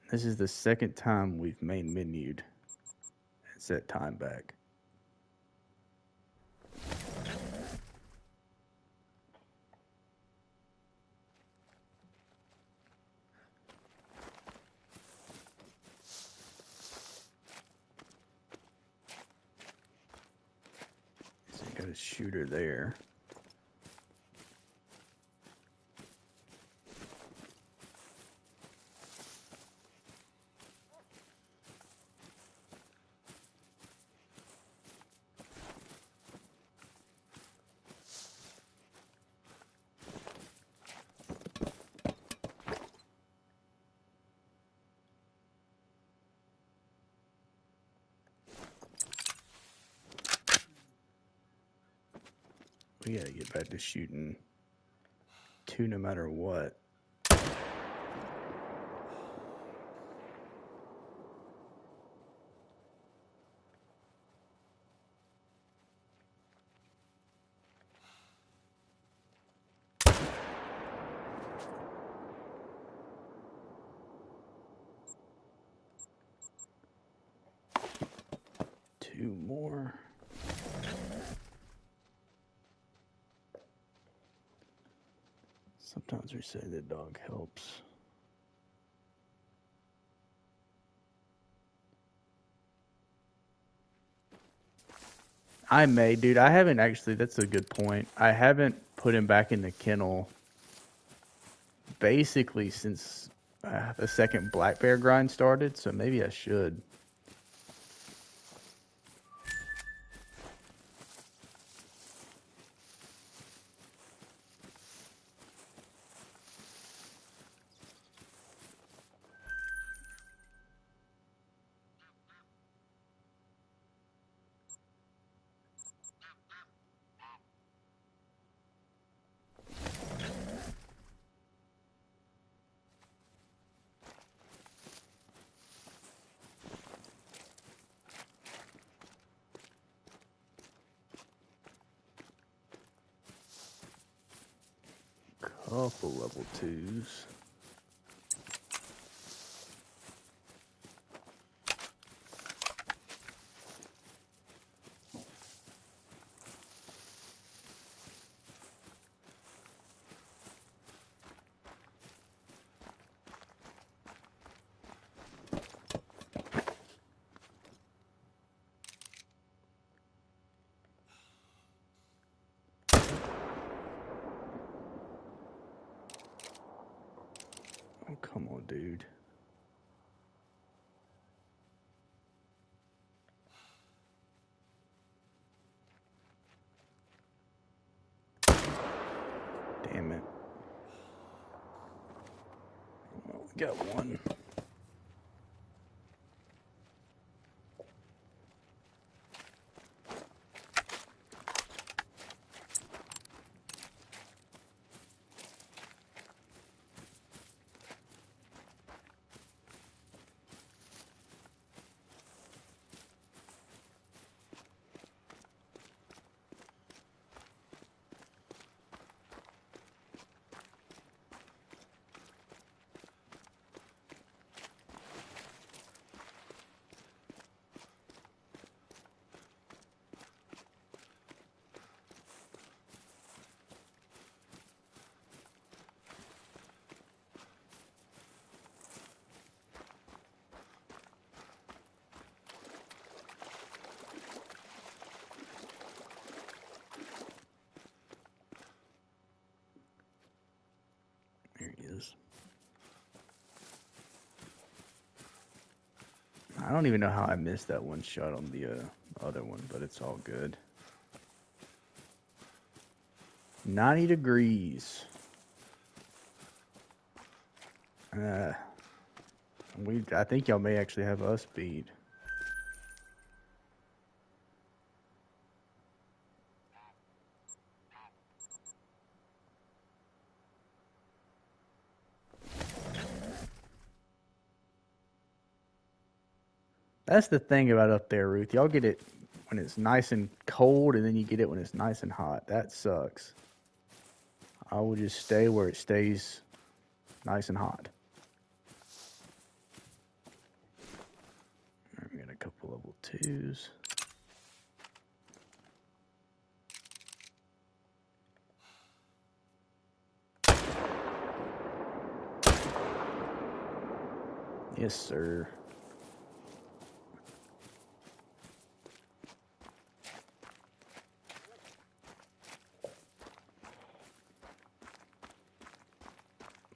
This is the second time we've main menued and set time back. So you got a shooter there. We gotta get back to shooting 2 no matter what. Two more. Sometimes we say the dog helps. I may, dude. I haven't actually. That's a good point. I haven't put him back in the kennel basically since the second black bear grind started, so maybe I should. Couple level 2s. Oh, come on, dude. Damn it. Well, we got one. There he is. I don't even know how I missed that one shot on the other one, but it's all good. 90 degrees. I think y'all may actually have us beat. That's the thing about up there, Ruth. Y'all get it when it's nice and cold, and then you get it when it's nice and hot. That sucks. I will just stay where it stays nice and hot. We got a couple level 2s. Yes, sir.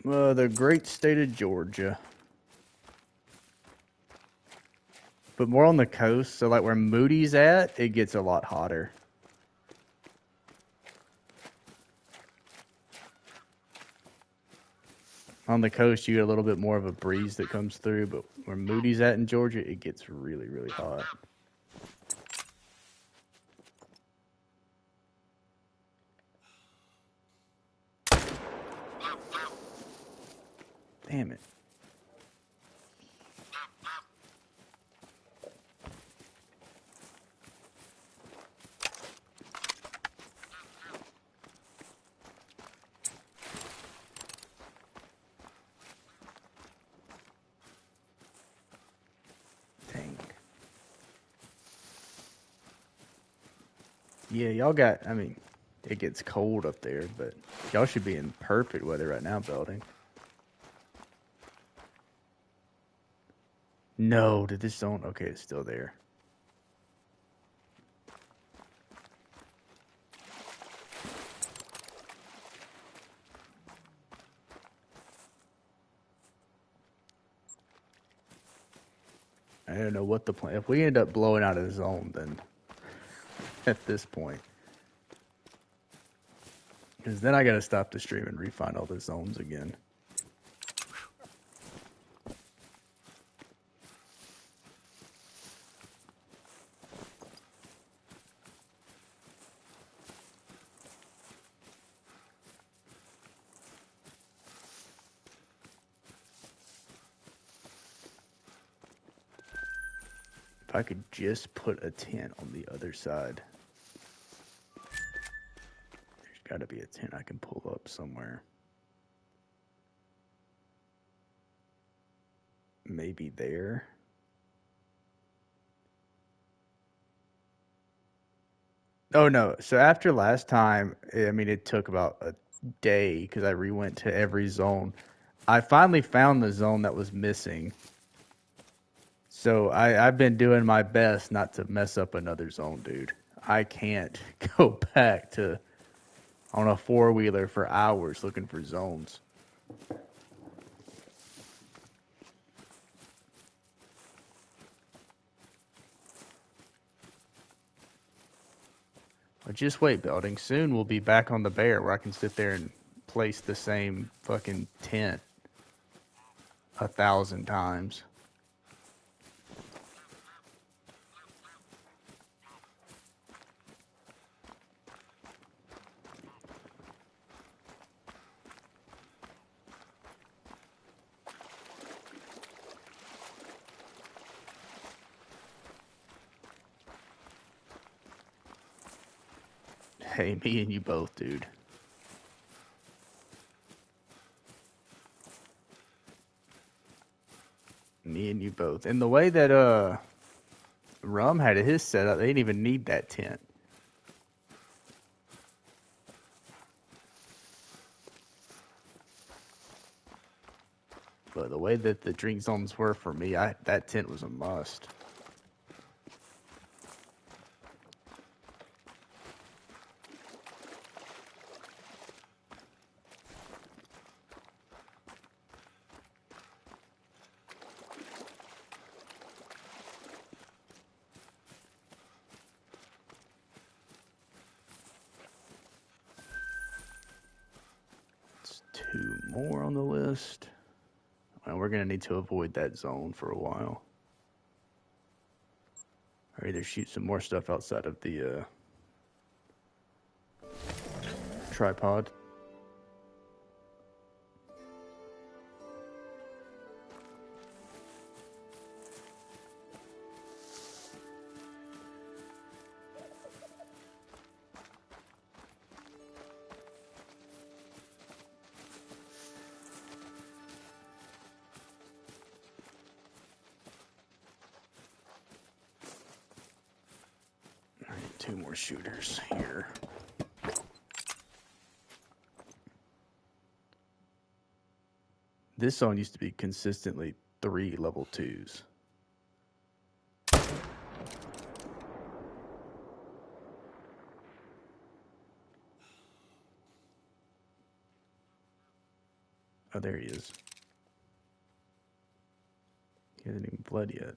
The great state of Georgia. But more on the coast, so like where Moody's at, it gets a lot hotter. On the coast, you get a little bit more of a breeze that comes through, but where Moody's at in Georgia, it gets really, really hot. Damn it. Dang. Yeah, y'all got, I mean, it gets cold up there, but y'all should be in perfect weather right now, Belding. No, did this zone? Okay, it's still there. I don't know what the plan. If we end up blowing out of the zone, then at this point, because then I gotta stop the stream and refine all the zones again. If I could just put a tent on the other side. There's gotta be a tent I can pull up somewhere. Maybe there. Oh no. So after last time, I mean, it took about a day because I re-went to every zone. I finally found the zone that was missing. So I've been doing my best not to mess up another zone, dude. I can't go back to on a four-wheeler for hours looking for zones. But just wait, Belding. Soon we'll be back on the bear where I can sit there and place the same fucking tent 1,000 times. Hey, me and you both, dude. Me and you both. And the way that Rum had his setup, they didn't even need that tent. But the way that the drink zones were for me, that tent was a must. It's two more on the list. And we're going to need to avoid that zone for a while. Or either shoot some more stuff outside of the tripod. All right, two more shooters here. This zone used to be consistently 3 level 2s. Oh, there he is. He hasn't even fled yet.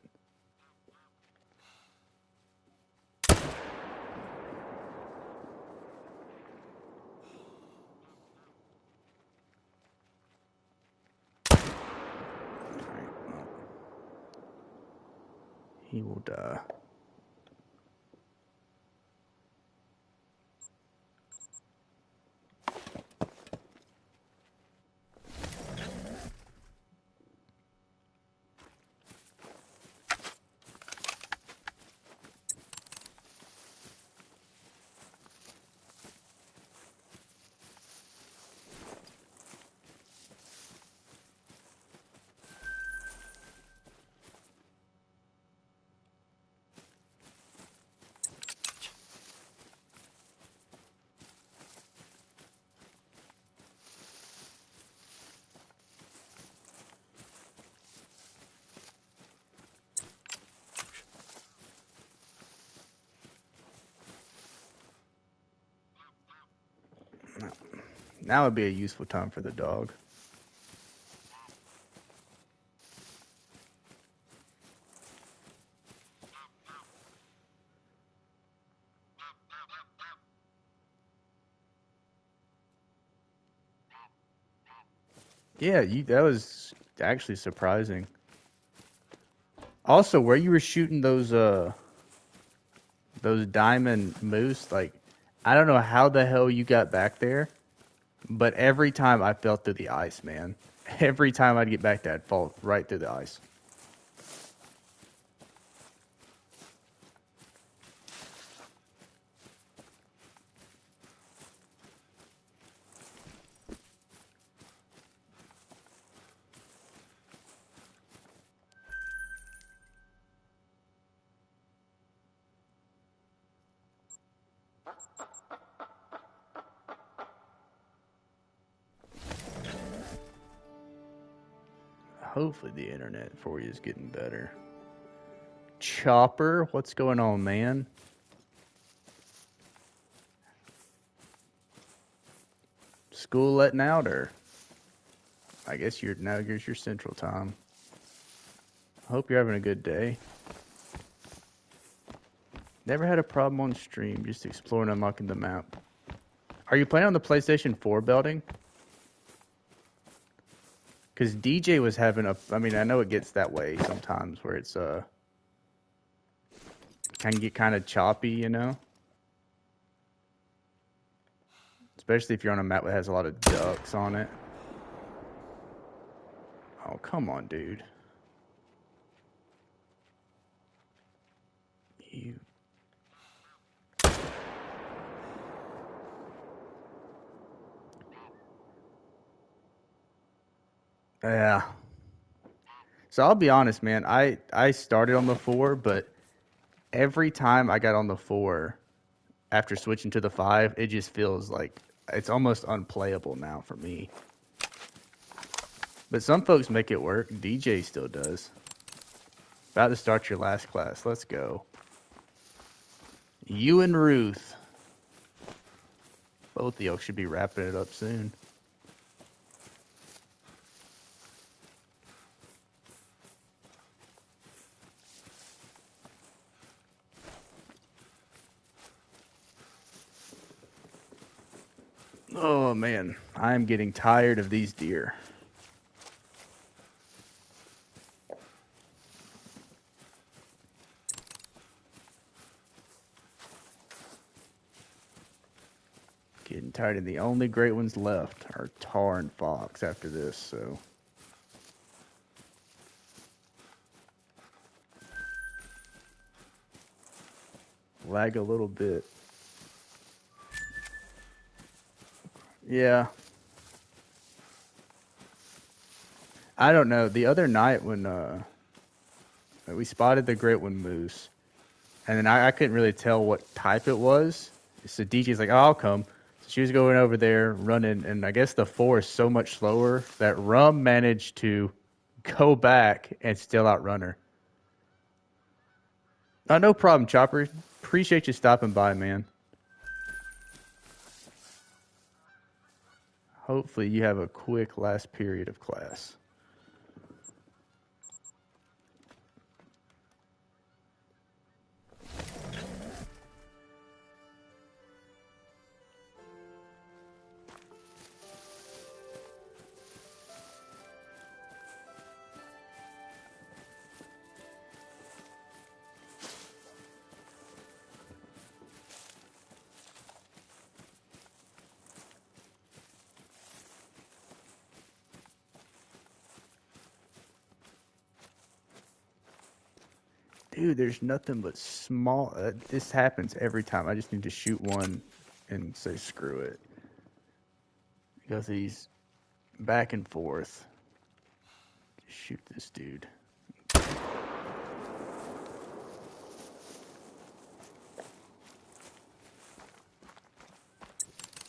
Alright, well. He will die. Now would be a useful time for the dog. Yeah, that was actually surprising. Also, where you were shooting those diamond moose, like I don't know how the hell you got back there, but every time I fell through the ice, man. Every time I'd get back there, I'd fall right through the ice. Hopefully the internet for you is getting better. Chopper, what's going on, man? School letting out, or I guess here's your central time. Hope you're having a good day. Never had a problem on stream, just exploring and unlocking the map. Are you playing on the PlayStation 4 building? Because DJ was having I mean, I know it gets that way sometimes where it's, can get kind of choppy, you know? Especially if you're on a map that has a lot of ducks on it. Oh, come on, dude. You. Yeah. So I'll be honest, man. I started on the 4, but every time I got on the 4, after switching to the 5, it just feels like it's almost unplayable now for me. But some folks make it work. DJ still does. About to start your last class. Let's go. You and Ruth. Both of y'all should be wrapping it up soon. Oh, man. I'm getting tired of these deer. Getting tired, and the only great ones left are Tar and Fox after this, so. Lag a little bit. Yeah. I don't know. The other night when we spotted the great one moose, and then I couldn't really tell what type it was. So DJ's like, oh, I'll come. So she was going over there running, and I guess the 4 is so much slower that Rum managed to go back and still outrun her. No problem, Chopper. Appreciate you stopping by, man. Hopefully you have a quick last period of class. Dude, there's nothing but small. This happens every time. I just need to shoot one and say screw it. Go through these back and forth. Just shoot this dude.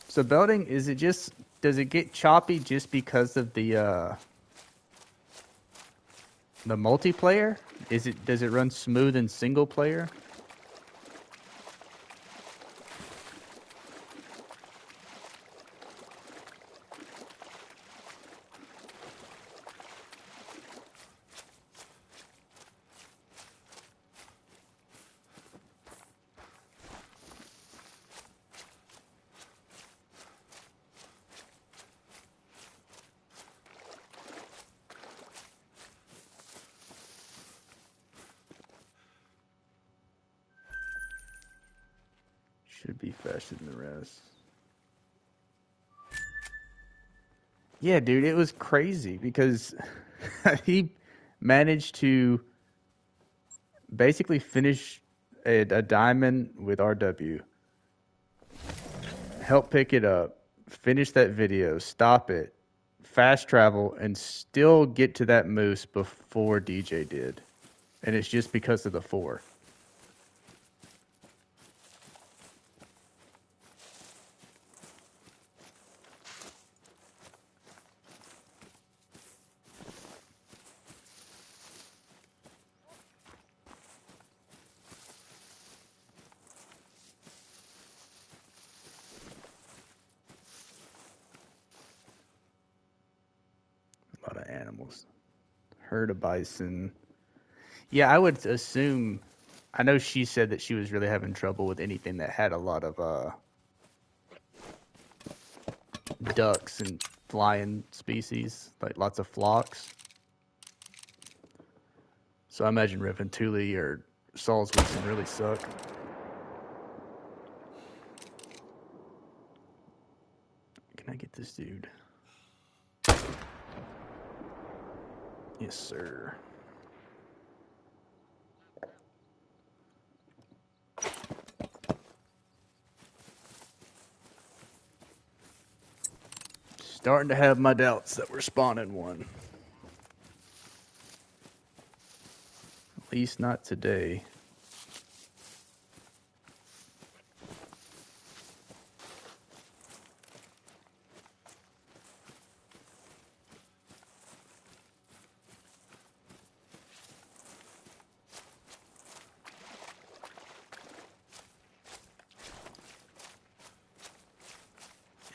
So belting, does it get choppy just because of the multiplayer? Does it run smooth in single player? Should be faster than the rest. Yeah, dude, it was crazy because he managed to basically finish a diamond with RW, help pick it up, finish that video, stop it, fast travel, and still get to that moose before DJ did. And it's just because of the 4. A lot of animals. Herd of bison. Yeah, I would assume. I know she said that she was really having trouble with anything that had a lot of ducks and flying species, like lots of flocks. So I imagine Reventuli or Saul's Wilson really suck. Can I get this dude? Yes, sir. Starting to have my doubts that we're spawning one. At least not today.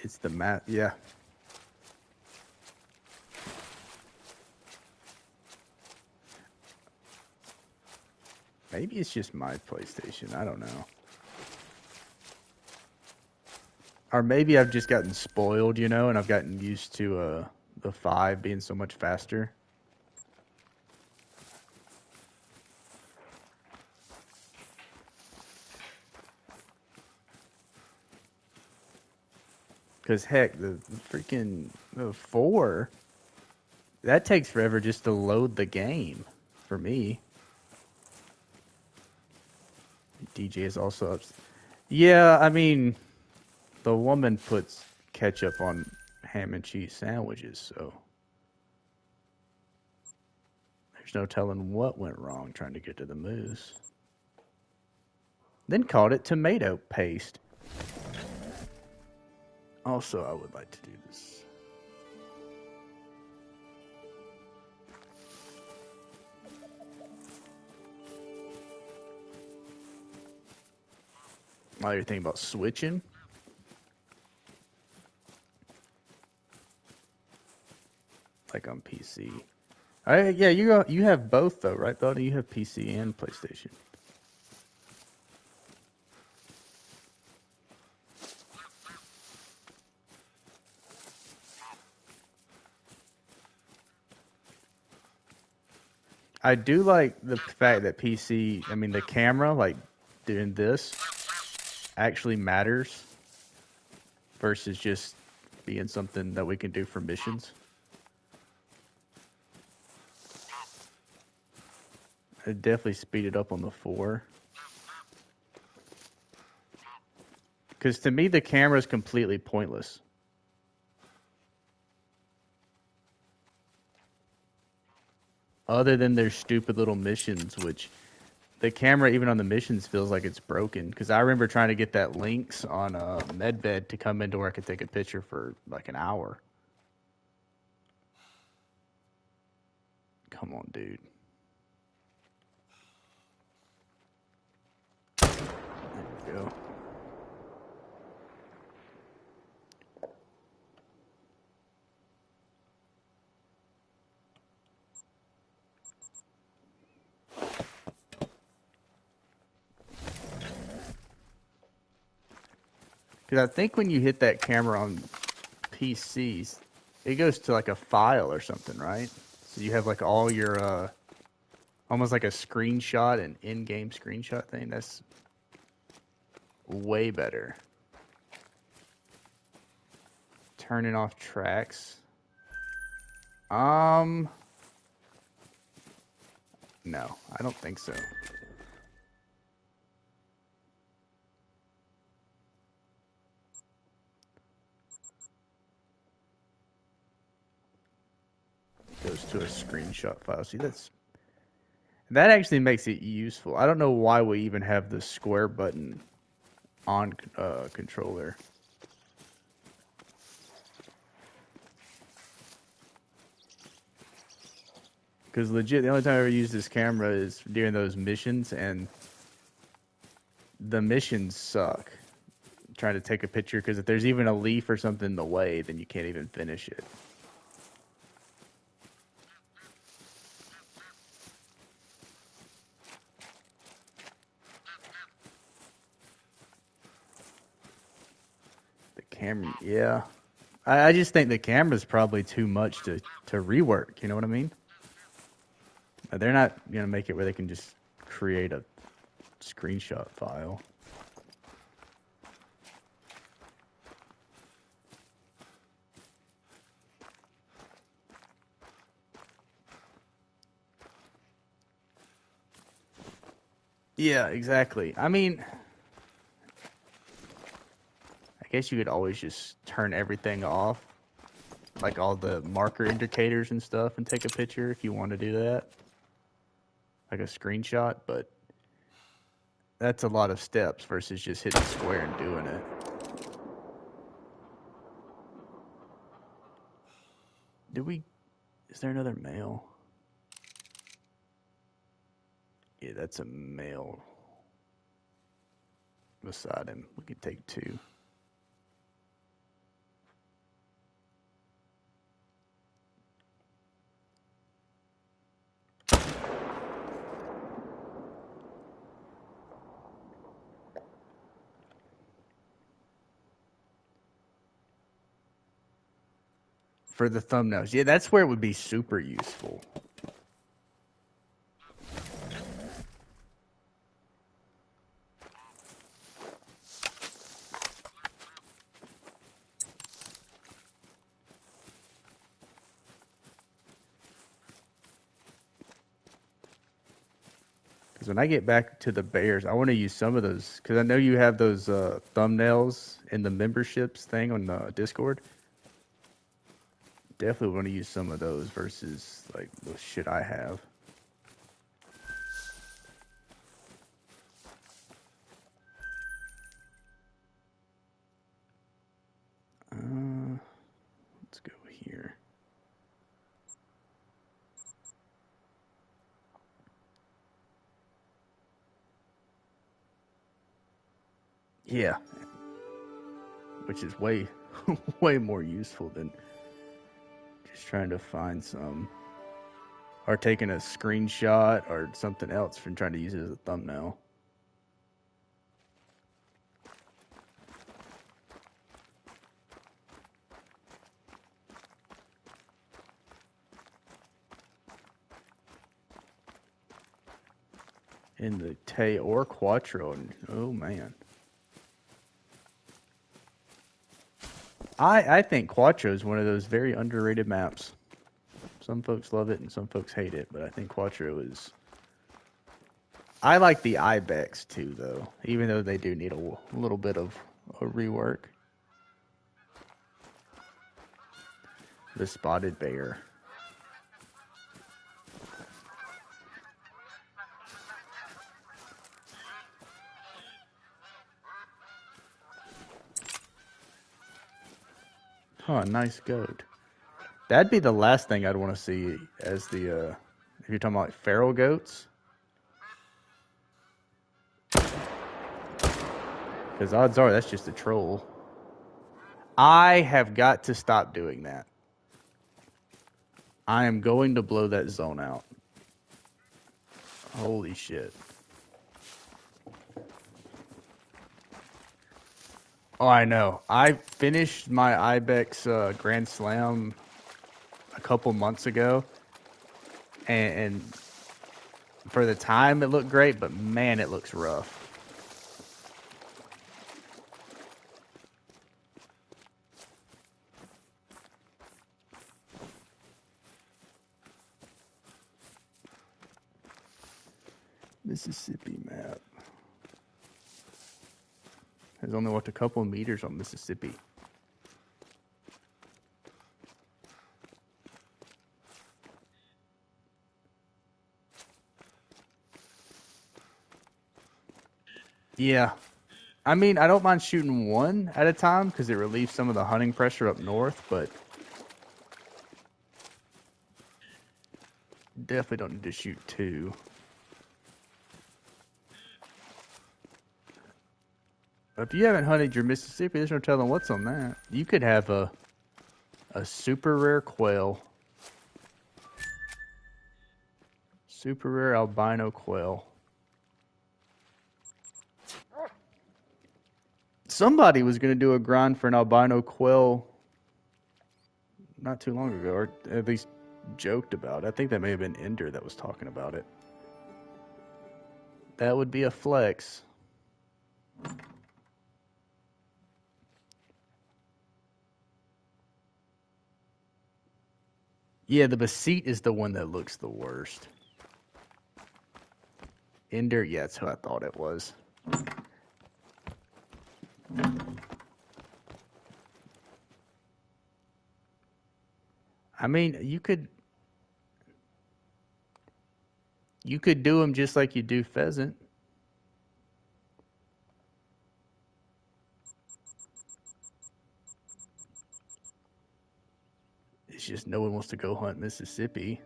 It's the map, yeah. Maybe it's just my PlayStation. I don't know. Or maybe I've just gotten spoiled, you know, and I've gotten used to the 5 being so much faster. Because heck, the freaking 4, that takes forever just to load the game for me. DJ is also up. Yeah, I mean, the woman puts ketchup on ham and cheese sandwiches, so there's no telling what went wrong trying to get to the moose. Then called it tomato paste. Also, I would like to do this. Oh, you're thinking about switching? Like on PC. Yeah, you have both though, right, buddy? You have PC and PlayStation. I do like the fact that PC, I mean, the camera, like doing this, actually matters versus just being something that we can do for missions. It definitely speeded up on the 4. Because to me, the camera is completely pointless. Other than their stupid little missions, which the camera, even on the missions, feels like it's broken. Because I remember trying to get that Lynx on Medved to come into where I could take a picture for like an hour. Come on, dude. There we go. Because I think when you hit that camera on PCs, it goes to like a file or something, right? So you have like all your, almost like a screenshot, an in-game screenshot thing. That's way better. Turning off tracks. No, I don't think so. Goes to a screenshot file. See, that actually makes it useful. I don't know why we even have the square button on controller. Because legit, the only time I ever use this camera is during those missions, and the missions suck. Trying to take a picture, because if there's even a leaf or something in the way, then you can't even finish it. The camera, yeah. I just think the camera's probably too much to rework, you know what I mean? They're not going to make it where they can just create a screenshot file. Yeah, exactly. I mean, I guess you could always just turn everything off, like all the marker indicators and stuff, and take a picture if you want to do that, like a screenshot, but that's a lot of steps versus just hitting square and doing it. Is there another male? Yeah, that's a male beside him. We could take two. For the thumbnails. Yeah, that's where it would be super useful. Because when I get back to the Bears, I want to use some of those. Because I know you have those thumbnails in the memberships thing on Discord. Definitely want to use some of those versus like the shit I have. Let's go here. Yeah. Which is way, way more useful than just trying to find some. Or taking a screenshot or something else from trying to use it as a thumbnail. In the Tay or Quattro. Oh, man. I think Quattro is one of those very underrated maps. Some folks love it and some folks hate it, but I think Quattro is... I like the Ibex too, though, even though they do need a little bit of a rework. The Spotted Bear. Huh, nice goat. That'd be the last thing I'd want to see as the, if you're talking about like feral goats. Because odds are that's just a troll. I have got to stop doing that. I am going to blow that zone out. Holy shit. Oh, I know. I finished my Ibex Grand Slam a couple months ago. And for the time, it looked great, but man, it looks rough. Mississippi map. There's only what, a couple of meters on Mississippi. Yeah. I mean, I don't mind shooting one at a time because it relieves some of the hunting pressure up north, but definitely don't need to shoot two. If you haven't hunted your Mississippi, there's no telling what's on that. You could have a super rare quail. Super rare albino quail. Somebody was going to do a grind for an albino quail not too long ago, or at least joked about it. I think that may have been Ender that was talking about it. That would be a flex. Yeah, the Beseet is the one that looks the worst. Ender, yeah, that's who I thought it was. I mean, you could do them just like you do pheasant. It's just no one wants to go hunt Mississippi.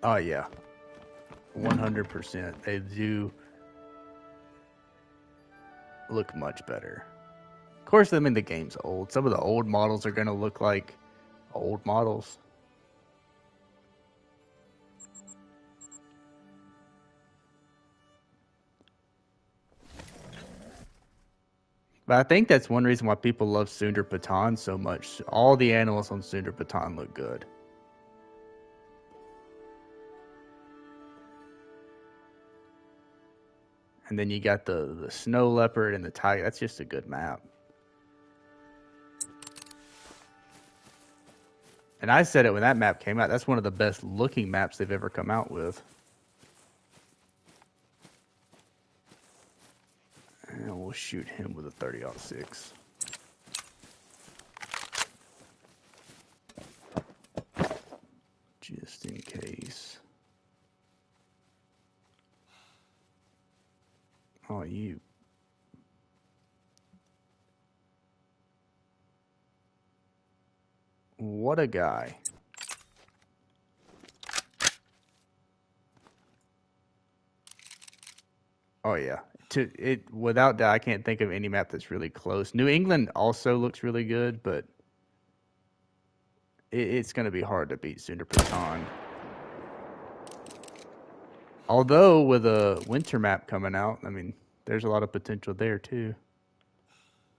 Oh yeah, 100%. They do look much better. Of course, I mean the game's old. Some of the old models are going to look like old models. But I think that's one reason why people love Sundar Patan so much. All the animals on Sundar Patan look good. And then you got the snow leopard and the tiger. That's just a good map. And I said it when that map came out. That's one of the best looking maps they've ever come out with. And we'll shoot him with a 30-06. Just in case. Oh, you. What a guy. Oh, yeah. Without doubt, I can't think of any map that's really close. New England also looks really good, but it's going to be hard to beat Sundar Patan. Although, with a winter map coming out, I mean, there's a lot of potential there, too.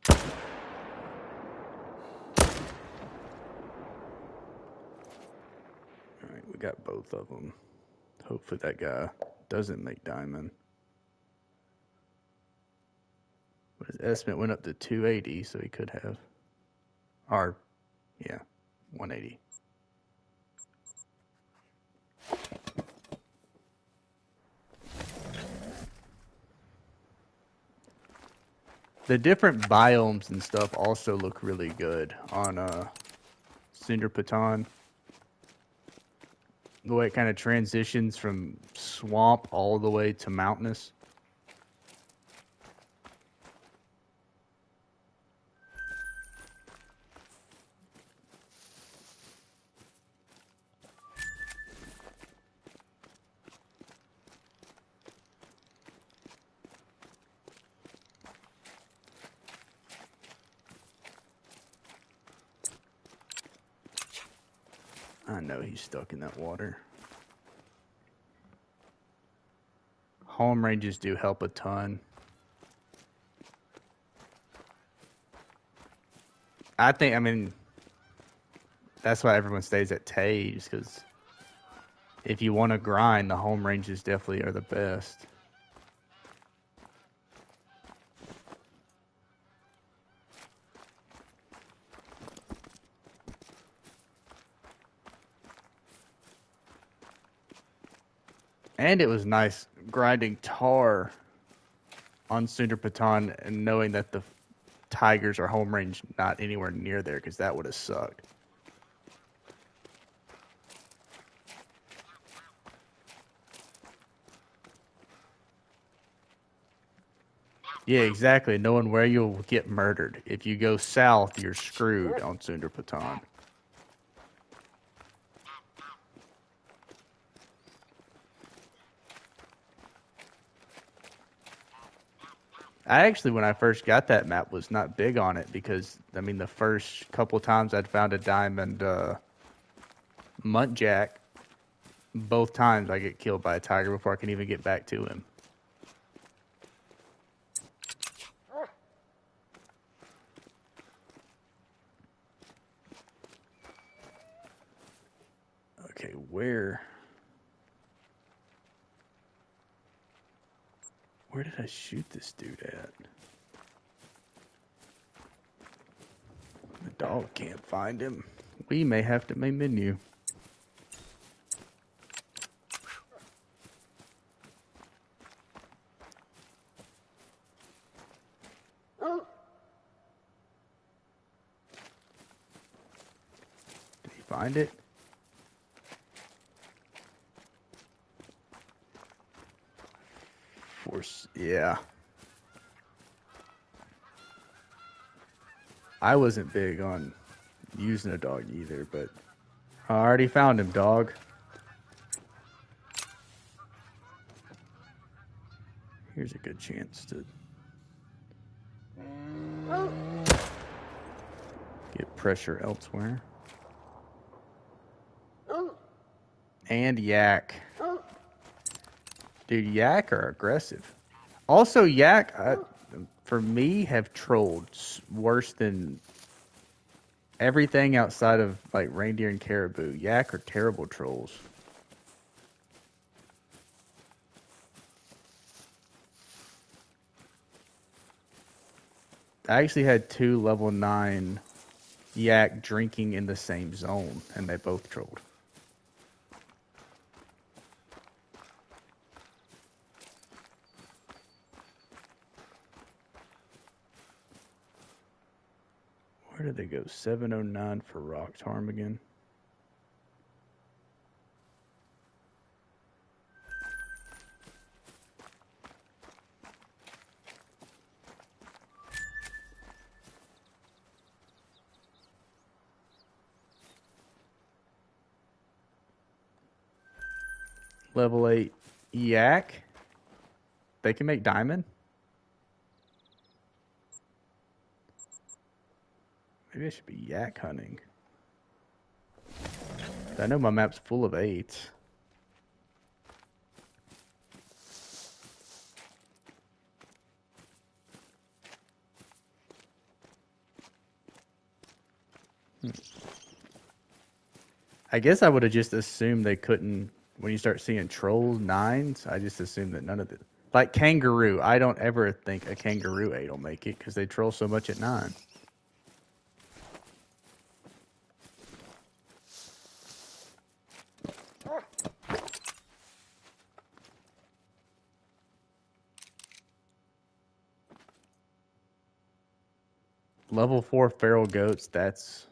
All right, we got both of them. Hopefully that guy doesn't make diamond. But his estimate went up to 280, so he could have. Or, yeah, 180. The different biomes and stuff also look really good on Sundar Patan. The way it kind of transitions from swamp all the way to mountainous. I know he's stuck in that water. Home ranges do help a ton. I mean, that's why everyone stays at Tage, because if you want to grind, the home ranges definitely are the best. And it was nice grinding tar on Sundar Patan and knowing that the tigers are home range not anywhere near there, because that would have sucked. Yeah, exactly. Knowing where you'll get murdered. If you go south, you're screwed on Sundar Patan. I actually, when I first got that map, was not big on it because, I mean, the first couple times I'd found a diamond muntjac, both times I get killed by a tiger before I can even get back to him. Okay, where did I shoot this dude at? The dog can't find him. We may have to main menu. Did he find it? Force, yeah. I wasn't big on using a dog either, but I already found him, dog. Here's a good chance to get pressure elsewhere. And yak. Dude, yak are aggressive. Also, yak, for me, have trolled worse than everything outside of like reindeer and caribou. Yak are terrible trolls. I actually had 2 level 9 yak drinking in the same zone, and they both trolled. Where did they go? 709 for rock ptarmigan. Level 8 yak. They can make diamond. Maybe I should be yak hunting. I know my map's full of 8s. I guess I would have just assumed they couldn't. When you start seeing trolls 9s, I just assumed that none of the, like kangaroo. I don't ever think a kangaroo 8 will make it because they troll so much at 9. Level 4 feral goats. That's,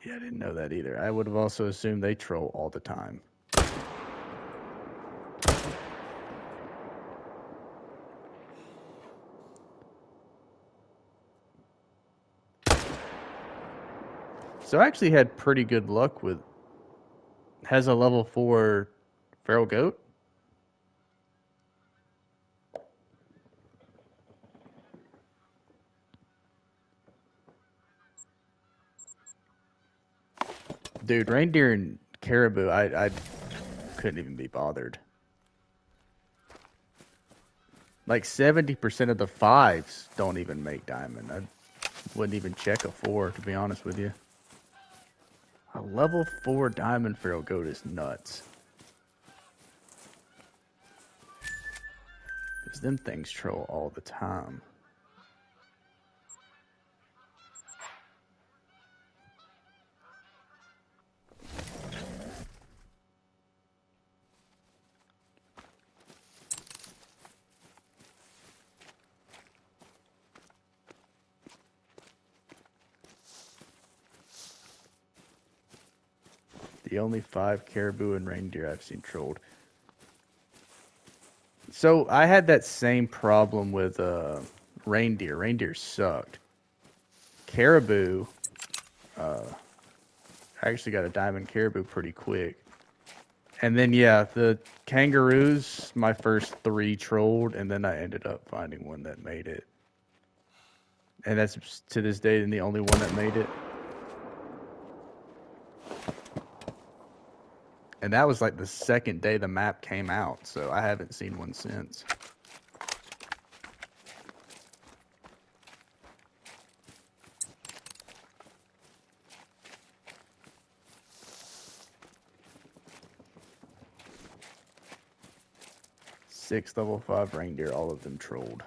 yeah, I didn't know that either. I would have also assumed they troll all the time. So I actually had pretty good luck with. Has a level 4 feral goat. Dude, reindeer and caribou, I couldn't even be bothered. Like 70% of the 5s don't even make diamond. I wouldn't even check a 4, to be honest with you. A level 4 diamond feral goat is nuts. Because them things troll all the time. The only 5 caribou and reindeer I've seen trolled. So I had that same problem with reindeer. Reindeer sucked. Caribou, I actually got a diamond caribou pretty quick. And then yeah, the kangaroos, my first 3 trolled, and then I ended up finding one that made it. And that's to this day the only one that made it. And that was like the second day the map came out, so I haven't seen one since. Six level 5 reindeer, all of them trolled.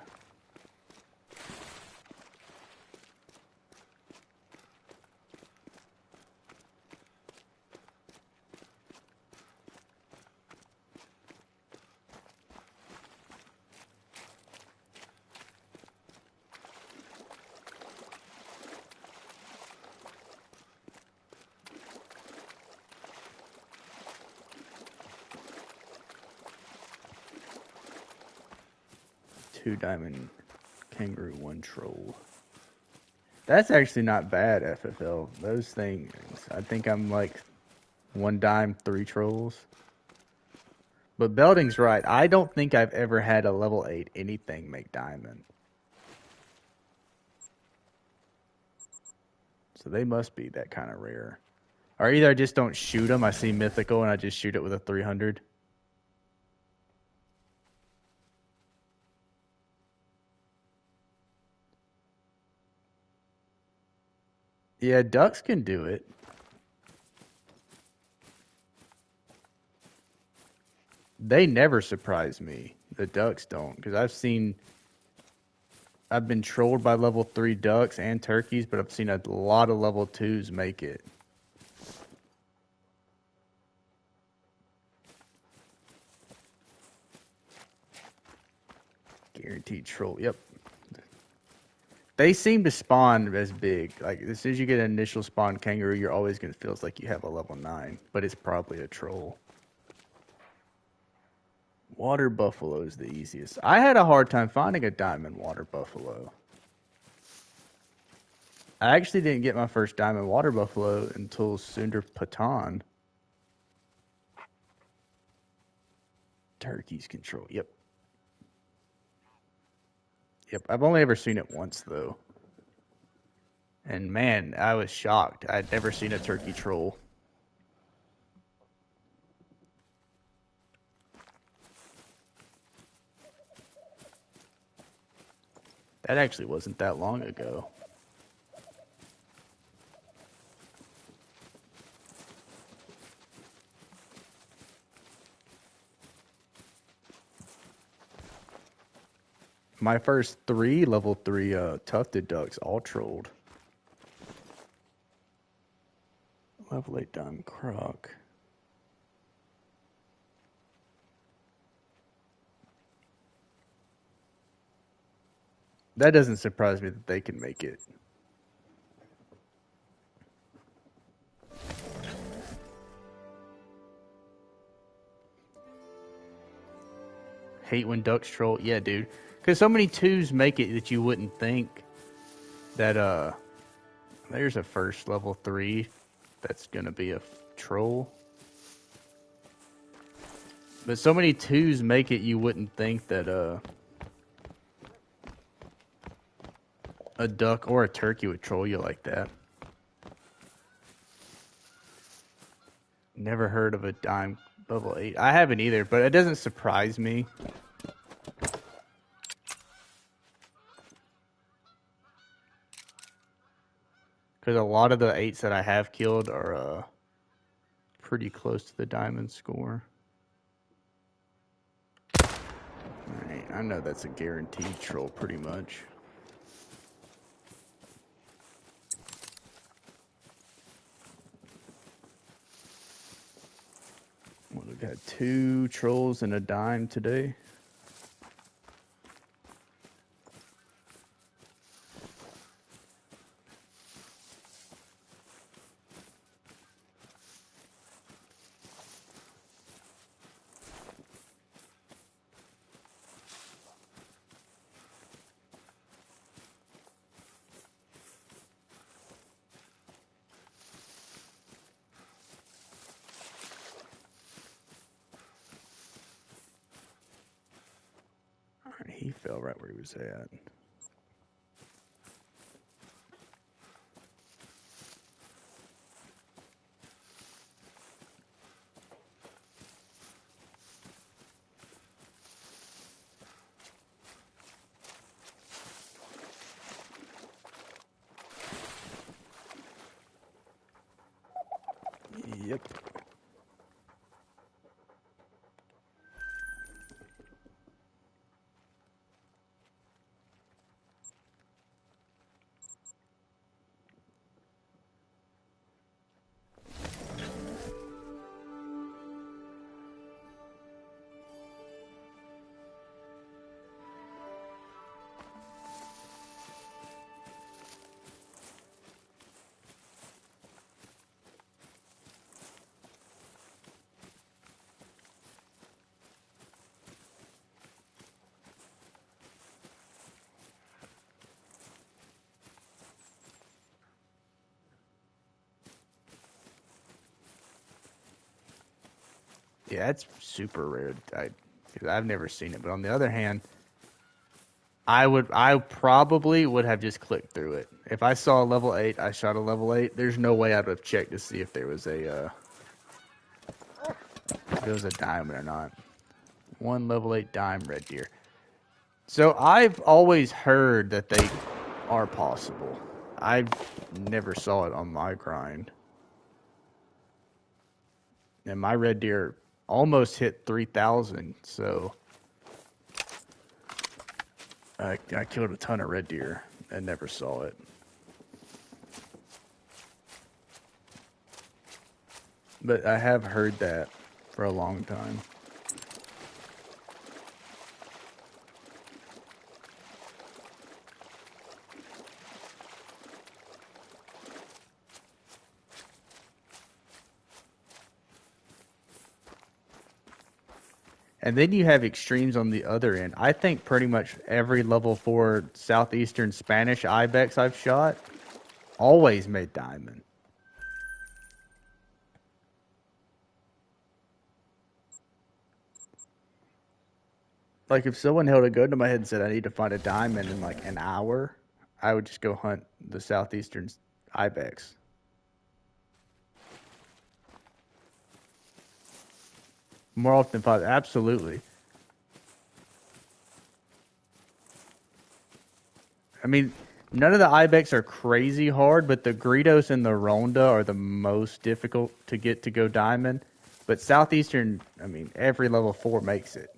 Two diamond kangaroo, 1 troll. That's actually not bad, FFL. Those things, I think I'm like 1 dime, 3 trolls. But Belding's right. I don't think I've ever had a level 8 anything make diamond. So they must be that kind of rare. Or either I just don't shoot them. I see mythical and I just shoot it with a 300. Yeah, ducks can do it. They never surprise me. The ducks don't, because I've been trolled by level 3 ducks and turkeys, but I've seen a lot of level 2s make it. Guaranteed troll. Yep. They seem to spawn as big. Like as soon as you get an initial spawn kangaroo, you're always gonna feel like you have a level 9, but it's probably a troll. Water buffalo is the easiest. I had a hard time finding a diamond water buffalo. I actually didn't get my first diamond water buffalo until Sundar Patan. Turkeys control. Yep. Yep. I've only ever seen it once though. And man, I was shocked. I'd never seen a turkey troll. That actually wasn't that long ago. My first 3 level 3 tufted ducks all trolled. Level 8 diamond croc. That doesn't surprise me that they can make it. Hate when ducks troll. Yeah, dude. Because so many 2s make it that you wouldn't think that, there's a first level 3 that's going to be a troll. But so many 2s make it you wouldn't think that, a duck or a turkey would troll you like that. Never heard of a dime level 8. I haven't either, but it doesn't surprise me. Because a lot of the 8s that I have killed are pretty close to the diamond score. Alright, I know that's a guaranteed troll pretty much. Well, we got 2 trolls and a dime today. He fell right where he was at. Yep. Yeah, it's super rare. Because I've never seen it. But on the other hand, I probably would have just clicked through it. If I saw a level 8, I shot a level 8. There's no way I'd have checked to see if there was a diamond or not. One level 8 dime red deer. So I've always heard that they are possible. I never saw it on my grind. And my red deer almost hit 3,000, so I killed a ton of red deer and never saw it. But I have heard that for a long time. And then you have extremes on the other end. I think pretty much every level 4 southeastern Spanish ibex I've shot always made diamond. Like if someone held a gun to my head and said I need to find a diamond in like an hour, I would just go hunt the southeastern ibex. More often than five, absolutely. I mean, none of the ibex are crazy hard, but the Greedos and the Ronda are the most difficult to get to go diamond. But southeastern, I mean, every level 4 makes it.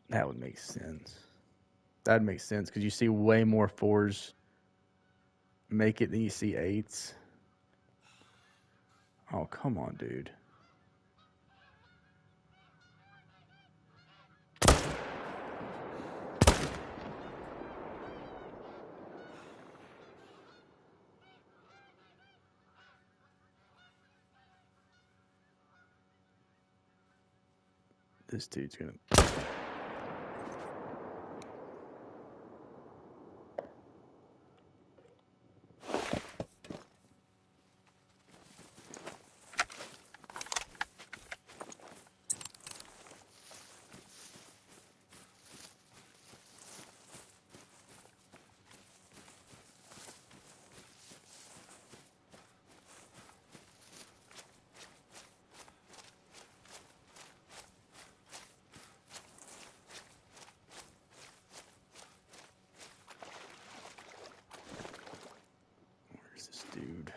That would make sense. That makes sense because you see way more 4s make it than you see 8s. Oh, come on, dude. This dude's gonna... Where's this dude?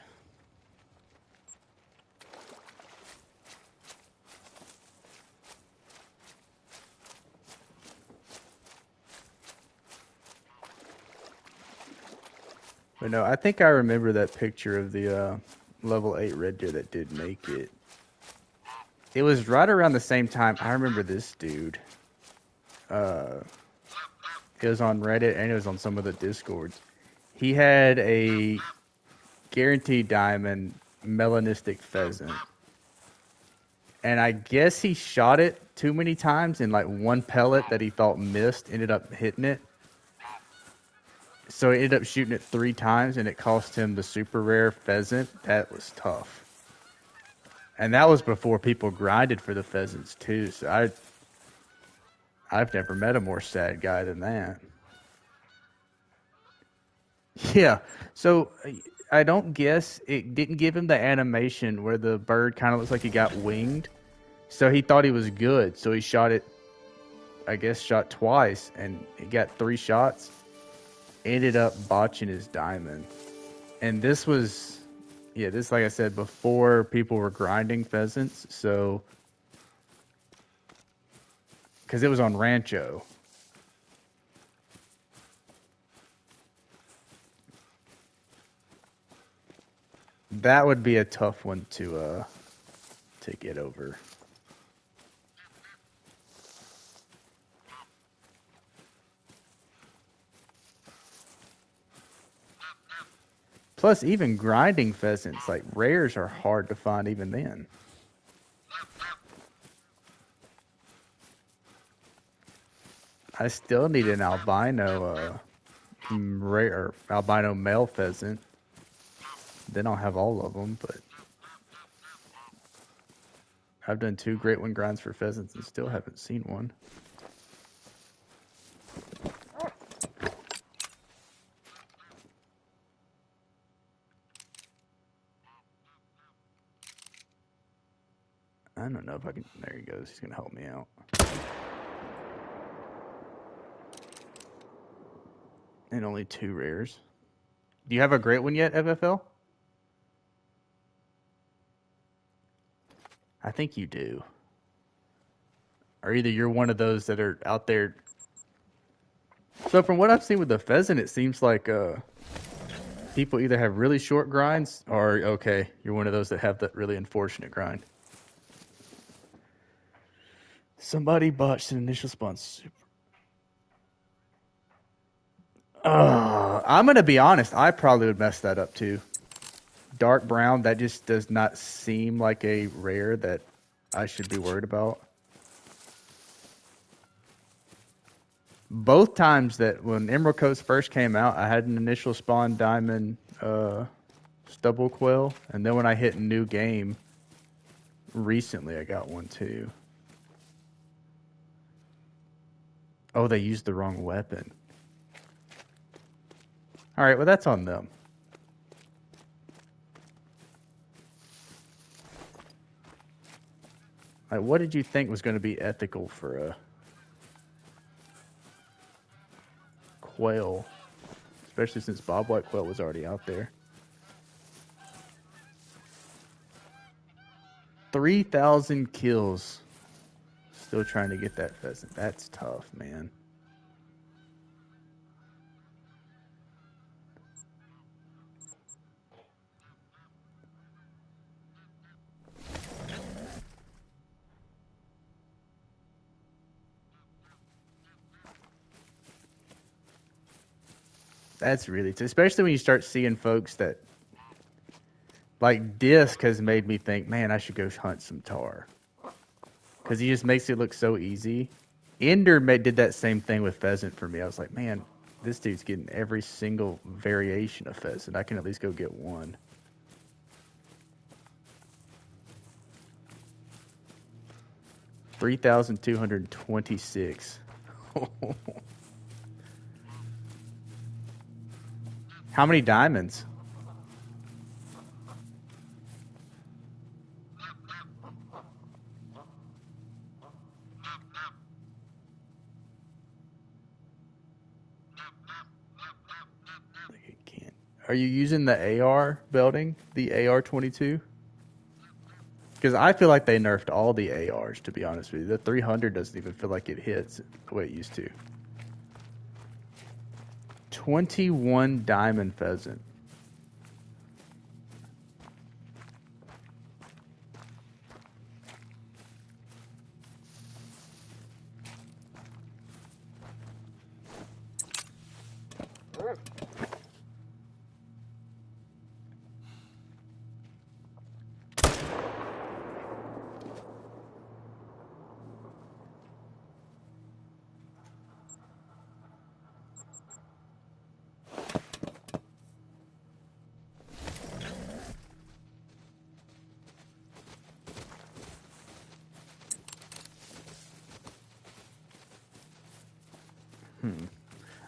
But no, I think I remember that picture of the level 8 red deer that did make it. It was right around the same time. I remember this dude. It was on Reddit and it was on some of the Discords. He had a guaranteed diamond melanistic pheasant. and I guess he shot it too many times, and like one pellet that he thought missed ended up hitting it. So he ended up shooting it 3 times, and it cost him the super rare pheasant. That was tough. And that was before people grinded for the pheasants too. So I've never met a more sad guy than that. Yeah. So I don't guess it didn't give him the animation where the bird kind of looks like he got winged. So he thought he was good. So he shot it, I guess, shot twice, and he got 3 shots. Ended up botching his diamond. And this was, yeah, this, like I said, before people were grinding pheasants. So, because it was on Rancho. That would be a tough one to get over. Plus, even grinding pheasants, like rares, are hard to find even then. I still need an albino rare albino male pheasant. Then I'll have all of them, but I've done 2 Great One grinds for pheasants and still haven't seen one. I don't know if I can. There he goes. He's gonna help me out. And only 2 rares. Do you have a Great One yet, FFL? I think you do. Or either you're one of those that are out there. So from what I've seen with the pheasant, it seems like people either have really short grinds or, okay, you're one of those that have that really unfortunate grind. Somebody botched an initial spawn super. I'm going to be honest. I probably would mess that up too. Dark brown, that just does not seem like a rare that I should be worried about. Both times that when Emerald Coast first came out, I had an initial spawn diamond stubble quail. And then when I hit new game recently, I got one too. Oh, they used the wrong weapon. All right, well, that's on them. Like, what did you think was going to be ethical for a quail? Especially since bobwhite quail was already out there. 3,000 kills. Still trying to get that pheasant. That's tough, man. That's really, especially when you start seeing folks that, like Disc has made me think, man, I should go hunt some tar. Because he just makes it look so easy. Ender did that same thing with pheasant for me. I was like, man, this dude's getting every single variation of pheasant. I can at least go get one. $3,226. How many diamonds? Are you using the AR belting? The AR-22? Because I feel like they nerfed all the ARs, to be honest with you. The 300 doesn't even feel like it hits the way it used to. 21 diamond pheasant.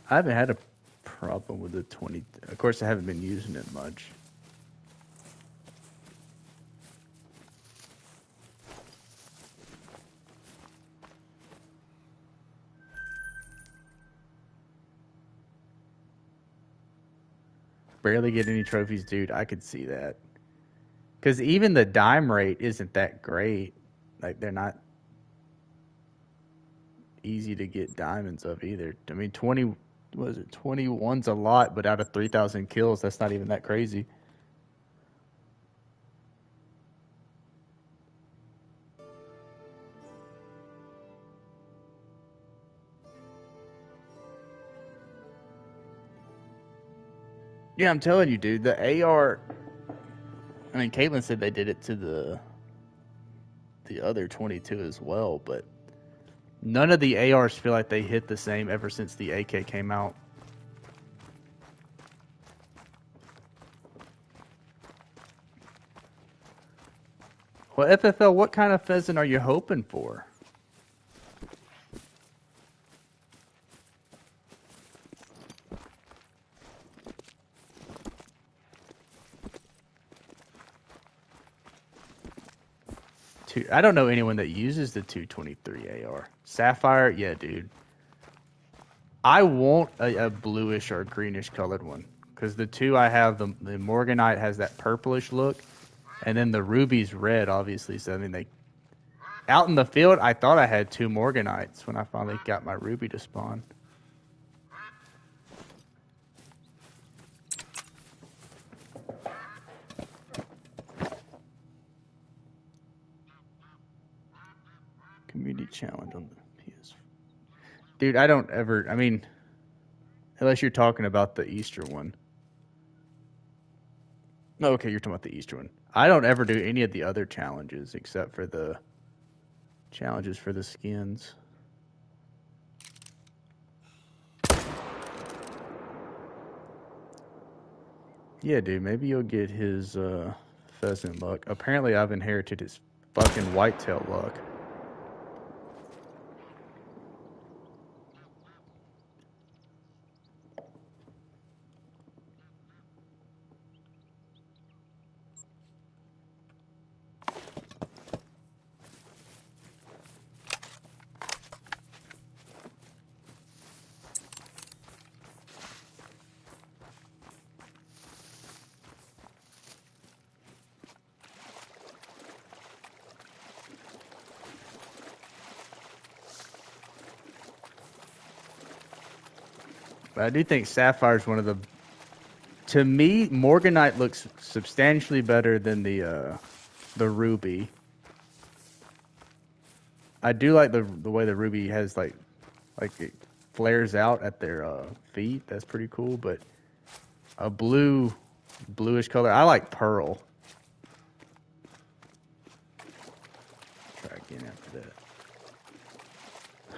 I haven't had a problem with the 20. Of course, I haven't been using it much. Barely get any trophies, dude. I could see that. Because even the dime rate isn't that great. Like, they're not easy to get diamonds of either. I mean, 20, was it 21's a lot, but out of 3,000 kills, that's not even that crazy. Yeah, I'm telling you, dude. The AR. I mean, Caitlin said they did it to the other 22 as well, but none of the ARs feel like they hit the same ever since the AK came out. Well, FFL, what kind of pheasant are you hoping for? I don't know anyone that uses the 223 AR. Sapphire, yeah, dude. I want a bluish or greenish colored one because the two I have, the Morganite has that purplish look, and then the Ruby's red, obviously. So I mean, they out in the field, I thought I had two Morganites when I finally got my Ruby to spawn. Community challenge on the PS. Dude, I don't ever. I mean, unless you're talking about the Easter one. No, okay, you're talking about the Easter one. I don't ever do any of the other challenges except for the challenges for the skins. Yeah, dude, maybe you'll get his pheasant luck. Apparently, I've inherited his fucking whitetail luck. But I do think Sapphire is one of the. To me, Morganite looks substantially better than the Ruby. I do like the way the Ruby has like it flares out at their feet. That's pretty cool. But a bluish color. I like pearl. Try again after that.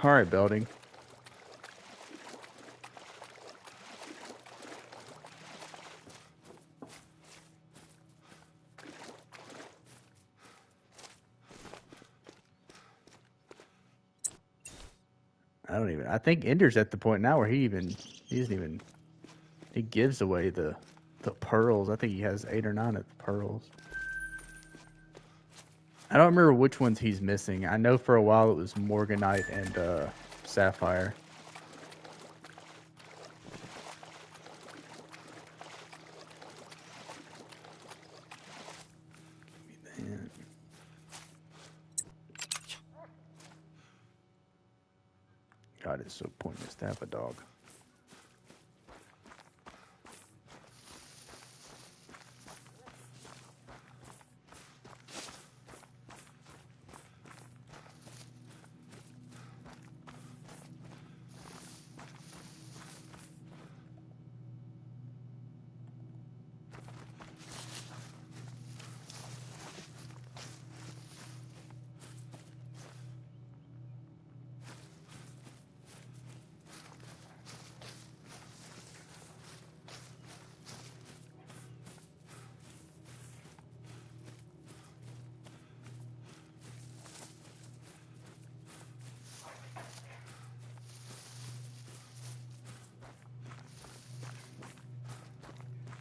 All right, Belding. I think Ender's at the point now where he gives away the pearls. I think he has 8 or 9 of the pearls. I don't remember which ones he's missing. I know for a while it was Morganite and Sapphire. God, it's so pointless to have a dog.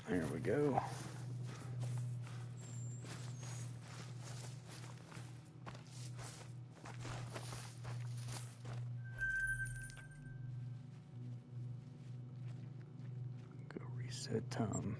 There we go. Go reset time.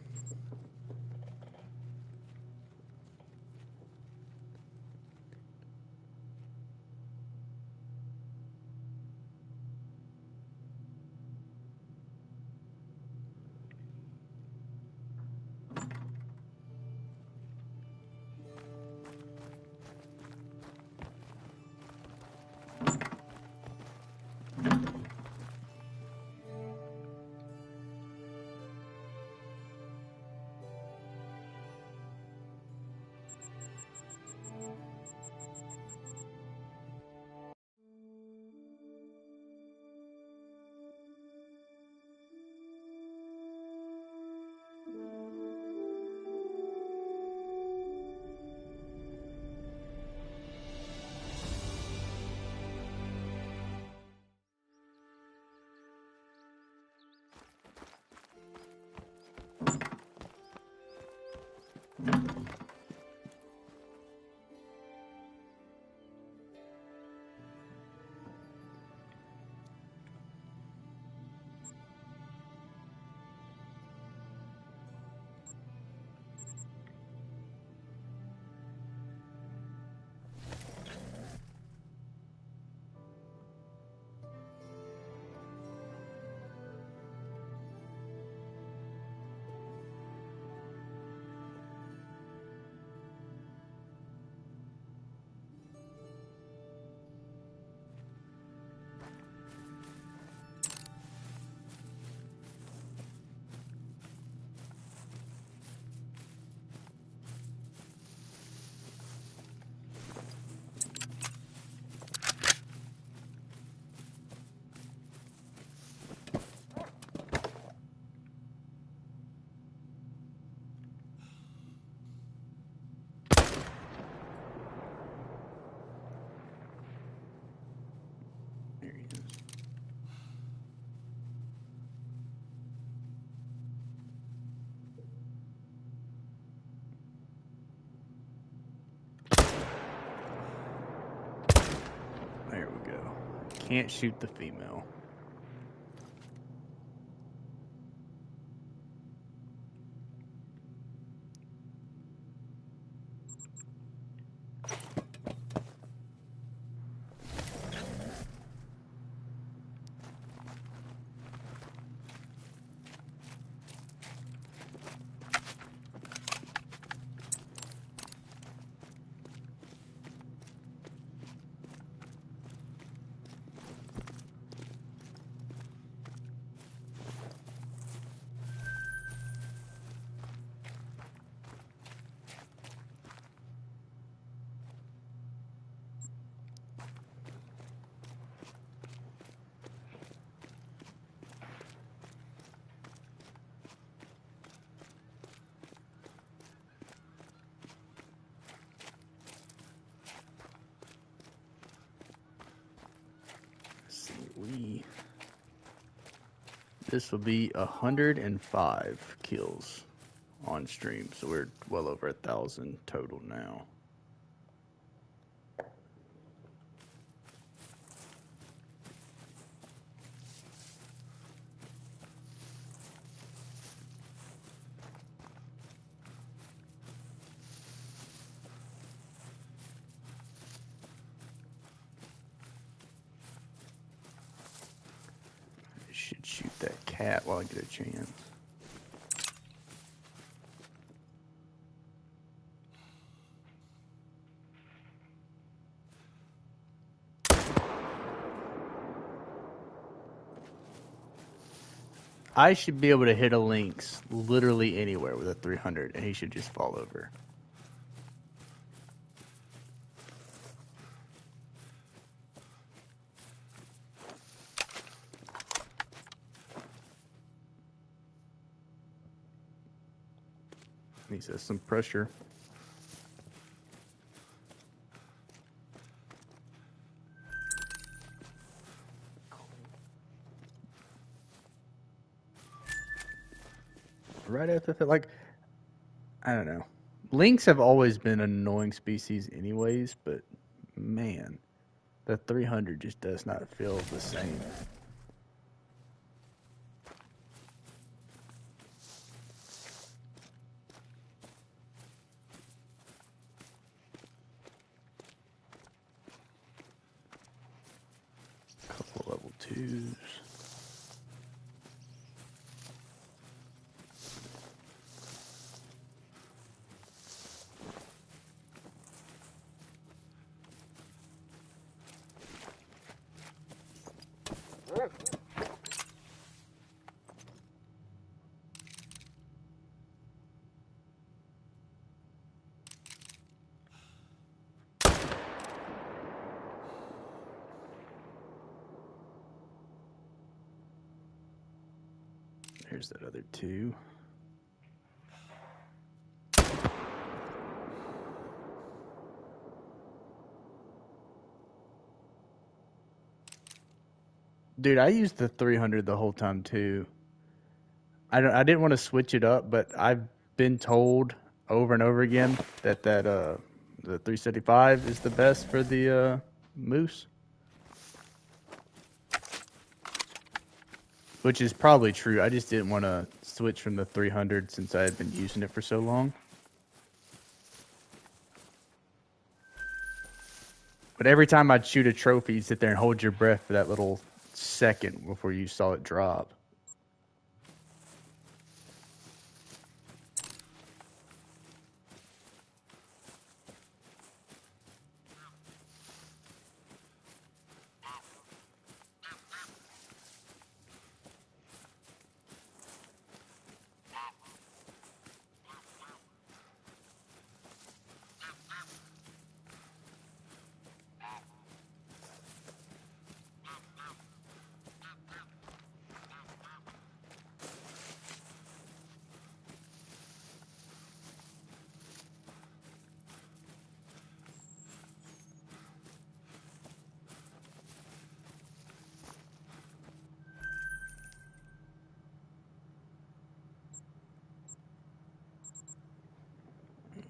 There he is. There we go. Can't shoot the female. This will be 105 kills on stream, so we're well over 1,000 total now. I should shoot that cat while I get a chance. I should be able to hit a lynx literally anywhere with a 300, and he should just fall over. He says some pressure. right after that, like, I don't know. Lynx have always been an annoying species, anyways, but man, the 300 just does not feel the same. Couple level 2s. There's that other 2. Dude, I used the 300 the whole time too. I didn't want to switch it up, but I've been told over and over again that the 375 is the best for the moose, which is probably true. I just didn't want to switch from the 300 since I had been using it for so long. But every time I'd shoot a trophy, you'd sit there and hold your breath for that little second before you saw it drop.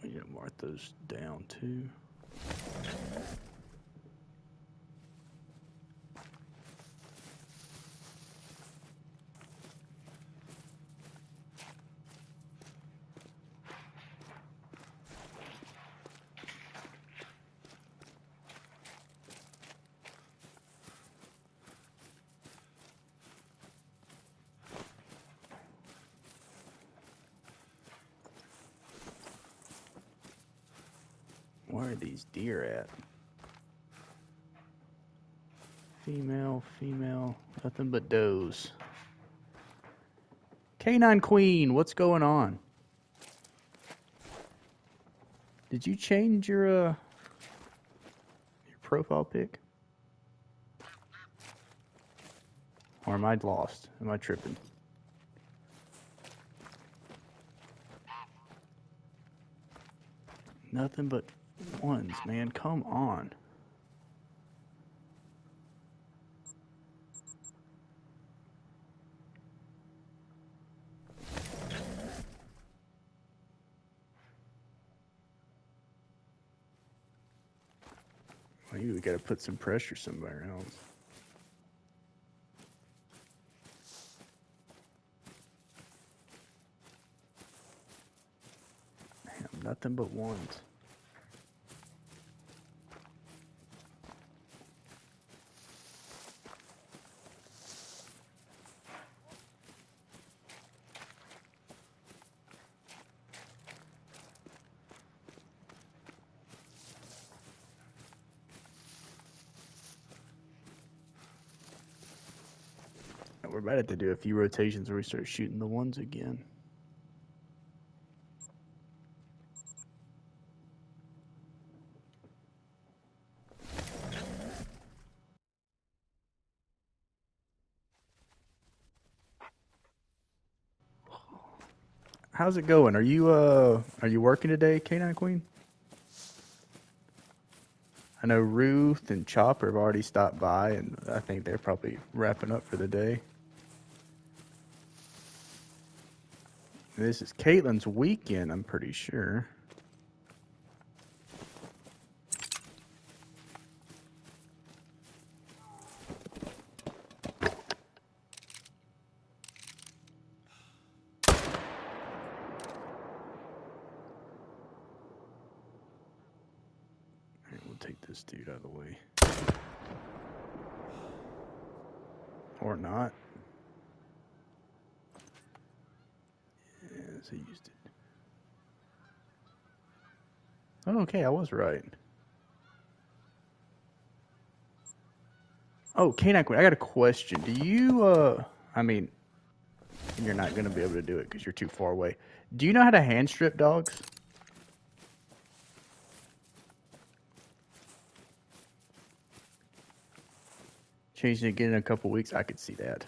We gotta mark those down too. Where are these deer at? Female, female, nothing but does. Canine Queen, what's going on? Did you change your profile pic? Or am I lost? Am I tripping? Nothing but ones, man. Come on. Maybe we gotta put some pressure somewhere else. Damn, nothing but ones. We're about to have to do a few rotations where we start shooting the ones again. How's it going? Are you working today, Canine Queen? I know Ruth and Chopper have already stopped by, and I think they're probably wrapping up for the day. This is Caitlin's weekend, I'm pretty sure. Alright, we'll take this dude out of the way. Or not. Yes, I used it. Oh, okay, I was right. Oh, Canine Queen, I got a question. Do you, I mean, you're not going to be able to do it because you're too far away. Do you know how to hand strip dogs? Changing it again in a couple weeks, I could see that.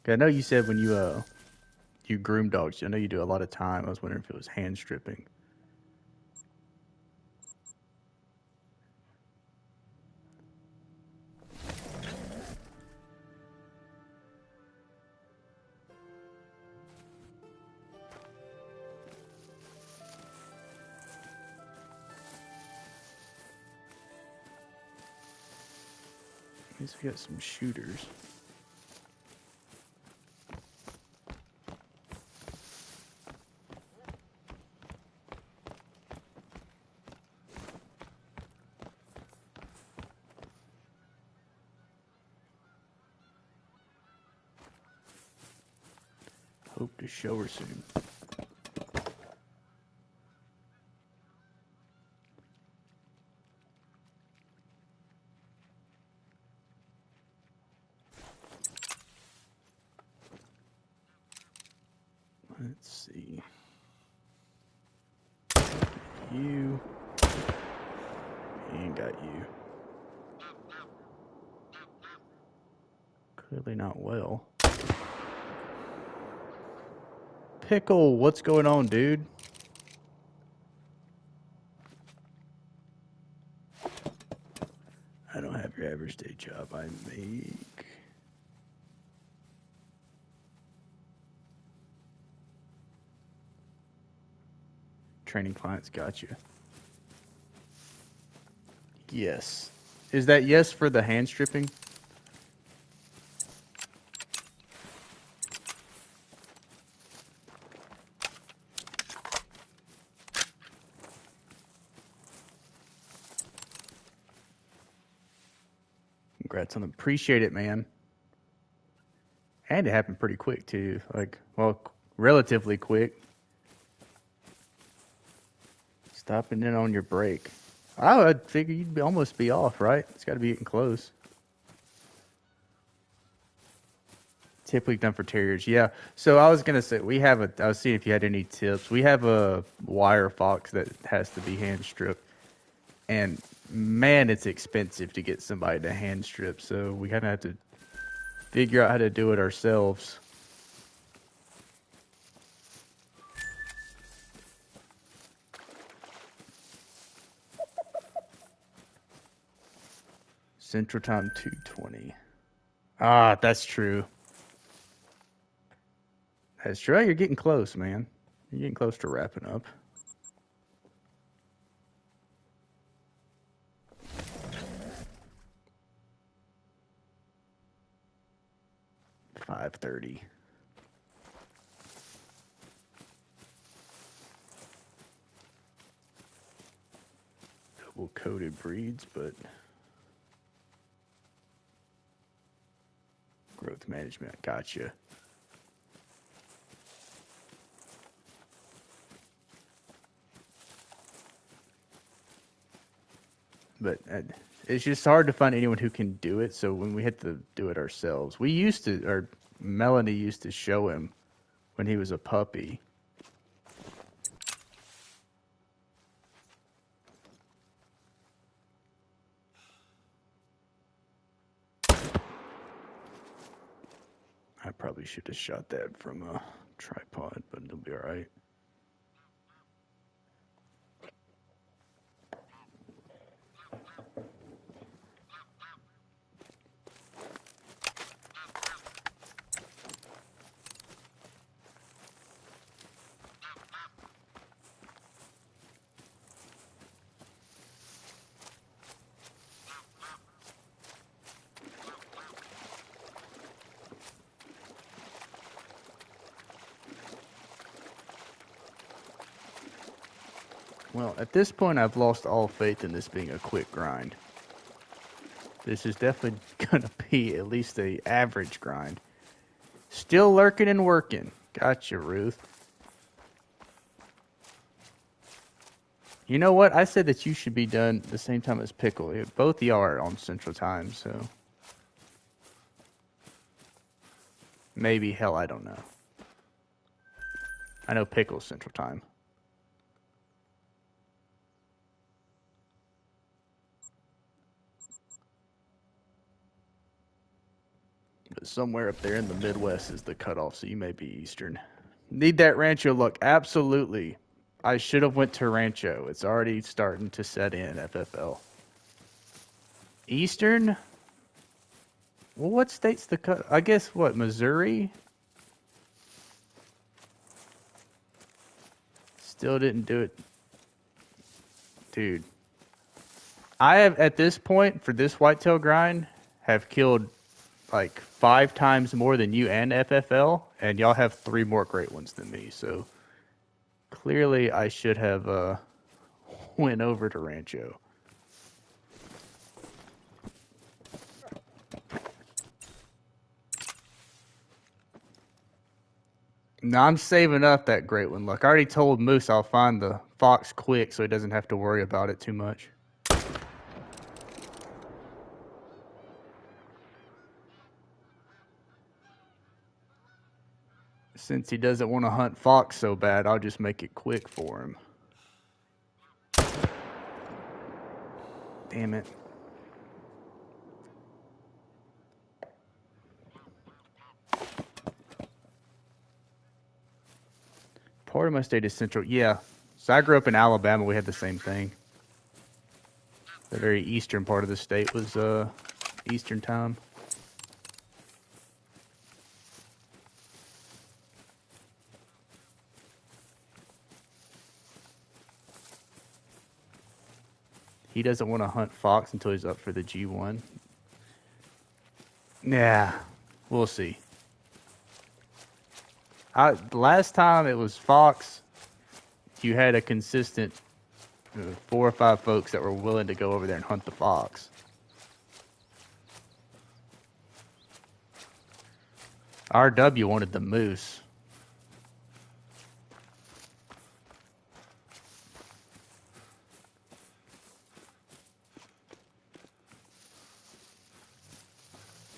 I know you said when you groom dogs, I know you do a lot of time. I was wondering if it was hand stripping. At least we got some shooters. Hope to show her soon. Let's see. You ain't got you. Clearly not well. Pickle, what's going on, dude? I don't have your average day job. I make. Training clients, got you. Yes. Is that yes for the hand stripping? Congrats on them. Appreciate it, man. And it happened pretty quick, too. Like, well, relatively quick. Stopping in on your break. I would figure you'd almost be off, right? It's got to be getting close. Typically done for terriers, yeah. So I was gonna say I was seeing if you had any tips. We have a wire fox that has to be hand stripped, and man, it's expensive to get somebody to hand strip. So we kind of have to figure out how to do it ourselves. Central Time 2:20. Ah, that's true. That's true. You're getting close, man. You're getting close to wrapping up. $5:30. Double coated breeds, but growth management. Gotcha. But it's just hard to find anyone who can do it. So when we had to do it ourselves, or Melanie used to show him when he was a puppy. I probably should have shot that from a tripod, but it'll be all right. Well, at this point, I've lost all faith in this being a quick grind. This is definitely gonna be at least a average grind. Still lurking and working. Gotcha, Ruth. You know what? I said that you should be done the same time as Pickle. Both of y'all are on Central Time, so maybe, hell, I don't know. I know Pickle's Central Time. But somewhere up there in the Midwest is the cutoff, so you may be Eastern. Need that Rancho look. Absolutely. I should have went to Rancho. It's already starting to set in, FFL. Eastern? Well, what state's the cut? I guess, what, Missouri? Still didn't do it. Dude. I have, at this point, for this whitetail grind, have killed like 5 times more than you and FFL, and y'all have 3 more great ones than me, so clearly I should have went over to Rancho. No, I'm saving up that great one. Look, I already told Moose I'll find the fox quick so he doesn't have to worry about it too much. Since he doesn't want to hunt fox so bad, I'll just make it quick for him. Damn it. Part of my state is central. Yeah. So I grew up in Alabama. We had the same thing. The very eastern part of the state was Eastern time. He doesn't want to hunt fox until he's up for the G1. Yeah, we'll see. Last time it was fox. You had a consistent 4 or 5 folks that were willing to go over there and hunt the fox. RW wanted the moose.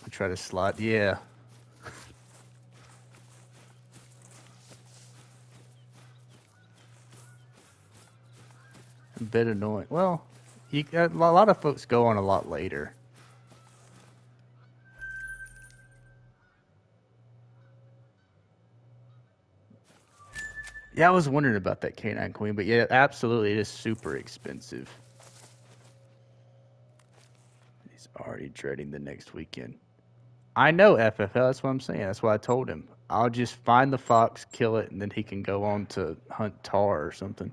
I try to slide. Yeah. A bit annoying. Well, a lot of folks go on a lot later. Yeah, I was wondering about that Canine Queen, but yeah, absolutely, it is super expensive. He's already dreading the next weekend. I know FFL, that's what I'm saying. That's why I told him. I'll just find the fox, kill it, and then he can go on to hunt tar or something.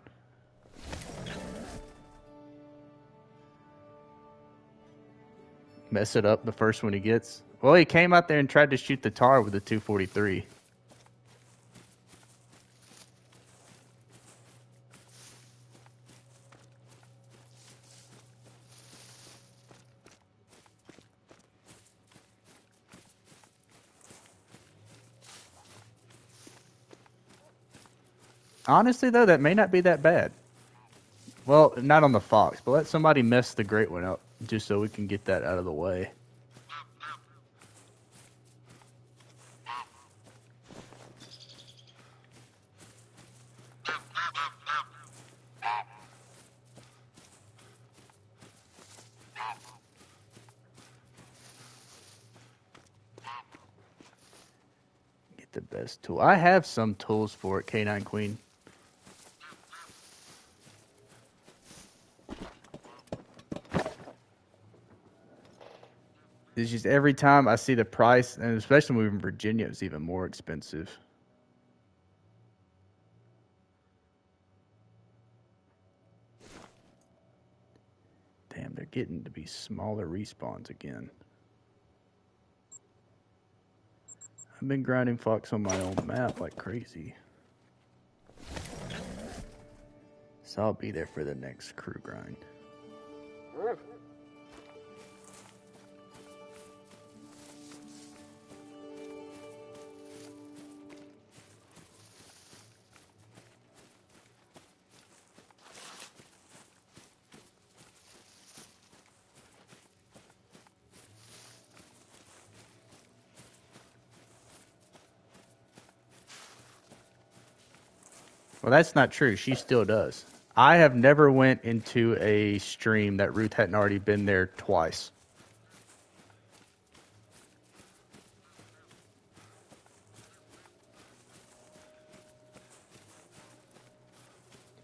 Mess it up the first one he gets. Well, he came out there and tried to shoot the tar with a 243. Honestly, though, that may not be that bad. Well, not on the fox, but let somebody mess the great one up just so we can get that out of the way. Get the best tool. I have some tools for it, Canine Queen. It's just every time I see the price, and especially moving to Virginia, it's even more expensive. Damn, they're getting to be smaller respawns again. I've been grinding fox on my own map like crazy. So I'll be there for the next crew grind. Well, that's not true. She still does. I have never went into a stream that Ruth hadn't already been there twice.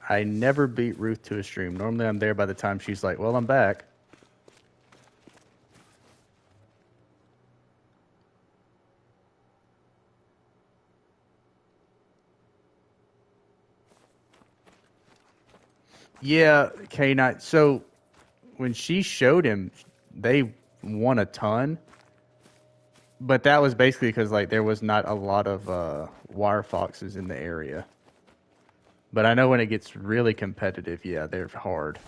I never beat Ruth to a stream. Normally I'm there by the time she's like, well, I'm back. Yeah, K9. So when she showed him, they won a ton. But that was basically because like there was not a lot of wire foxes in the area. But I know when it gets really competitive, yeah, they're hard.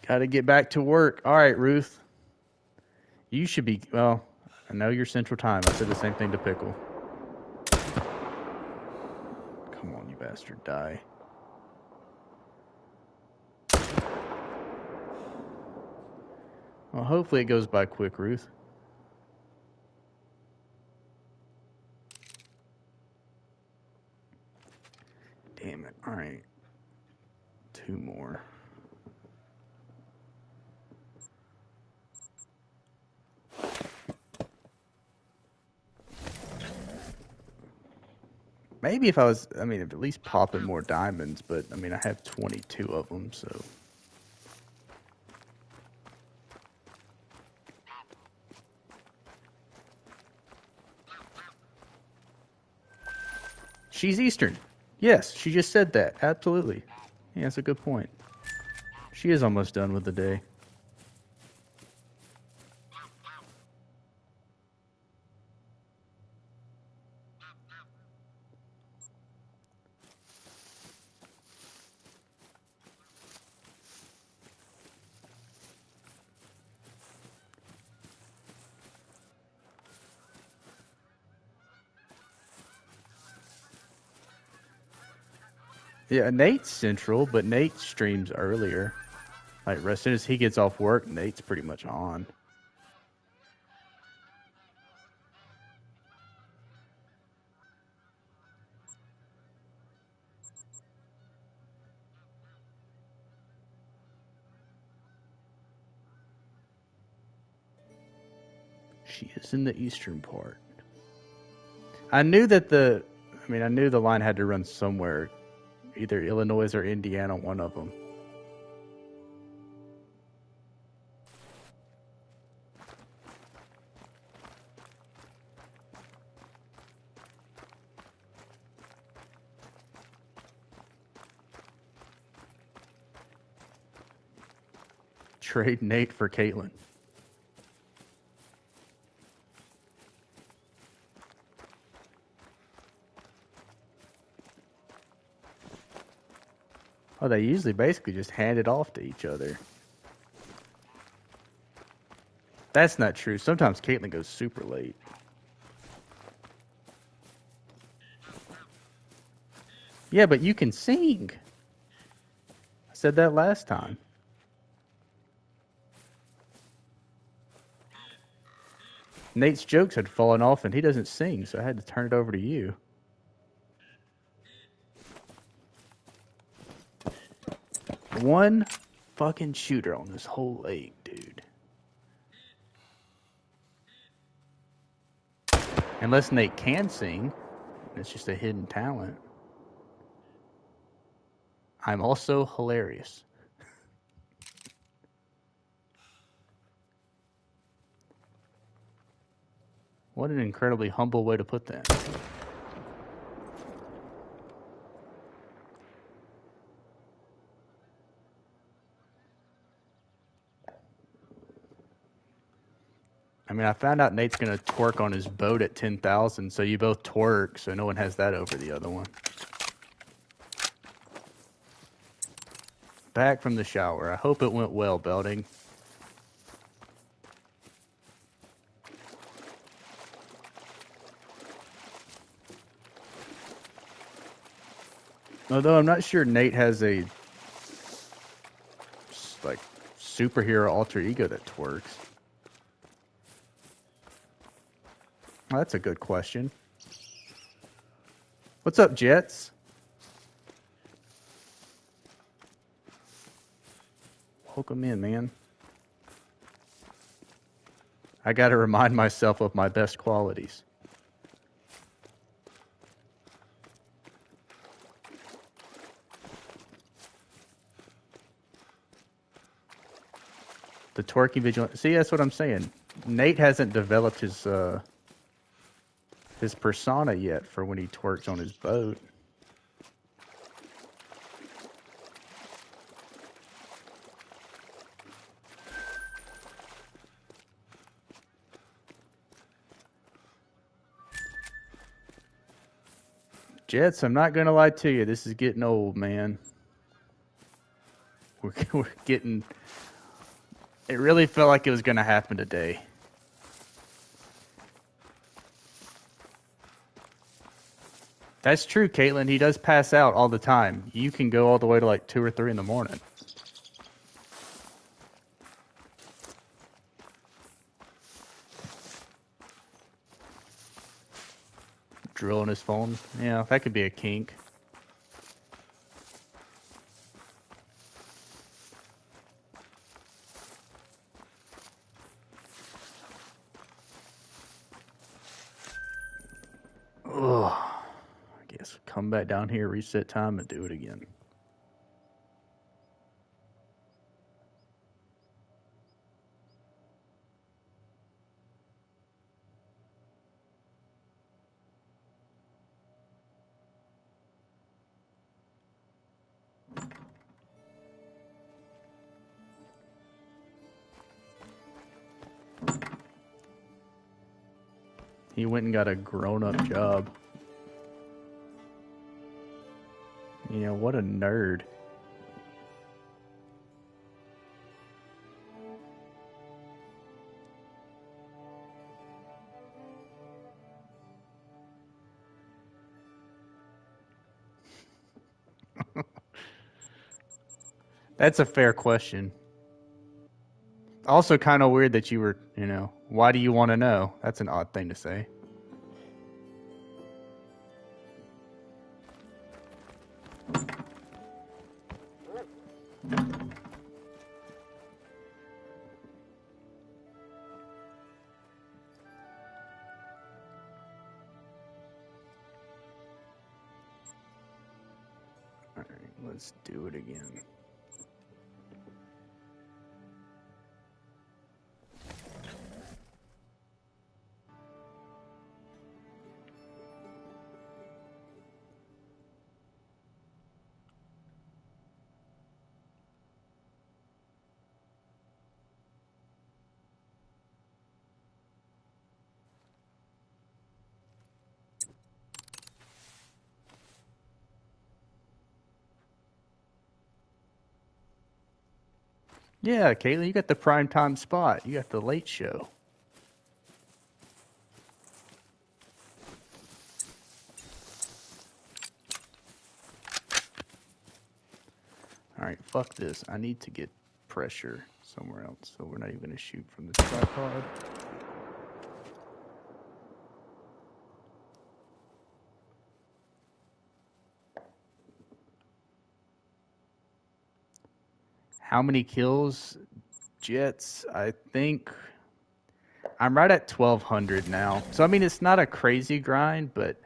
Got to get back to work. All right, Ruth. You should be, well, I know you're Central Time. I said the same thing to Pickle. Come on, you bastard, die. Well, hopefully it goes by quick, Ruth. Damn it. All right. 2 more. Maybe if I was, I mean, at least popping more diamonds, but I mean, I have 22 of them, so. She's Eastern. Yes, she just said that. Absolutely. Yeah, that's a good point. She is almost done with the day. Yeah, Nate's Central, but Nate streams earlier. Like, as soon as he gets off work, Nate's pretty much on. She is in the eastern part. I knew that I knew the line had to run somewhere. Either Illinois or Indiana, one of them. Trade Nate for Caitlin. Oh, they usually basically just hand it off to each other. That's not true. Sometimes Caitlin goes super late. Yeah, but you can sing. I said that last time. Nate's jokes had fallen off and he doesn't sing, so I had to turn it over to you. One fucking shooter on this whole lake, dude. Unless Nate can sing, it's just a hidden talent. I'm also hilarious. What an incredibly humble way to put that. I mean, I found out Nate's going to twerk on his boat at 10,000, so you both twerk, so no one has that over the other one. back from the shower. I hope it went well, Belding. Although I'm not sure Nate has a like superhero alter ego that twerks. Well, that's a good question. What's up, Jets? Welcome in, man. I got to remind myself of my best qualities. The twerking vigilant. See, that's what I'm saying. Nate hasn't developed his persona yet for when he twerks on his boat. Jets, I'm not going to lie to you. This is getting old, man. We're getting... It really felt like it was going to happen today. That's true, Caitlin. He does pass out all the time. You can go all the way to like 2 or 3 in the morning. Drilling his phone. Yeah, that could be a kink. Ugh. I guess come back down here, reset time, and do it again. He went and got a grown-up job. You know, what a nerd. That's a fair question. Also kind of weird that you were, you know, why do you want to know? That's an odd thing to say. All right, let's do it again. Yeah, Caitlin, you got the prime time spot. You got the late show. All right, fuck this. I need to get pressure somewhere else, so we're not even going to shoot from the tripod. How many kills? Jets, I think I'm right at 1,200 now. So, I mean, it's not a crazy grind, but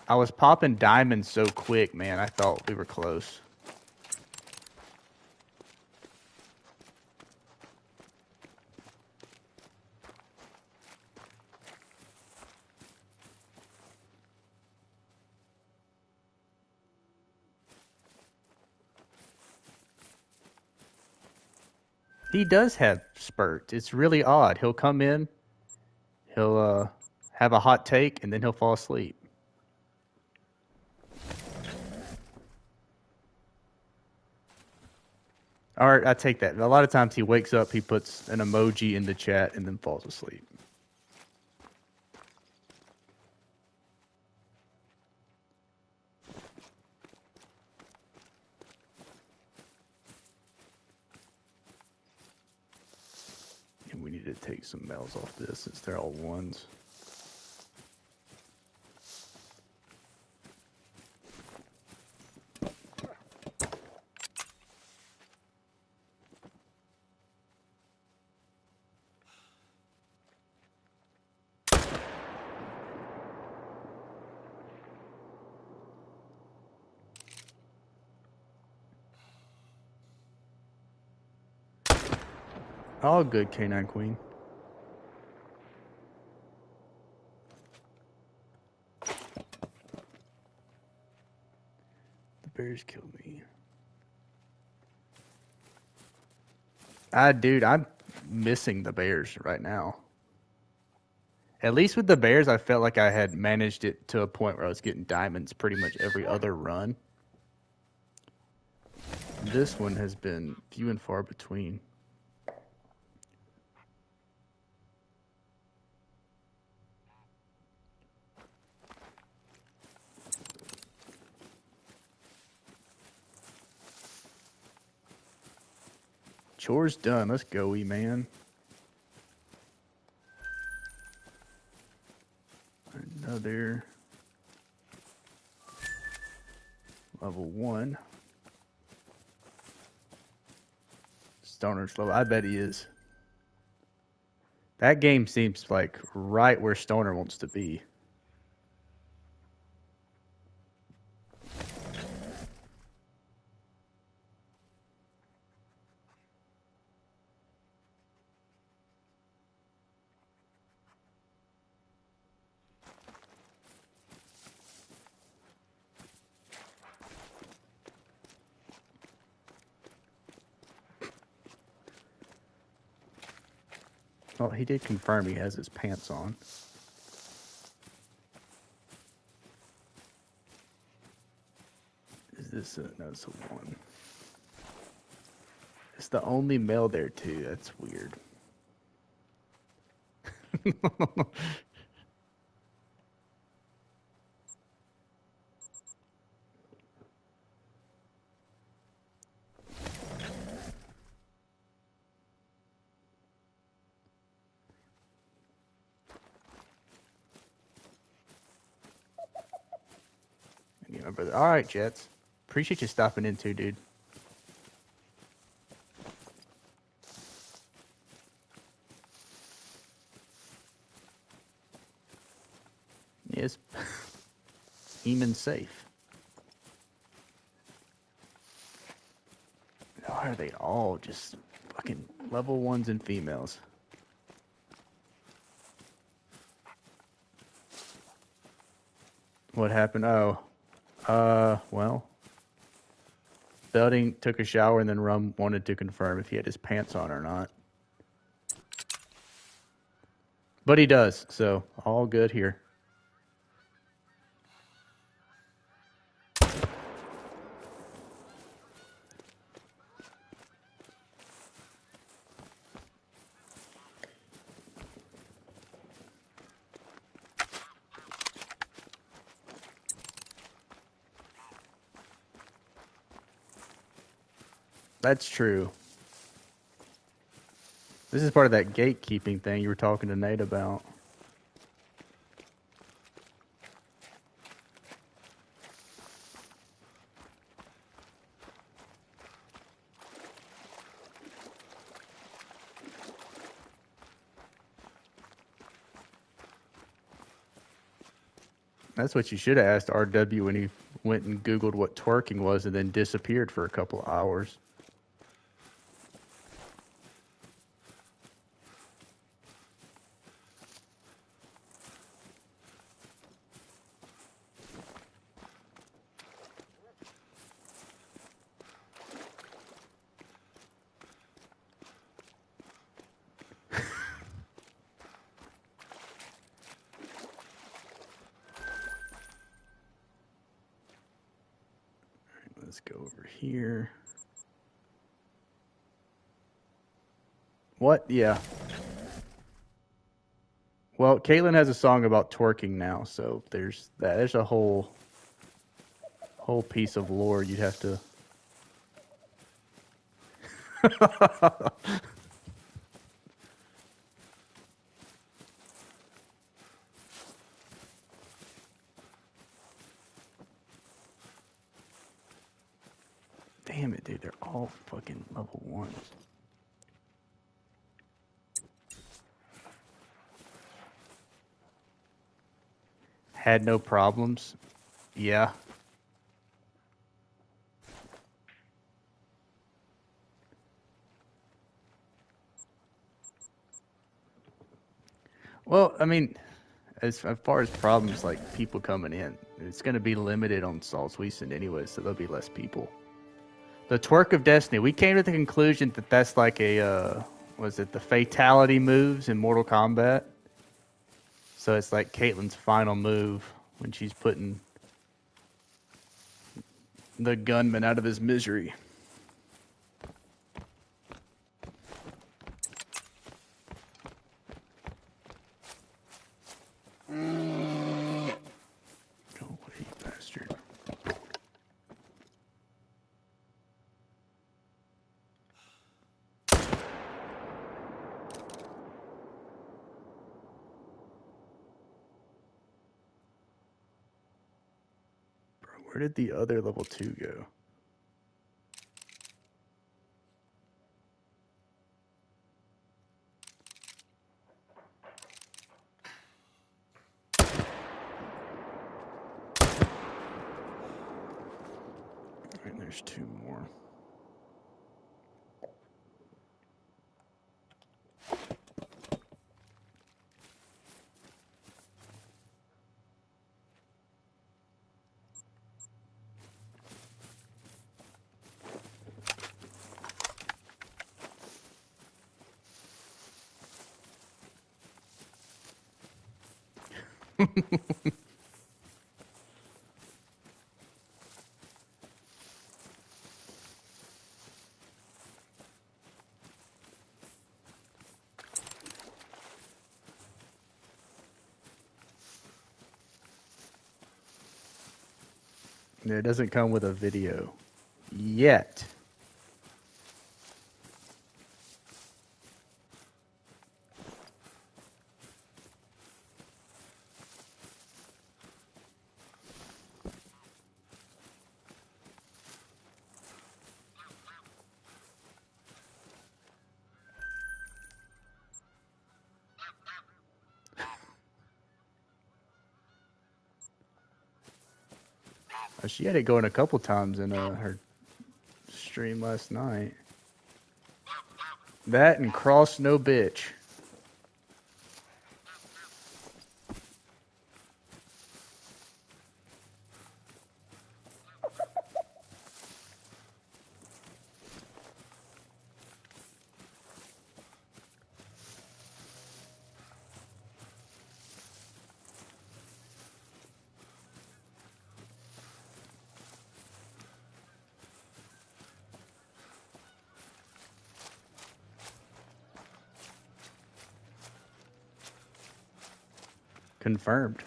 I was popping diamonds so quick, man. I thought we were close. He does have spurts. It's really odd. He'll come in, he'll have a hot take, and then he'll fall asleep. Or I take that. A lot of times he wakes up, he puts an emoji in the chat, and then falls asleep. And we need to take some males off this since they're all ones. All good, Canine Queen. The bears killed me. Dude, I'm missing the bears right now. At least with the bears, I felt like I had managed it to a point where I was getting diamonds pretty much every other run. This one has been few and far between. Chores done. Let's go, wee man. Another level 1. Stoner's level. I bet he is. That game seems like right where Stoner wants to be. Oh, he did confirm he has his pants on. Is this a... No, it's a 1. It's the only male there, too. That's weird. Yeah, my brother. All right, Jets. Appreciate you stopping in, too, dude. Yes. Even safe. Why are they all just fucking level 1s and females? What happened? Oh. Well. Belding took a shower and then Rum wanted to confirm if he had his pants on or not. But he does, so all good here. That's true. This is part of that gatekeeping thing you were talking to Nate about. That's what you should have asked RW when he went and Googled what twerking was and then disappeared for a couple of hours. Let's go over here. What? Yeah. Well, Caitlyn has a song about twerking now, so there's that. There's a whole piece of lore you'd have to. Damn it, dude! They're all fucking level ones. Had no problems. Yeah. Well, I mean, as far as problems like people coming in, it's going to be limited on Salt's Weasand anyway, so there'll be less people. The Twerk of Destiny. We came to the conclusion that that's like a, was it the fatality moves in Mortal Kombat? So it's like Caitlyn's final move when she's putting the gunman out of his misery. Go away, bastard. Bro, where did the other level 2 go? Alright, there's 2 more. It doesn't come with a video yet. She had it going a couple times in her stream last night. That and Cross No Bitch. Confirmed.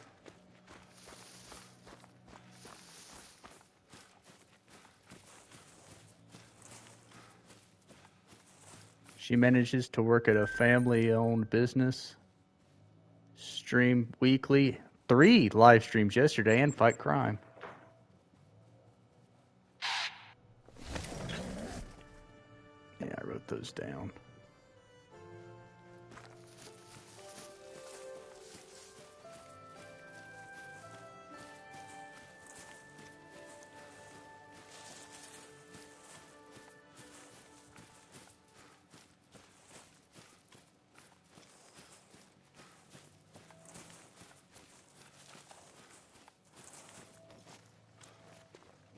She manages to work at a family-owned business, stream weekly, 3 live streams yesterday, and fight crime. Yeah, I wrote those down.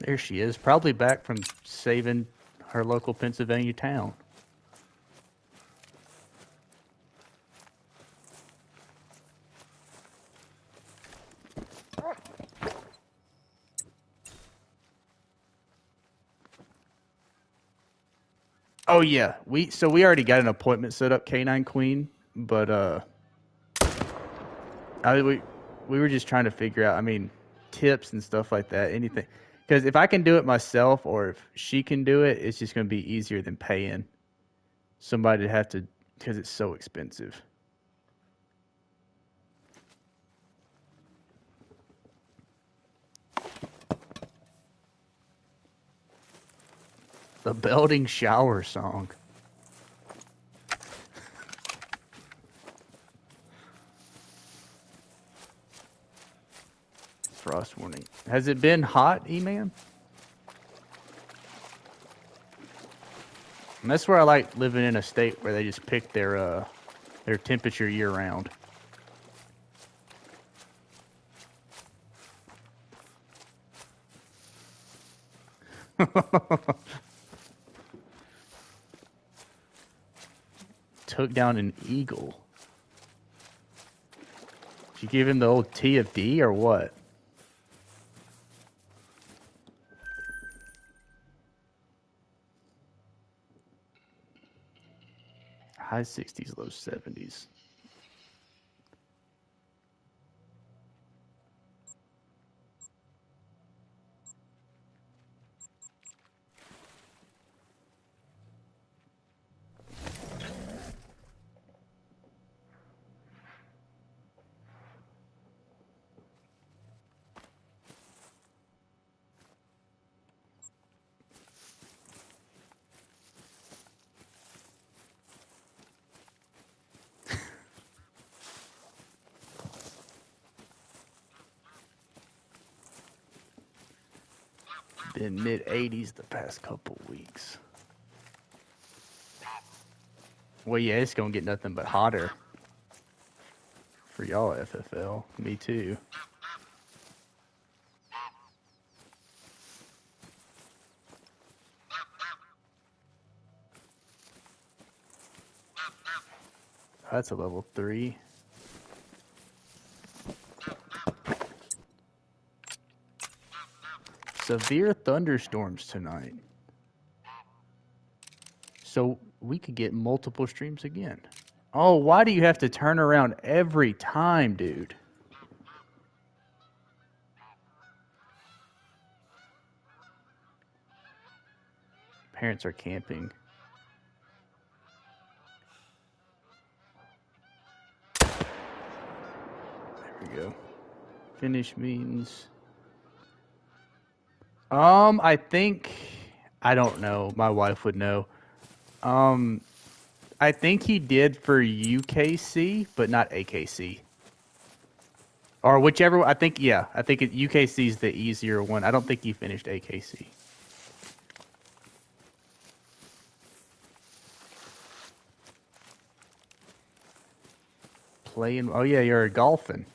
There she is, probably back from saving her local Pennsylvania town. Oh yeah, we already got an appointment set up, Canine Queen, but we were just trying to figure out. I mean, tips and stuff like that. Anything, because if I can do it myself or if she can do it, it's just going to be easier than paying somebody to have to because it's so expensive. The Belding Shower song. Frost warning. Has it been hot, E-Man? And that's where I like living in a state where they just pick their temperature year round. Took down an eagle. Did you give him the old T of D or what? High 60s, low 70s. Been mid 80s the past couple weeks. Well, yeah, it's gonna get nothing but hotter for y'all, FFL. Me too. That's a level 3. Severe thunderstorms tonight. So we could get multiple streams again. Oh, why do you have to turn around every time, dude? Parents are camping. There we go. Finish means. I think I don't know. My wife would know. I think he did for UKC, but not AKC. Or whichever. I think yeah. I think UKC is the easier one. I don't think he finished AKC. Playing. Oh yeah, you're golfing.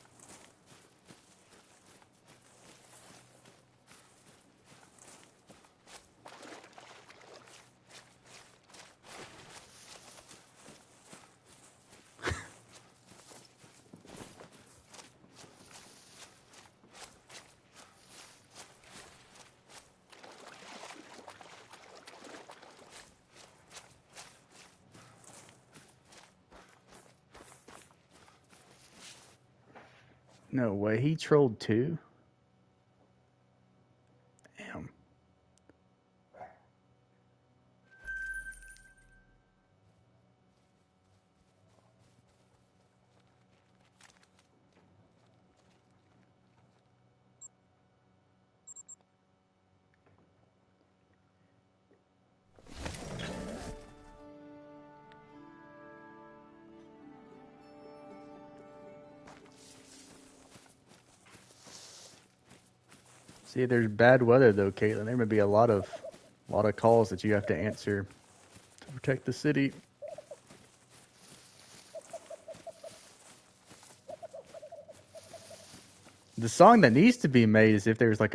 No way. He trolled too. Damn. See, there's bad weather though, Caitlin. There may be a lot of calls that you have to answer to protect the city. The song that needs to be made is if there's like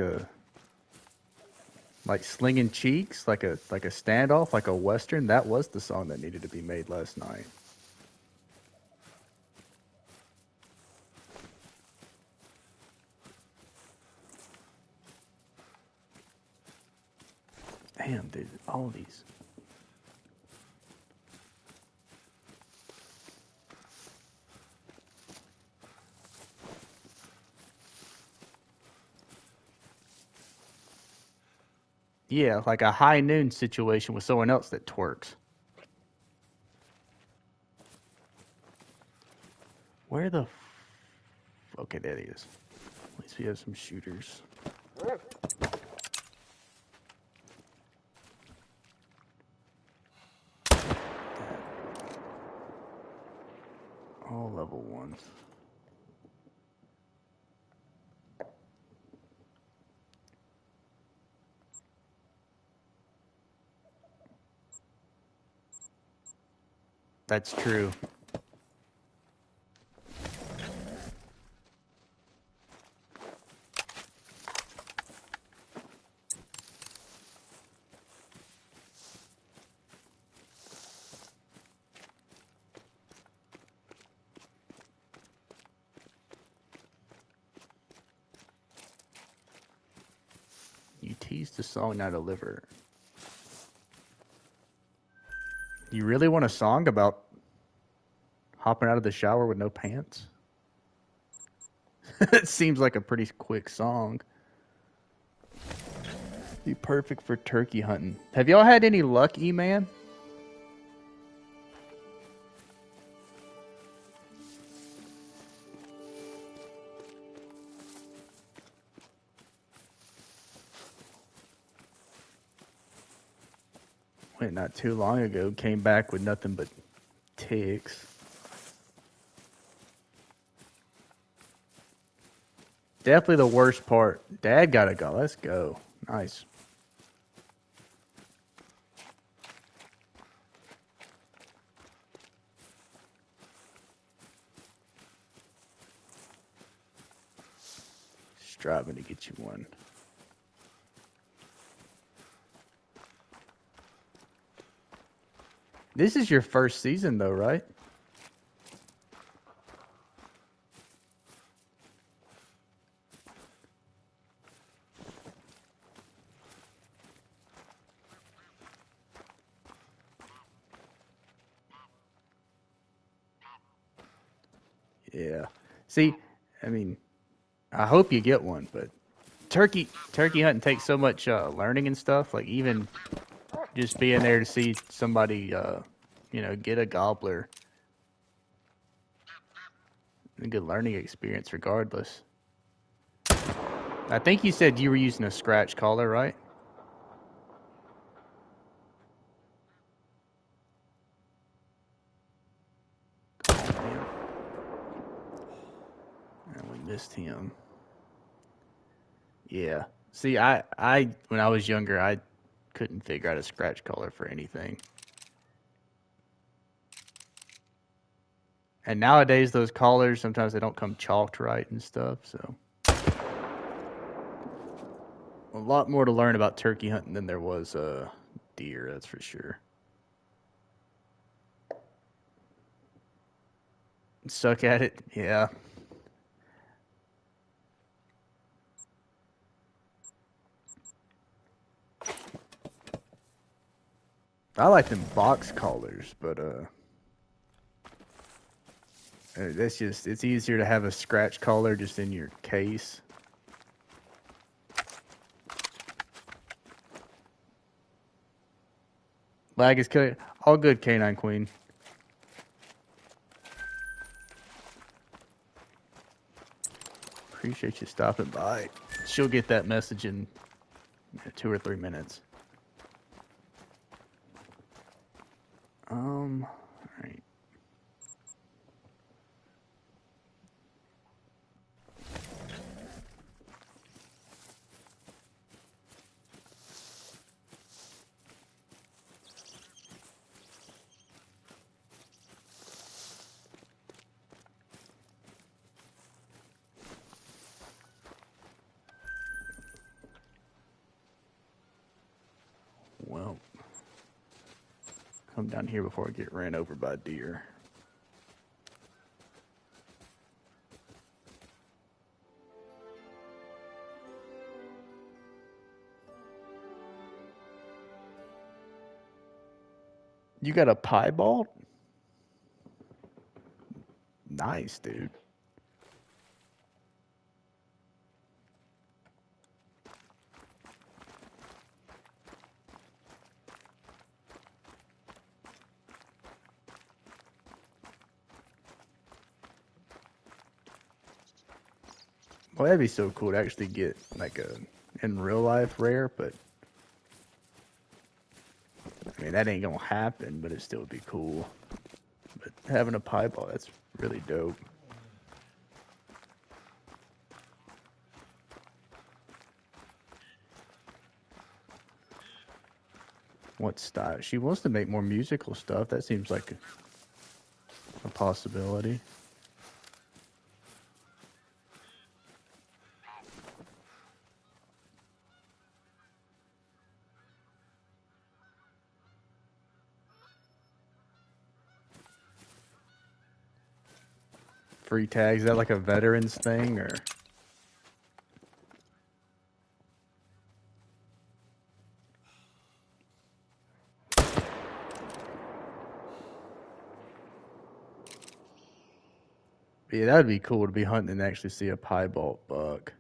slinging cheeks, like a standoff, like a western. That was the song that needed to be made last night. Damn, dude, all these. Yeah, like a high noon situation with someone else that twerks. Where the? Okay, there he is. At least we have some shooters. All level ones. That's true. You tease the song, not deliver. You really want a song about hopping out of the shower with no pants? It seems like a pretty quick song. Be perfect for turkey hunting. Have y'all had any luck, E-Man? Went not too long ago, came back with nothing but ticks. Definitely the worst part. Dad gotta go. Let's go. Nice. Striving to get you one. This is your first season, though, right? Yeah. See, I mean, I hope you get one, but turkey hunting takes so much learning and stuff. Like even just being there to see somebody, get a gobbler, a good learning experience, regardless. I think you said you were using a scratch collar, right? Oh, and we missed him. Yeah. See, I when I was younger, I couldn't figure out a scratch collar for anything. And nowadays, those collars sometimes they don't come chalked right and stuff. So a lot more to learn about turkey hunting than there was deer. That's for sure. Suck at it, yeah. I like them box collars, but that's just it's easier to have a scratch collar just in your case. Lag is killing. All good, Canine Queen. Appreciate you stopping by. She'll get that message in 2 or 3 minutes. All right. Well, come down here before I get ran over by deer. You got a piebald? Nice, dude. Well, that'd be so cool to actually get like a in real life rare, but I mean that ain't gonna happen. But it still would be cool. But having a piebald, that's really dope. What style? She wants to make more musical stuff. That seems like a possibility. Free tags, is that like a veterans thing or? Yeah, that would be cool to be hunting and actually see a piebald buck.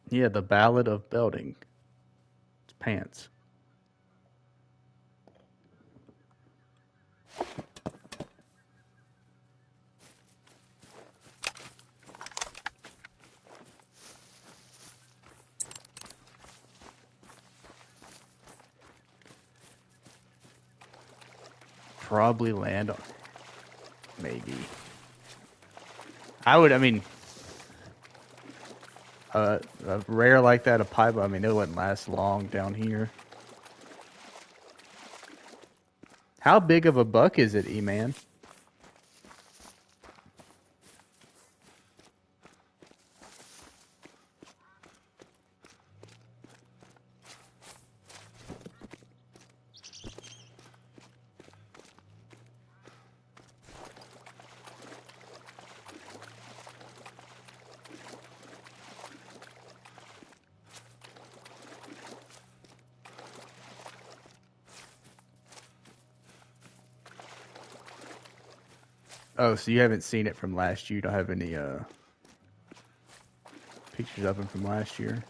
Yeah, the Ballad of Belding. It's pants. Probably land on. Maybe. I mean, a rare like that, a piebald, I mean, it wouldn't last long down here. How big of a buck is it, E-Man? Oh, so you haven't seen it from last year? You don't have any pictures of him from last year?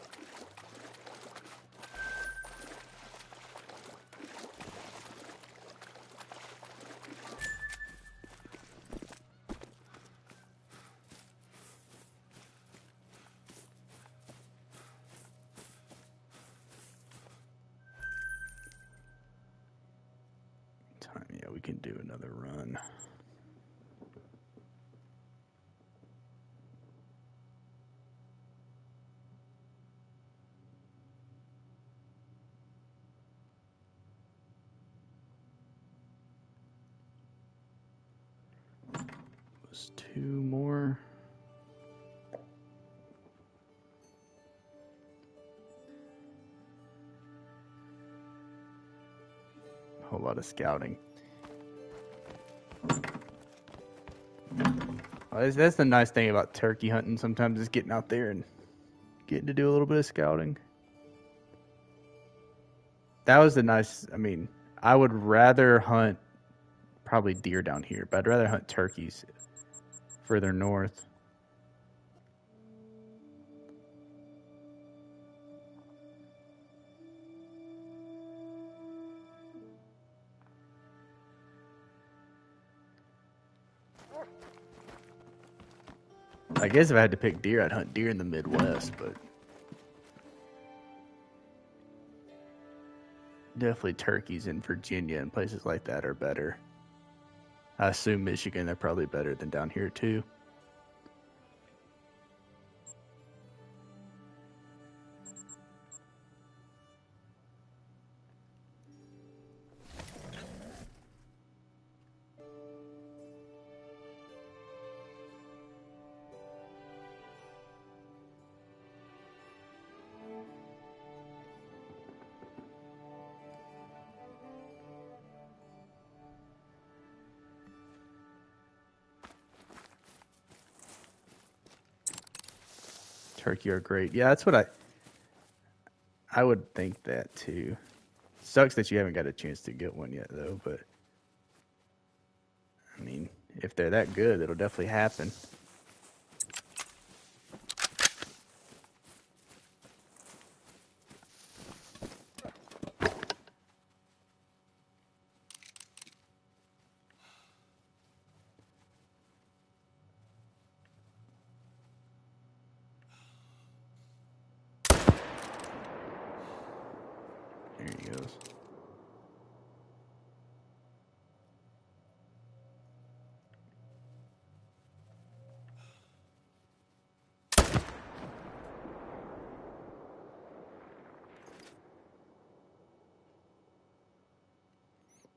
Time, yeah, we can do another run. Was two more. A whole lot of scouting. Well, that's the nice thing about turkey hunting. Sometimes is getting out there and getting to do a little bit of scouting. That was the nice. I mean, I would rather hunt probably deer down here, but I'd rather hunt turkeys further north. I guess if I had to pick deer, I'd hunt deer in the Midwest, but definitely turkeys in Virginia and places like that are better. I assume Michigan, they're probably better than down here too. Turkey are great. Yeah, that's what I would think that too. Sucks that you haven't got a chance to get one yet though, but I mean, if they're that good, it'll definitely happen.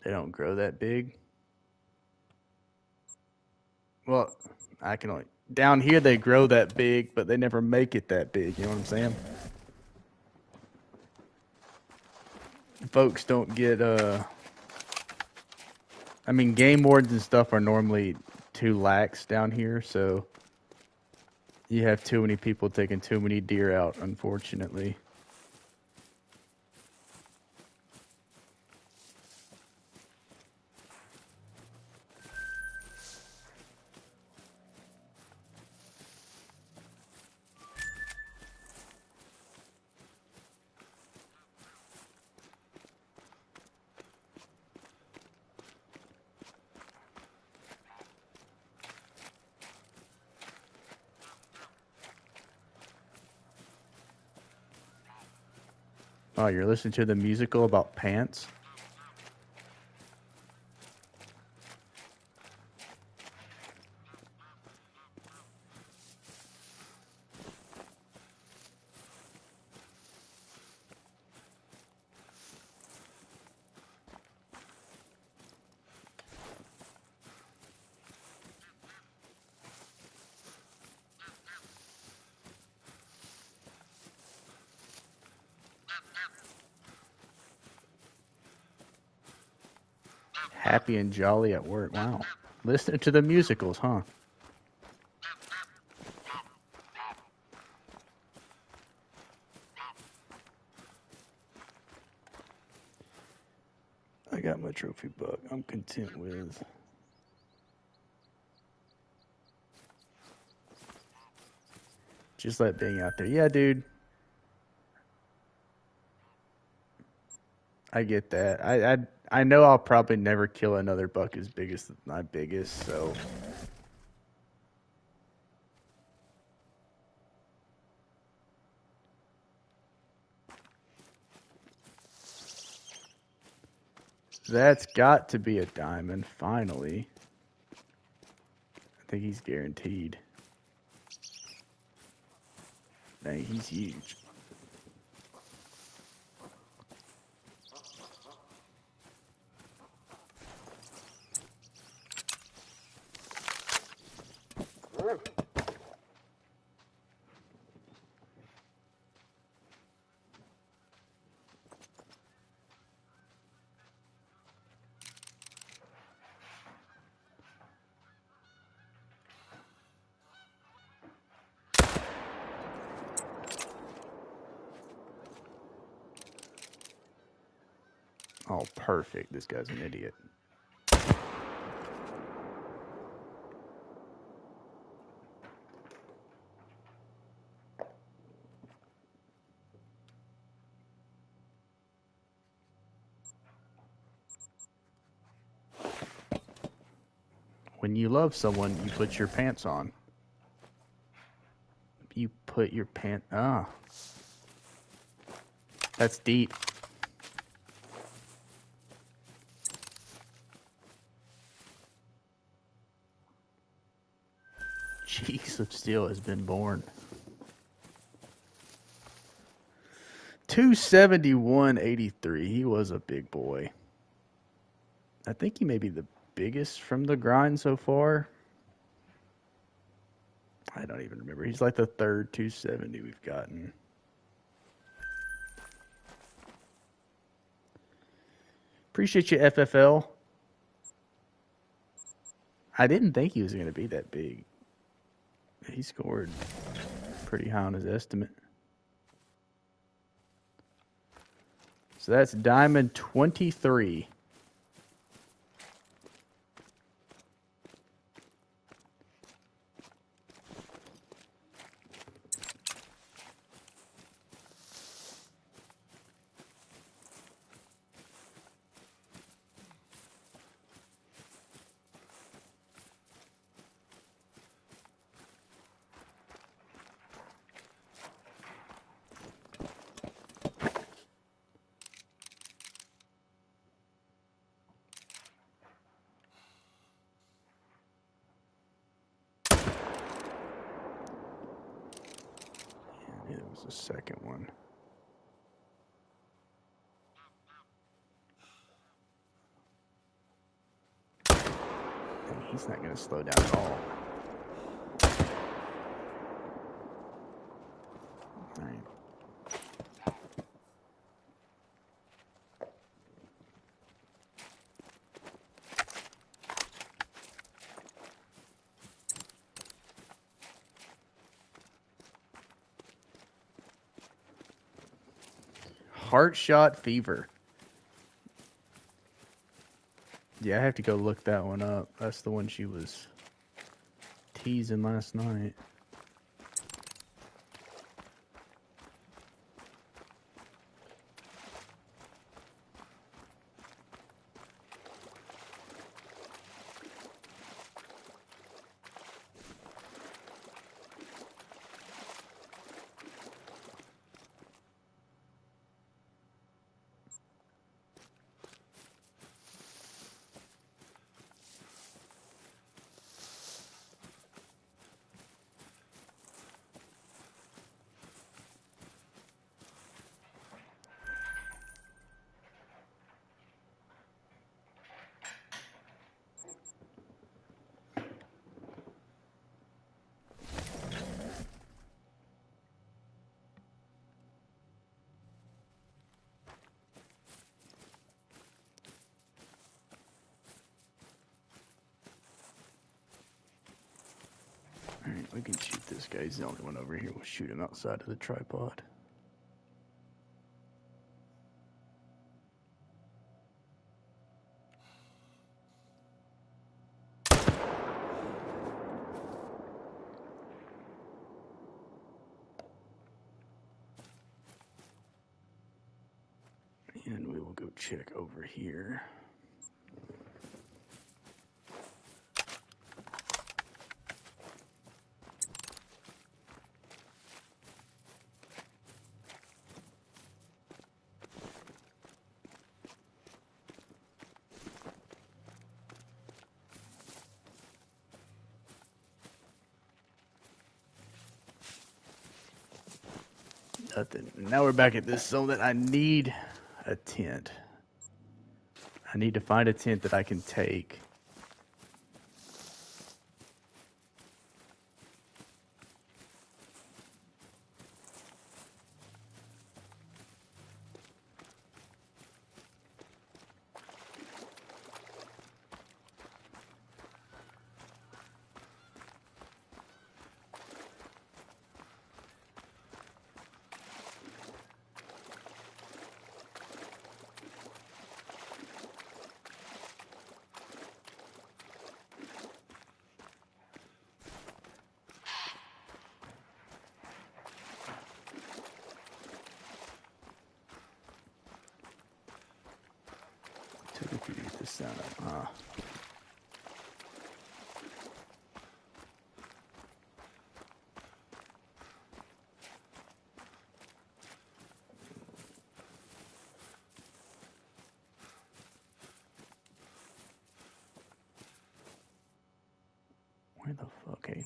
They don't grow that big. Well, I can only down here they grow that big, but they never make it that big. You know what I'm saying? Folks don't get I mean, game wardens and stuff are normally too lax down here, so you have too many people taking too many deer out, unfortunately. Oh, you're listening to the musical about pants? Happy and jolly at work. Wow. Listening to the musicals, huh? I got my trophy buck. I'm content with. Just like being out there. Yeah, dude. I get that. I know I'll probably never kill another buck as big as my biggest, so that's got to be a diamond, finally. I think he's guaranteed. Dang, he's huge. Oh, perfect. This guy's an idiot. When you love someone, you put your pants on. You put your pants. Ah. That's deep. Cheeks of Steel has been born. 271.83. He was a big boy. I think he may be the biggest from the grind so far. I don't even remember. He's like the third 270 we've gotten. Appreciate you, FFL. I didn't think he was going to be that big. He scored pretty high on his estimate. So that's Diamond 23. It was the second one. He's not gonna slow down at all. Alright. Heart Shot Fever. Yeah, I have to go look that one up. That's the one she was teasing last night. Alright, we can shoot this guy. He's the only one over here. We'll shoot him outside of the tripod. And we will go check over here. Nothing. Now we're back at this zone that I need a tent. I need to find a tent that I can take. Took a few to get this sound up. Where the fuck? Okay.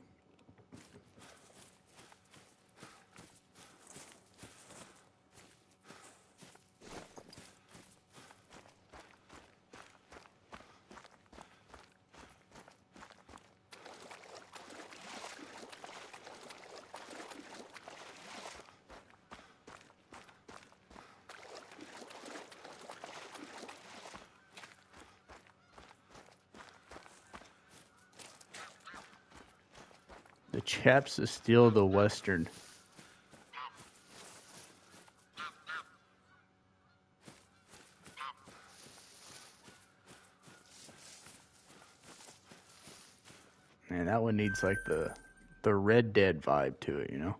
The chaps is still the western. Man, that one needs like the Red Dead vibe to it, you know?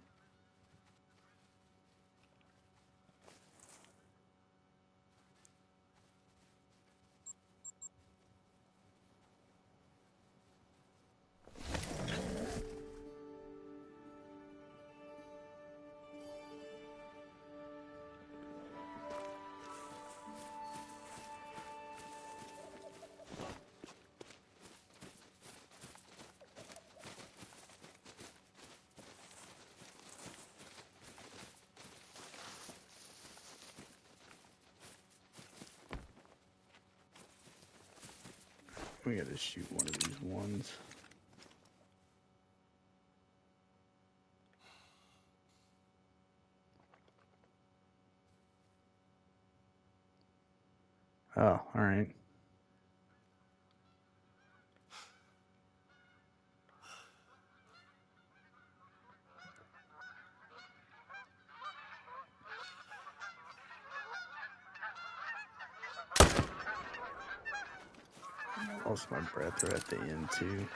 We gotta shoot one of these ones. Oh, alright. Lost my breath right at the end, too.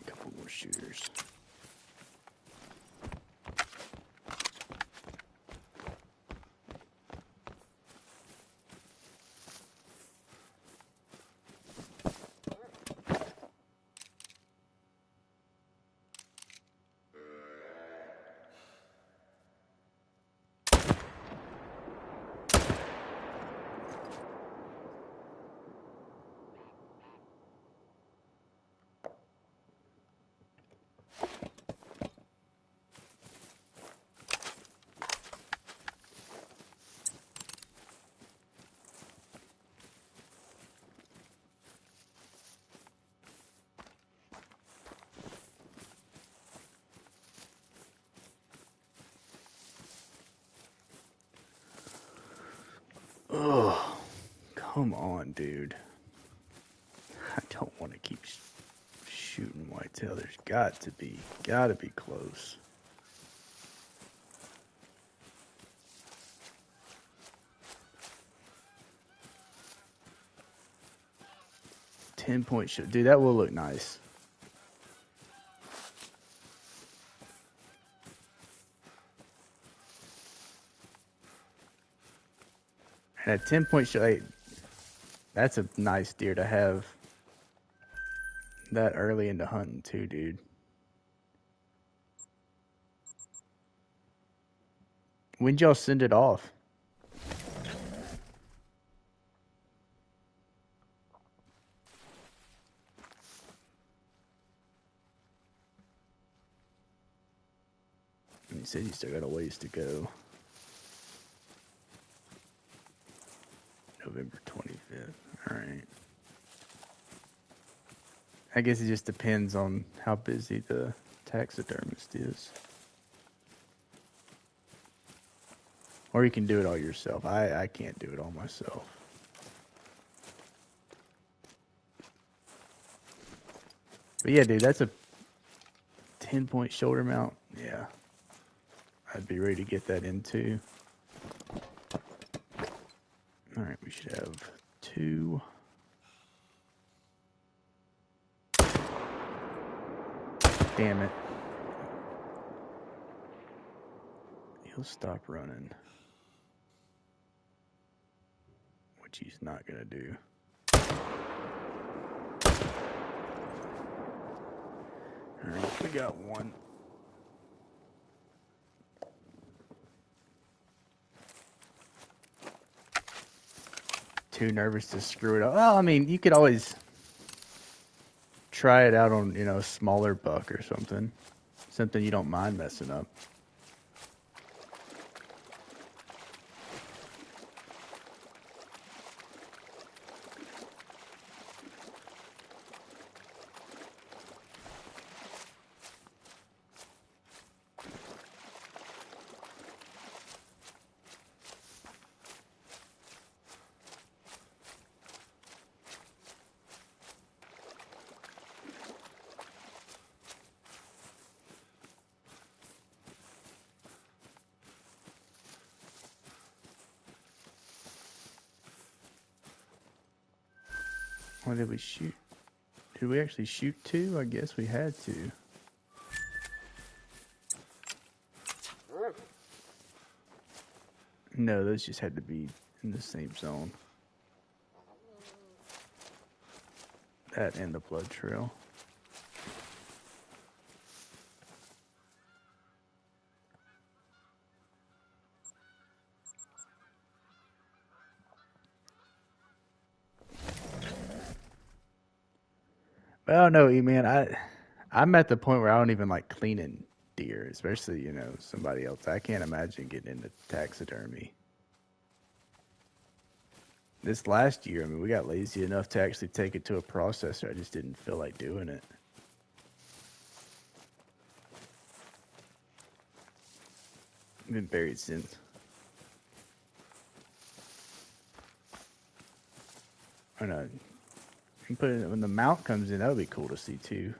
Couple more shooters. Oh, come on, dude. I don't want to keep shooting whitetail. There's gotta be close. .10 shot. Dude, that will look nice. And a 10-point shot, hey, that's a nice deer to have that early into hunting too, dude. When'd y'all send it off? You said you still got a ways to go. November 25th. All right. I guess it just depends on how busy the taxidermist is. Or you can do it all yourself. I can't do it all myself. But yeah, dude, that's a 10-point shoulder mount. Yeah. I'd be ready to get that into. All right, we should have 2. Damn it. He'll stop running. Which he's not going to do. All right, we got 1. Too nervous to screw it up. Well, I mean, you could always try it out on, a smaller buck or something. Something you don't mind messing up. What did we shoot? Did we actually shoot 2? I guess we had to. No, those just had to be in the same zone. That and the blood trail. Well, no, man, I'm at the point where I don't even like cleaning deer, especially, somebody else. I can't imagine getting into taxidermy. This last year, we got lazy enough to actually take it to a processor. I just didn't feel like doing it. I've been buried since. I know. You can put it when the mount comes in. That would be cool to see too.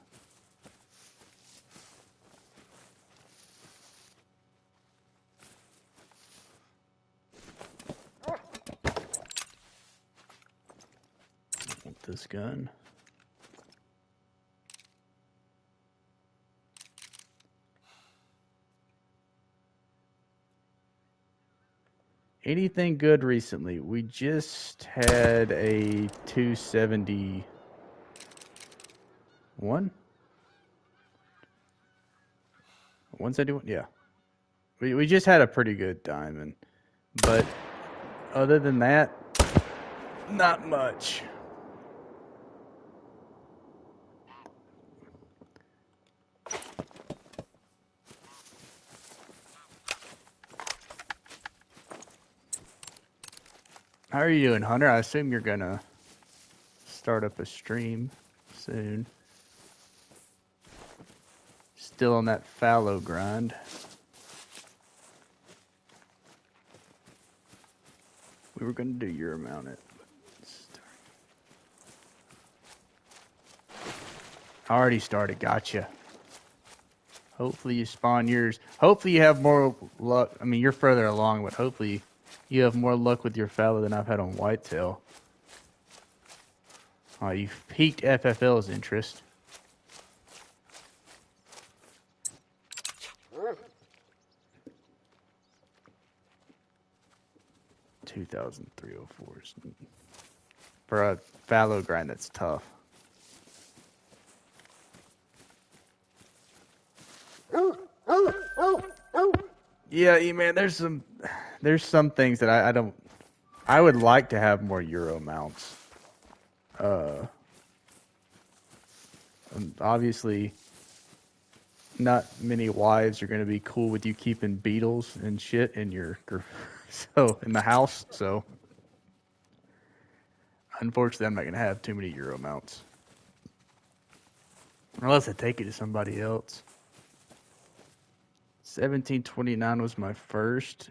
Want this gun? Anything good recently? We just had a 271. 171? Yeah. We just had a pretty good diamond. But other than that, not much. How are you doing, Hunter? I assume you're gonna start up a stream soon. Still on that fallow grind. We were gonna do your mount it. I already started. Gotcha. Hopefully you spawn yours. Hopefully you have more luck. I mean, you're further along, but hopefully you have more luck with your fallow than I've had on whitetail. You've piqued FFL's interest. $2,304 for a fallow grind. That's tough. Yeah, man. There's some things that I don't. I would like to have more Euro mounts. Obviously, not many wives are going to be cool with you keeping beetles and shit in your in the house. So, unfortunately, I'm not going to have too many Euro mounts unless I take it to somebody else. 1729 was my first.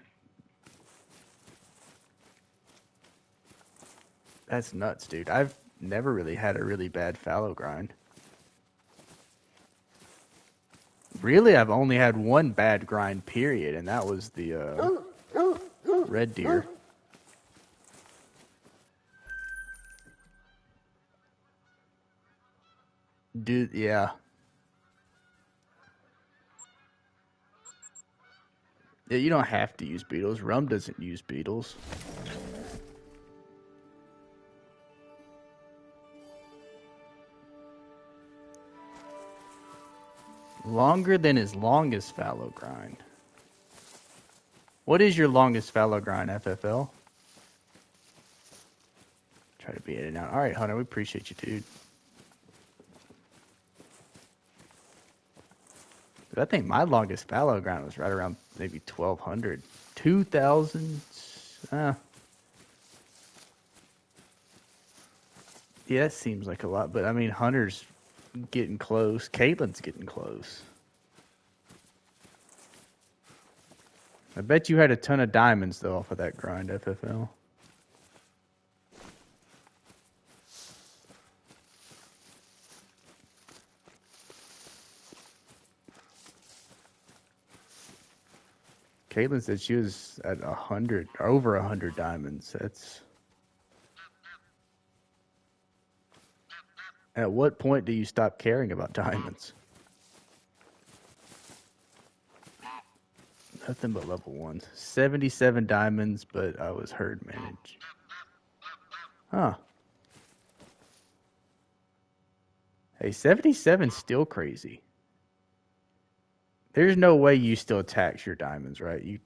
That's nuts, dude. I've never really had a really bad fallow grind. Really, I've only had one bad grind, period, and that was the red deer. Dude, yeah. Yeah, you don't have to use beetles. Rum doesn't use beetles. Longer than his longest fallow grind. What is your longest fallow grind, FFL? Try to beat it out. All right, Hunter, we appreciate you, dude. I think my longest fallow grind was right around maybe 1,200. 2,000? Yeah, that seems like a lot. But, I mean, Hunter's getting close. Caitlin's getting close. I bet you had a ton of diamonds, though, off of that grind, FFL. Caitlin said she was at 100, over 100 diamonds. That's At what point do you stop caring about diamonds? Nothing but level ones. 77 diamonds, but I was herd managed. Huh. Hey, 77's still crazy. There's no way you still tax your diamonds, right? You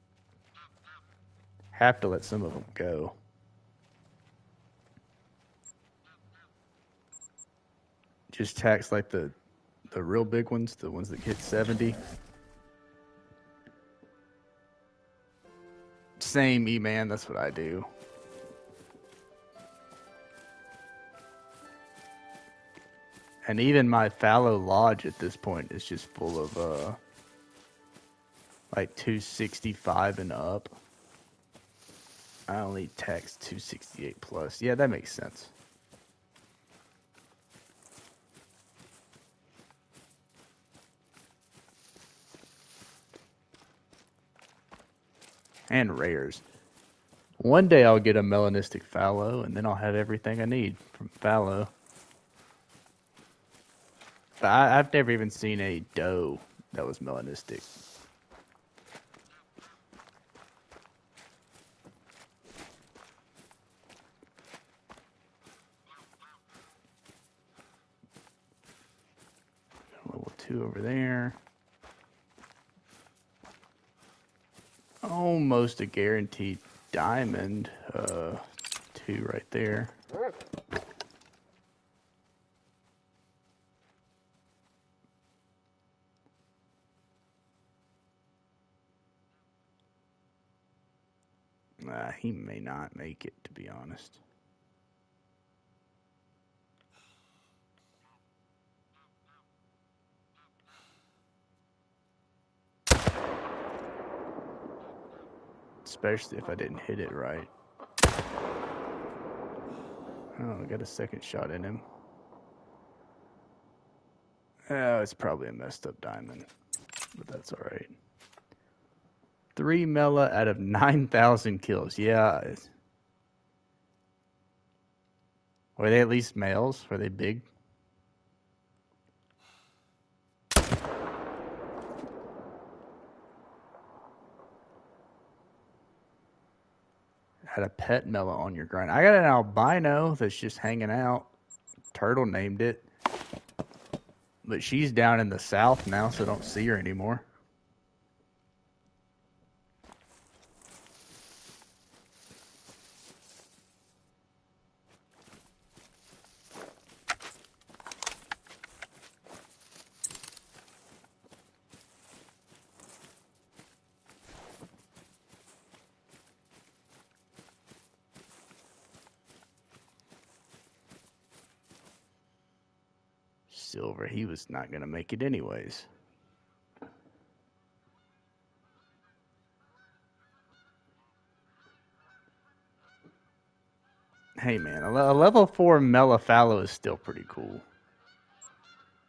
have to let some of them go. Just tax like the real big ones, the ones that hit 70. Same, E-Man, that's what I do. And even my fallow lodge at this point is just full of like 265 and up. I only tax 268 plus. Yeah, that makes sense. And rares. One day I'll get a melanistic fallow, and then I'll have everything I need from fallow. But I've never even seen a doe that was melanistic. Level 2 over there. Almost a guaranteed diamond. 2 right there. He may not make it, to be honest. Especially if I didn't hit it right. Oh, I got a second shot in him. Oh, it's probably a messed up diamond, but that's all right. 3 mela out of 9,000 kills. Yeah. Were they at least males? Were they big? Had a pet mela on your grind. I got an albino that's just hanging out. Turtle named it. But she's down in the south now, so I don't see her anymore. Silver, he was not going to make it anyways. Hey man, a level 4 mela fallow is still pretty cool.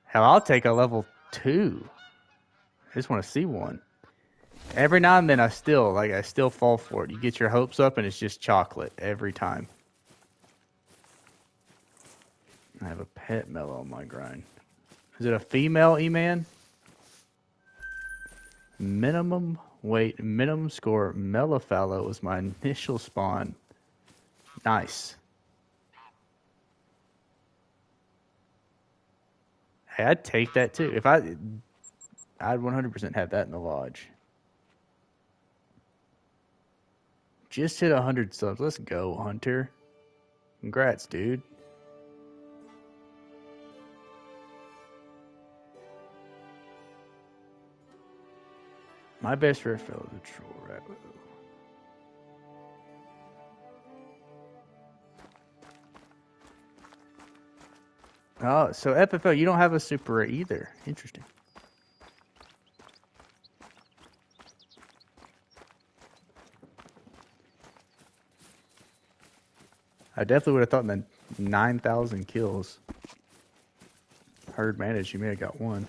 Hell, I'll take a level 2. I just want to see one. Every now and then I still fall for it. You get your hopes up and it's just chocolate every time. I have a pet mela on my grind. Is it a female, E-Man? Minimum weight, minimum score, mela fallow was my initial spawn. Nice. Hey, I'd take that too. I'd 100% have that in the lodge. Just hit 100 subs. Let's go, Hunter. Congrats, dude. My best rare fellow is a troll rat. Oh, so FFO, you don't have a super rare either. Interesting. I definitely would have thought that 9,000 kills. Herd managed, you may have got one.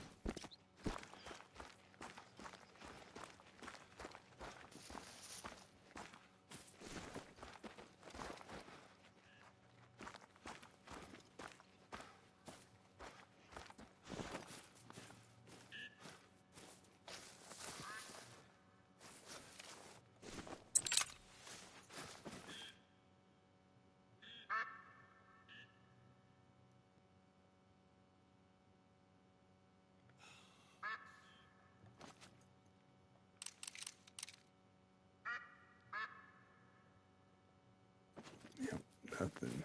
Nothing.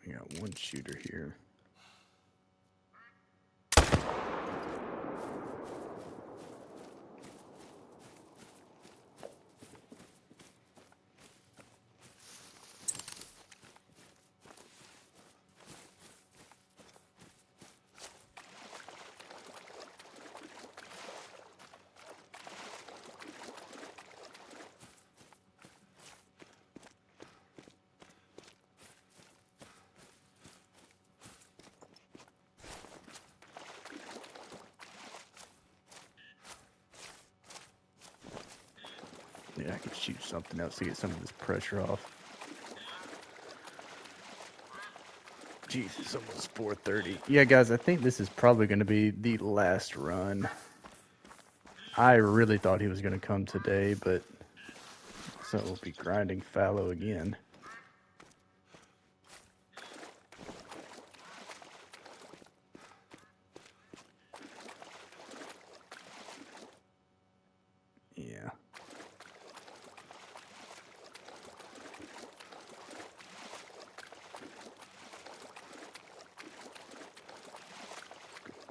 We got one shooter here. Yeah, I could shoot something else to get some of this pressure off. Jeez, it's almost 4:30. Yeah, guys, I think this is probably going to be the last run. I really thought he was going to come today, but so we'll be grinding fallow again. Yeah.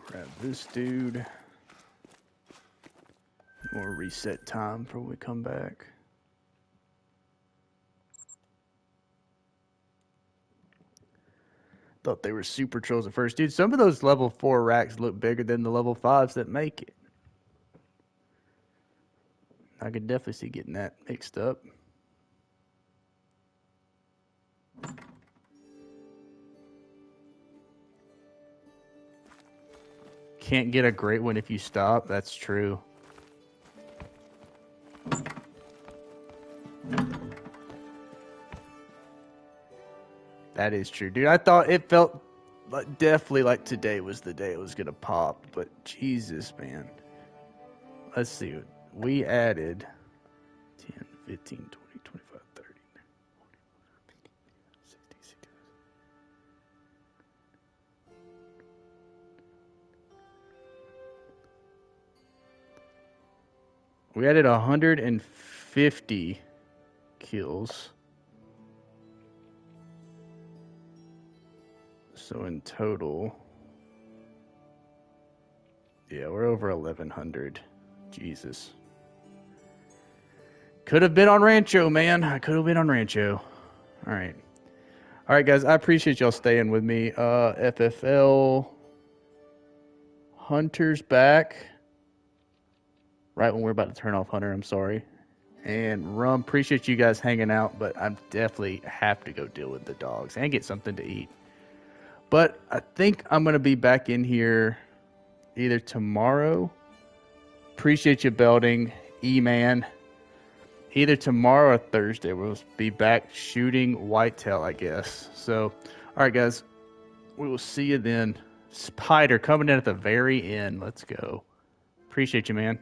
Grab this dude. More reset time before we come back. Thought they were super trolls at first. Dude, some of those level 4 racks look bigger than the level 5s that make it. I could definitely see getting that mixed up. Can't get a great one if you stop. That's true. That is true, dude. I thought it felt definitely like today was the day it was going to pop, but Jesus, man. Let's see. We added 10, 15, 20, 25, 30, 60, 60. We added 150 kills. So in total, yeah, we're over 1,100. Jesus. Could have been on Rancho, man. I could have been on Rancho. All right. All right, guys. I appreciate y'all staying with me. FFL Hunter's back. Right when we're about to turn off Hunter, I'm sorry. And Rum, appreciate you guys hanging out, but I definitely have to go deal with the dogs and get something to eat. But I think I'm going to be back in here either tomorrow. Appreciate you, Belding, E-Man. Either tomorrow or Thursday. We'll be back shooting whitetail, I guess. So, all right, guys. We will see you then. Spider coming in at the very end. Let's go. Appreciate you, man.